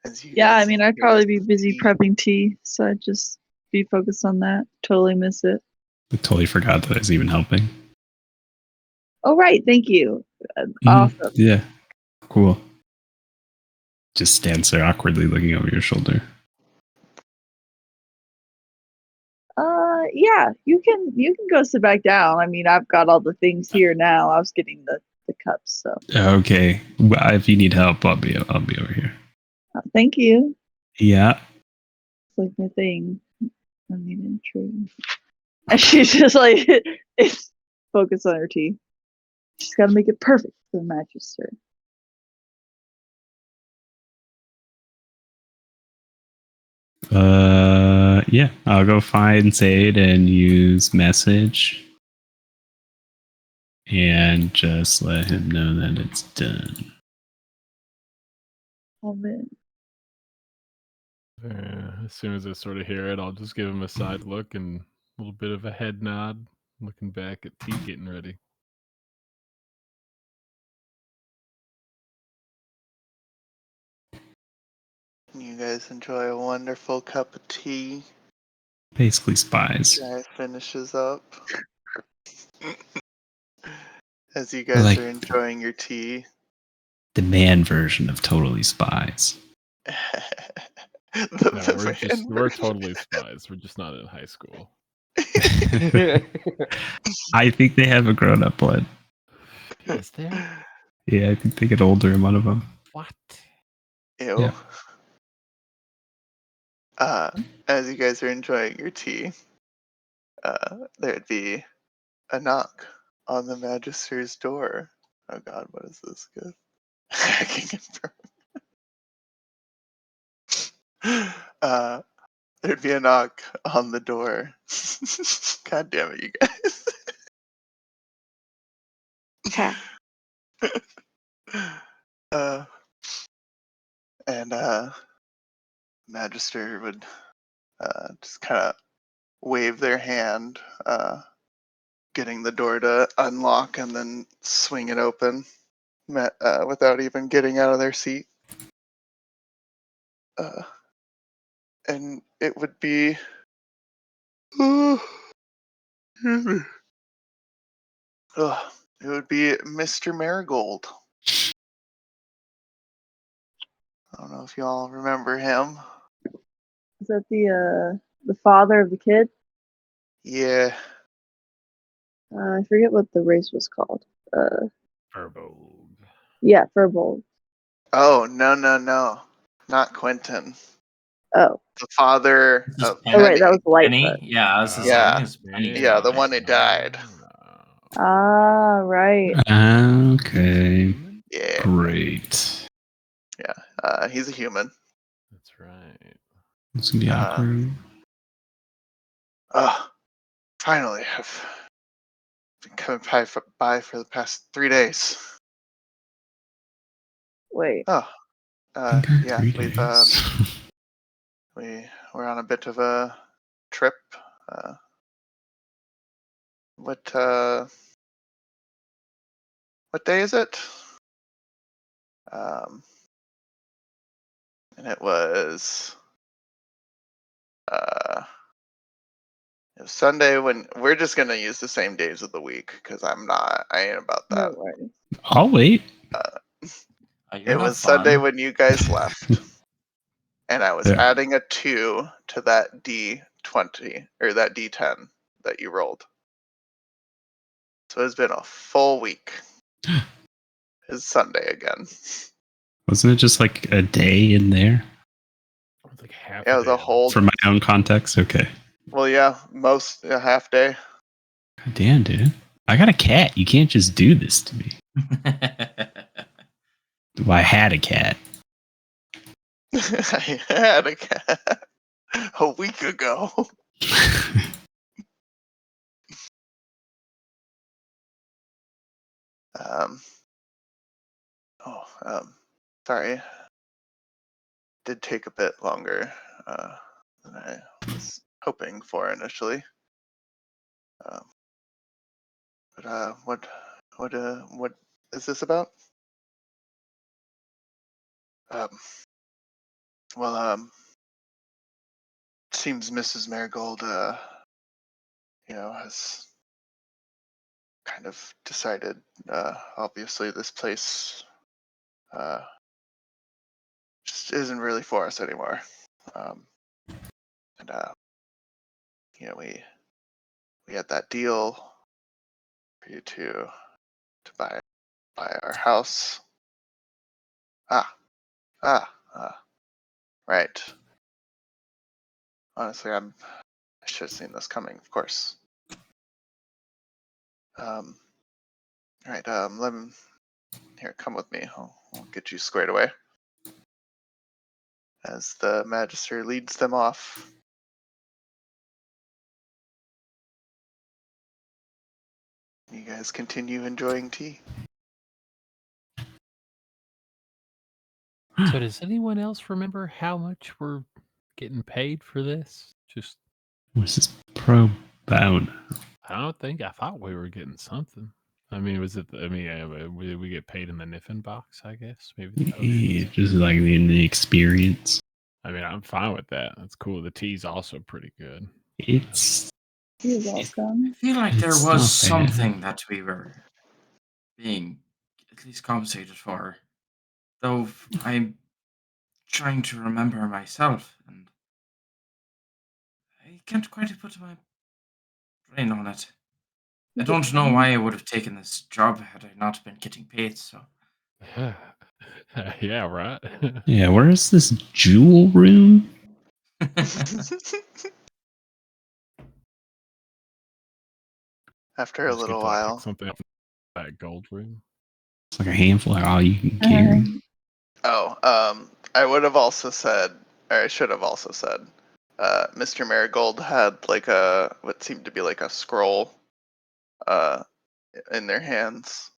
As you Yeah, I guys mean, I'd enjoy probably be busy tea. prepping tea, so I'd just be focused on that. Totally miss it. I totally forgot that I was even helping. Oh, right. Thank you. Mhm. Awesome. Yeah, cool. Just stands there awkwardly looking over your shoulder. Yeah, you can go sit back down. I mean, I've got all the things here now. I was getting the cups, so Okay, well, if you need help, I'll be over here. thank you. Yeah. It's like my thing. I need entry. And she's just like, it's focused on her tea. She's got to make it perfect for the Magister. Yeah, I'll go find Zaid and use message and just let him know that it's done. Oh man. As soon as I sort of hear it, I'll just give him a side look and a little bit of a head nod, looking back at tea getting ready. You guys enjoy a wonderful cup of tea. Basically spies. Guy finishes up. As you guys Like are enjoying your tea. the man version of Totally Spies. The No, we're man totally spies. We're just not in high school. I think they have a grown-up one. Is there? Yeah, I think they get older in one of them. What? Ew. Yeah. As you guys are enjoying your tea, there'd be a knock on the Magister's door. Oh god, what is this? Good. Hacking and there'd be a knock on the door. God damn it, you guys. Ha. And Magister would just kind of wave their hand, getting the door to unlock and then swing it open without even getting out of their seat. And it would be. It would be Mr. Marigold. I don't know if y'all remember him. Is that the father of the kid? Yeah. I forget what the race was called. Furbolg. Yeah, Furbold. Oh, no. Not Quentin. Oh. The father This is of Oh, right, Penny. that was Lightfoot. Penny. Yeah, I was just Yeah. saying, it's Penny. Yeah, the one who died. Ah, right. Okay. Yeah. Great. He's a human. That's right. It's gonna be awkward. Finally, I've been coming by for the past 3 days. Wait. Oh, Okay, yeah, 3 days. we're on a bit of a trip. What day is it? And it was Sunday when we're just gonna use the same days of the week because I ain't about No that. worries. I'll wait. You're It not was Sunday fun. when you guys left, and I was Yeah. adding a 2 to that D20 or that D10 that you rolled. So it's been a full week. It's Sunday again. Wasn't it just like a day in there? It's like half Yeah, it a was day. a whole. For my own context? Okay. Well, yeah, most a half day. God damn, dude. I got a cat. You can't just do this to me. Well, I had a cat. I had a cat a week ago. Um. Oh. Sorry. Did take a bit longer than I was hoping for initially. But what is this about? Um. Well. Seems Mrs. Marigold, has kind of decided. Obviously, this place just isn't really for us anymore. Um, and we had that deal for you to buy our house. Ah, right. Honestly, I should have seen this coming, of course. Right. Here, come with me. I'll get you squared away. As the Magister leads them off. You guys continue enjoying tea. So does anyone else remember how much we're getting paid for this? Just What's this pro bono? I thought we were getting something. I mean, was it? I mean, we get paid in the Niffin box, I guess. Maybe the potions. Yeah, just like the experience. I mean, I'm fine with that. That's cool. The tea's also pretty good. It's You're I welcome. feel like there It's was not bad. something that we were being at least compensated for. Though I'm trying to remember myself, and I can't quite put my brain on it. I Is it don't know fun? why I would have taken this job had I not been getting paid, so. Yeah, right. Yeah, where is this jewel room? After a Just get little to, like, pick while. something up from that gold room. It's like a handful of all you can carry. I would have also said, or I should have also said, Mr. Marigold had like what seemed to be like a scroll, uh, in their hands.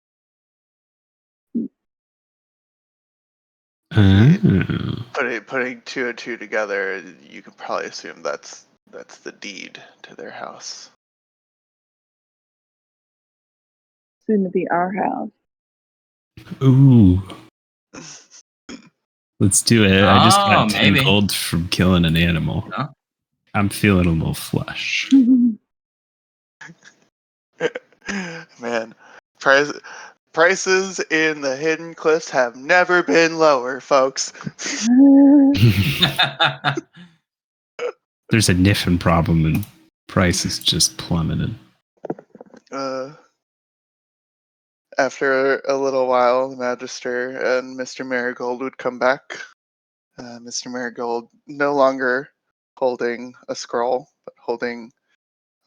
Oh. Putting 2 and 2 together, you can probably assume that's the deed to their house. Soon to be our house. Ooh. Let's do it. I just Oh, got 10 maybe. gold from killing an animal. Yeah. I'm feeling a little flush. Man, prices in the Hidden Cliffs have never been lower, folks. There's a Niffin problem and prices just plummeted. After a little while, the Magister and Mr. Marigold would come back. Mr. Marigold no longer holding a scroll, but holding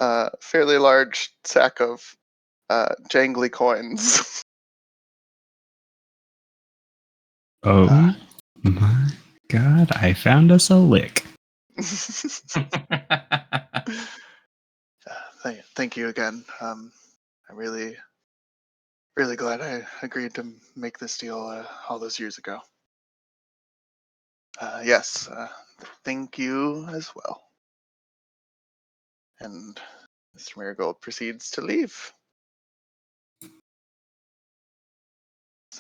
a fairly large sack of jangly coins. Oh my god, I found us a lick. Thank you again. I'm really glad I agreed to make this deal all those years ago. Yes, thank you as well. And Mr. Marigold proceeds to leave. The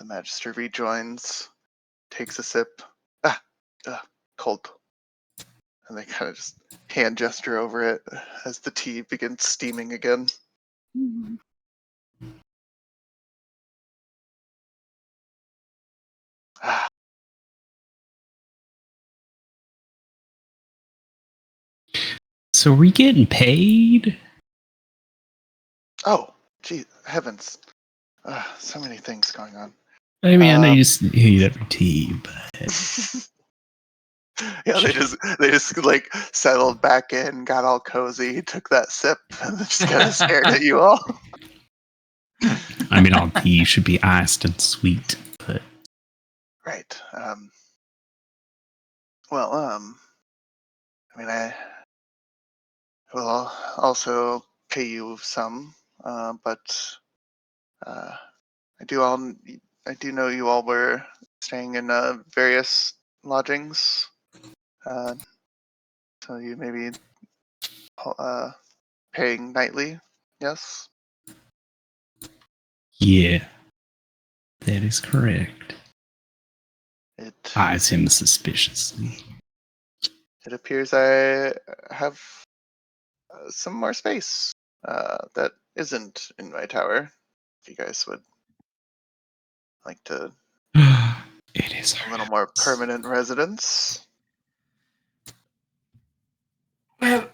Magister rejoins, takes a sip. Cold. And they kind of just hand gesture over it as the tea begins steaming again. Mhm. Ah, So are we getting paid? oh, gee, heavens. So many things going on. I mean, I know Um, you just hate every tea, but yeah, they just like settled back in, got all cozy, took that sip, and just kind of stared at you all. I mean, all tea should be iced and sweet. But Right. Well, I mean, I will also pay you some, but uh, I do all I do know you all were staying in various lodgings, uh, so you may be paying nightly. Yes. yeah, that is correct. It Eyes him suspiciously. it appears I have some more space that isn't in my tower. If you guys would like to It is a little more permanent residence. Well,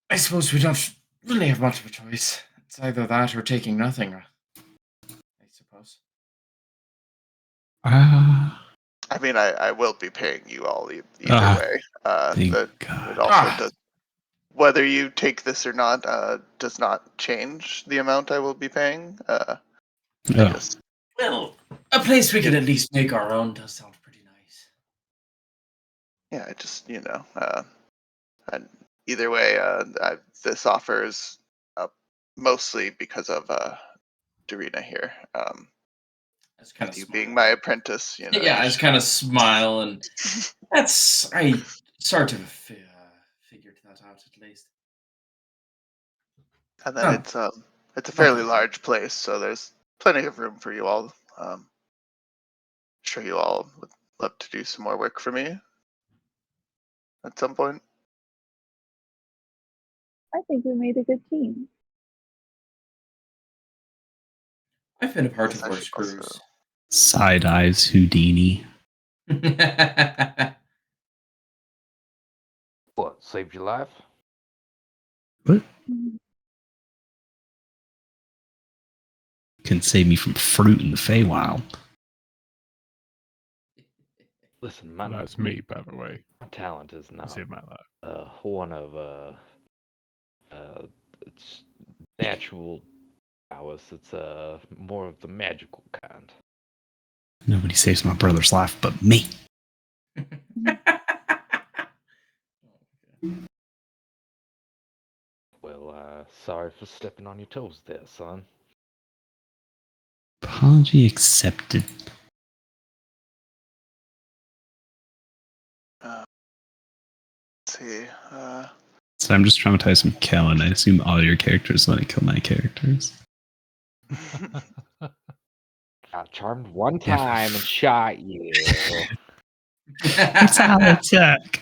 I suppose we don't really have much of a choice. It's either that or taking nothing, I suppose. I mean, I will be paying you all either way. Thank But it God. also does, whether you take this or not, does not change the amount I will be paying. I Oh, just, Well, a place we could at least make our own does sound pretty nice. yeah, I just, and either way, this offer is mostly because of Darina here. I just kind of With you smile. being my apprentice, Yeah, you I just kind of smile, and I sort of figured that out at least. and then Oh, it's a not fairly bad. large place, so there's plenty of room for you all. Sure you all would love to do some more work for me at some point. I think we made a good team. I've been a part Yes, of I worse should also. crews. side eyes Houdini. What, saved your life? What? Mhm. Can save me from fruit in the Feywild. Listen, That's me, by the way. my talent is To not save my life. one of it's natural prowess. It's more of the magical kind. Nobody saves my brother's life but me. Well, sorry for stepping on your toes there, son. Apology accepted. Let's see. So I'm just traumatized from Kellen. I assume all your characters want to kill my characters. Got charmed one Yeah. time and shot you. That's all it took.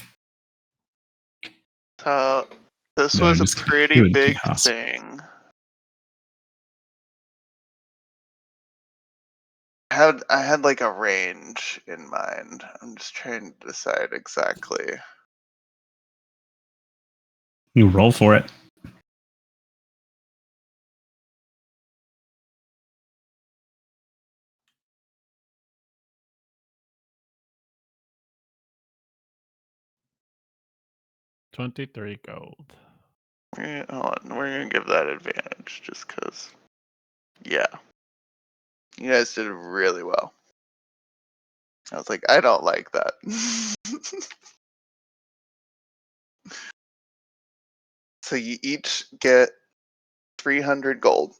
So this No, was I'm a just kidding. pretty It would be big awesome. thing. I had like a range in mind. I'm just trying to decide exactly. You roll for it. $23 gold. Hold on, we're gonna give that advantage just because. Yeah, you guys did really well. I was like, I don't like that. So you each get 300 gold.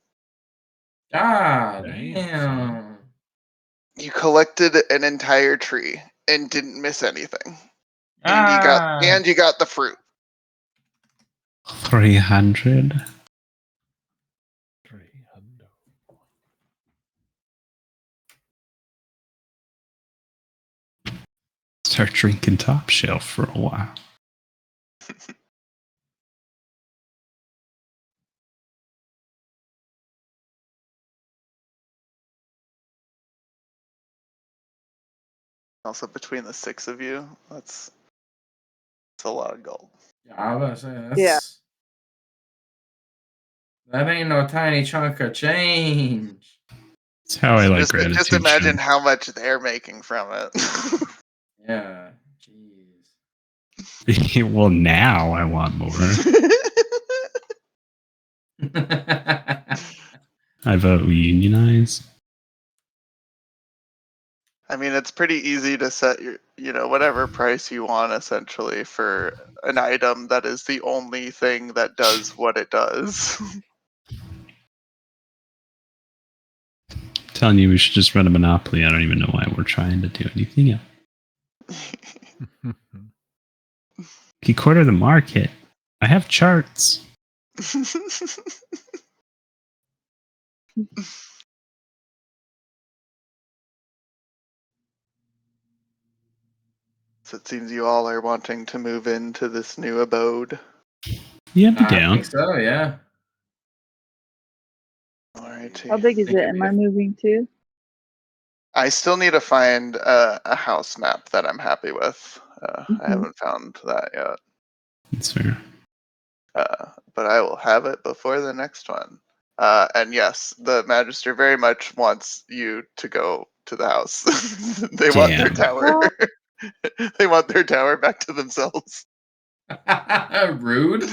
Ah, Damn, damn. You collected an entire tree and didn't miss anything. And Ah. you got the fruit. 300. 300. Start drinking top shelf for a while. Also, between the 6 of you, that's a lot of gold. Yeah, I was gonna say Yeah. that ain't no tiny chunk of change. That's how I like Just gratitude. imagine how much they're making from it. Yeah, jeez. Well, now I want more. I vote we unionize. I mean, it's pretty easy to set your, whatever price you want essentially for an item that is the only thing that does what it does. Telling you we should just run a monopoly. I don't even know why we're trying to do anything else. Key quarter the market. I have charts. So it seems you all are wanting to move into this new abode. Yeah, be I down. think so, yeah. Alrighty. How big is Think it? it'd Am be I moving too? I still need to find a house map that I'm happy with. I Mhm. haven't found that yet. That's fair. But I will have it before the next one. And yes, the Magister very much wants you to go to the house. They want their Damn. tower. They want their tower back to themselves. Rude.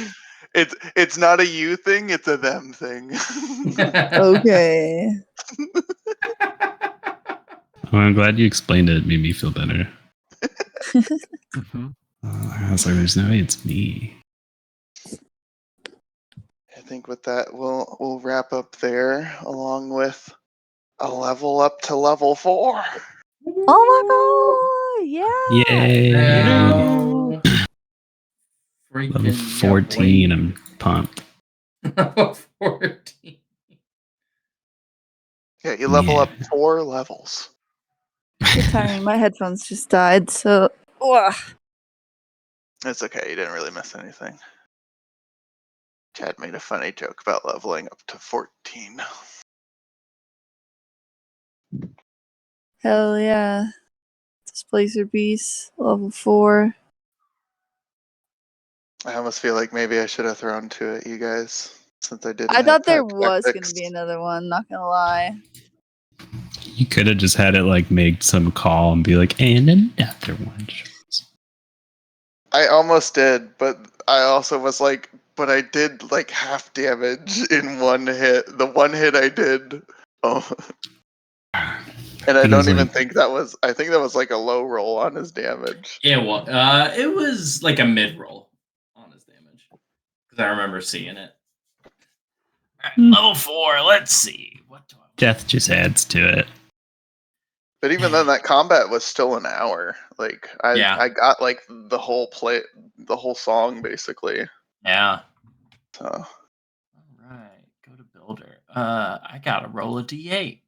It's not a you thing, it's a them thing. Okay. Oh, I'm glad you explained it. It made me feel better. Mhm. I was like, there's no way it's me. I think with that we'll wrap up there, along with a level up to level 4. Oh my god! Yeah. Yay. Now, Level freaking 14. I'm pumped. Level 14. Yeah, you level Yeah. up 4 levels. Good timing. My headphones just died, so. Ugh. It's okay, you didn't really miss anything. Chad made a funny joke about leveling up to 14. Hell yeah. Displacer Beast, level 4. I almost feel like maybe I should have thrown two at you guys, since I didn't I have thought there pack was gonna tactics. be another one, not gonna lie. You could have just had it like make some call and be like, and another one. I almost did, but I also was like, but I did like half damage in one hit. The one hit I did. Oh. And I Thing is, don't even like, think that was. I think that was like a low roll on his damage. It was like a mid roll on his damage. Because I remember seeing it. Alright, level 4, let's see. What do I want? death just adds to it. But even then, that combat was still an hour. Like Yeah. I got like the whole song basically. Yeah. So Alright, go to builder. I gotta roll a D8.